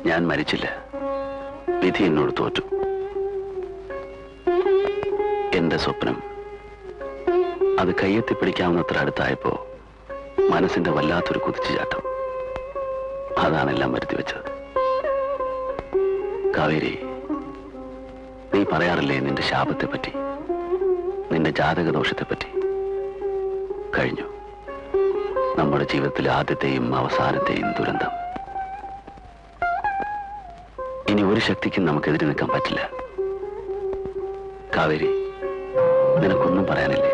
ഞാൻ മരിച്ചില്ല. വിധി എന്നോട് തോറ്റു. എന്റെ സ്വപ്നം അത് കയ്യെത്തിപ്പിടിക്കാവുന്നത്ര അടുത്തായപ്പോ മനസ്സിന്റെ വല്ലാത്തൊരു കുതിച്ചുചാട്ടം. അതാണെല്ലാം വരുത്തി വെച്ചത്. കാവേരി, നീ പറയാറില്ലേ നിന്റെ ശാപത്തെ പറ്റി, നിന്റെ ജാതകദോഷത്തെ പറ്റി? കഴിഞ്ഞു. നമ്മുടെ ജീവിതത്തിലെ ആദ്യത്തെയും അവസാനത്തെയും ദുരന്തം. ഇനി ഒരു ശക്തിക്കും നമുക്കെതിരെ നിൽക്കാൻ പറ്റില്ല. കാവേരി, നിനക്കൊന്നും പറയാനില്ലേ?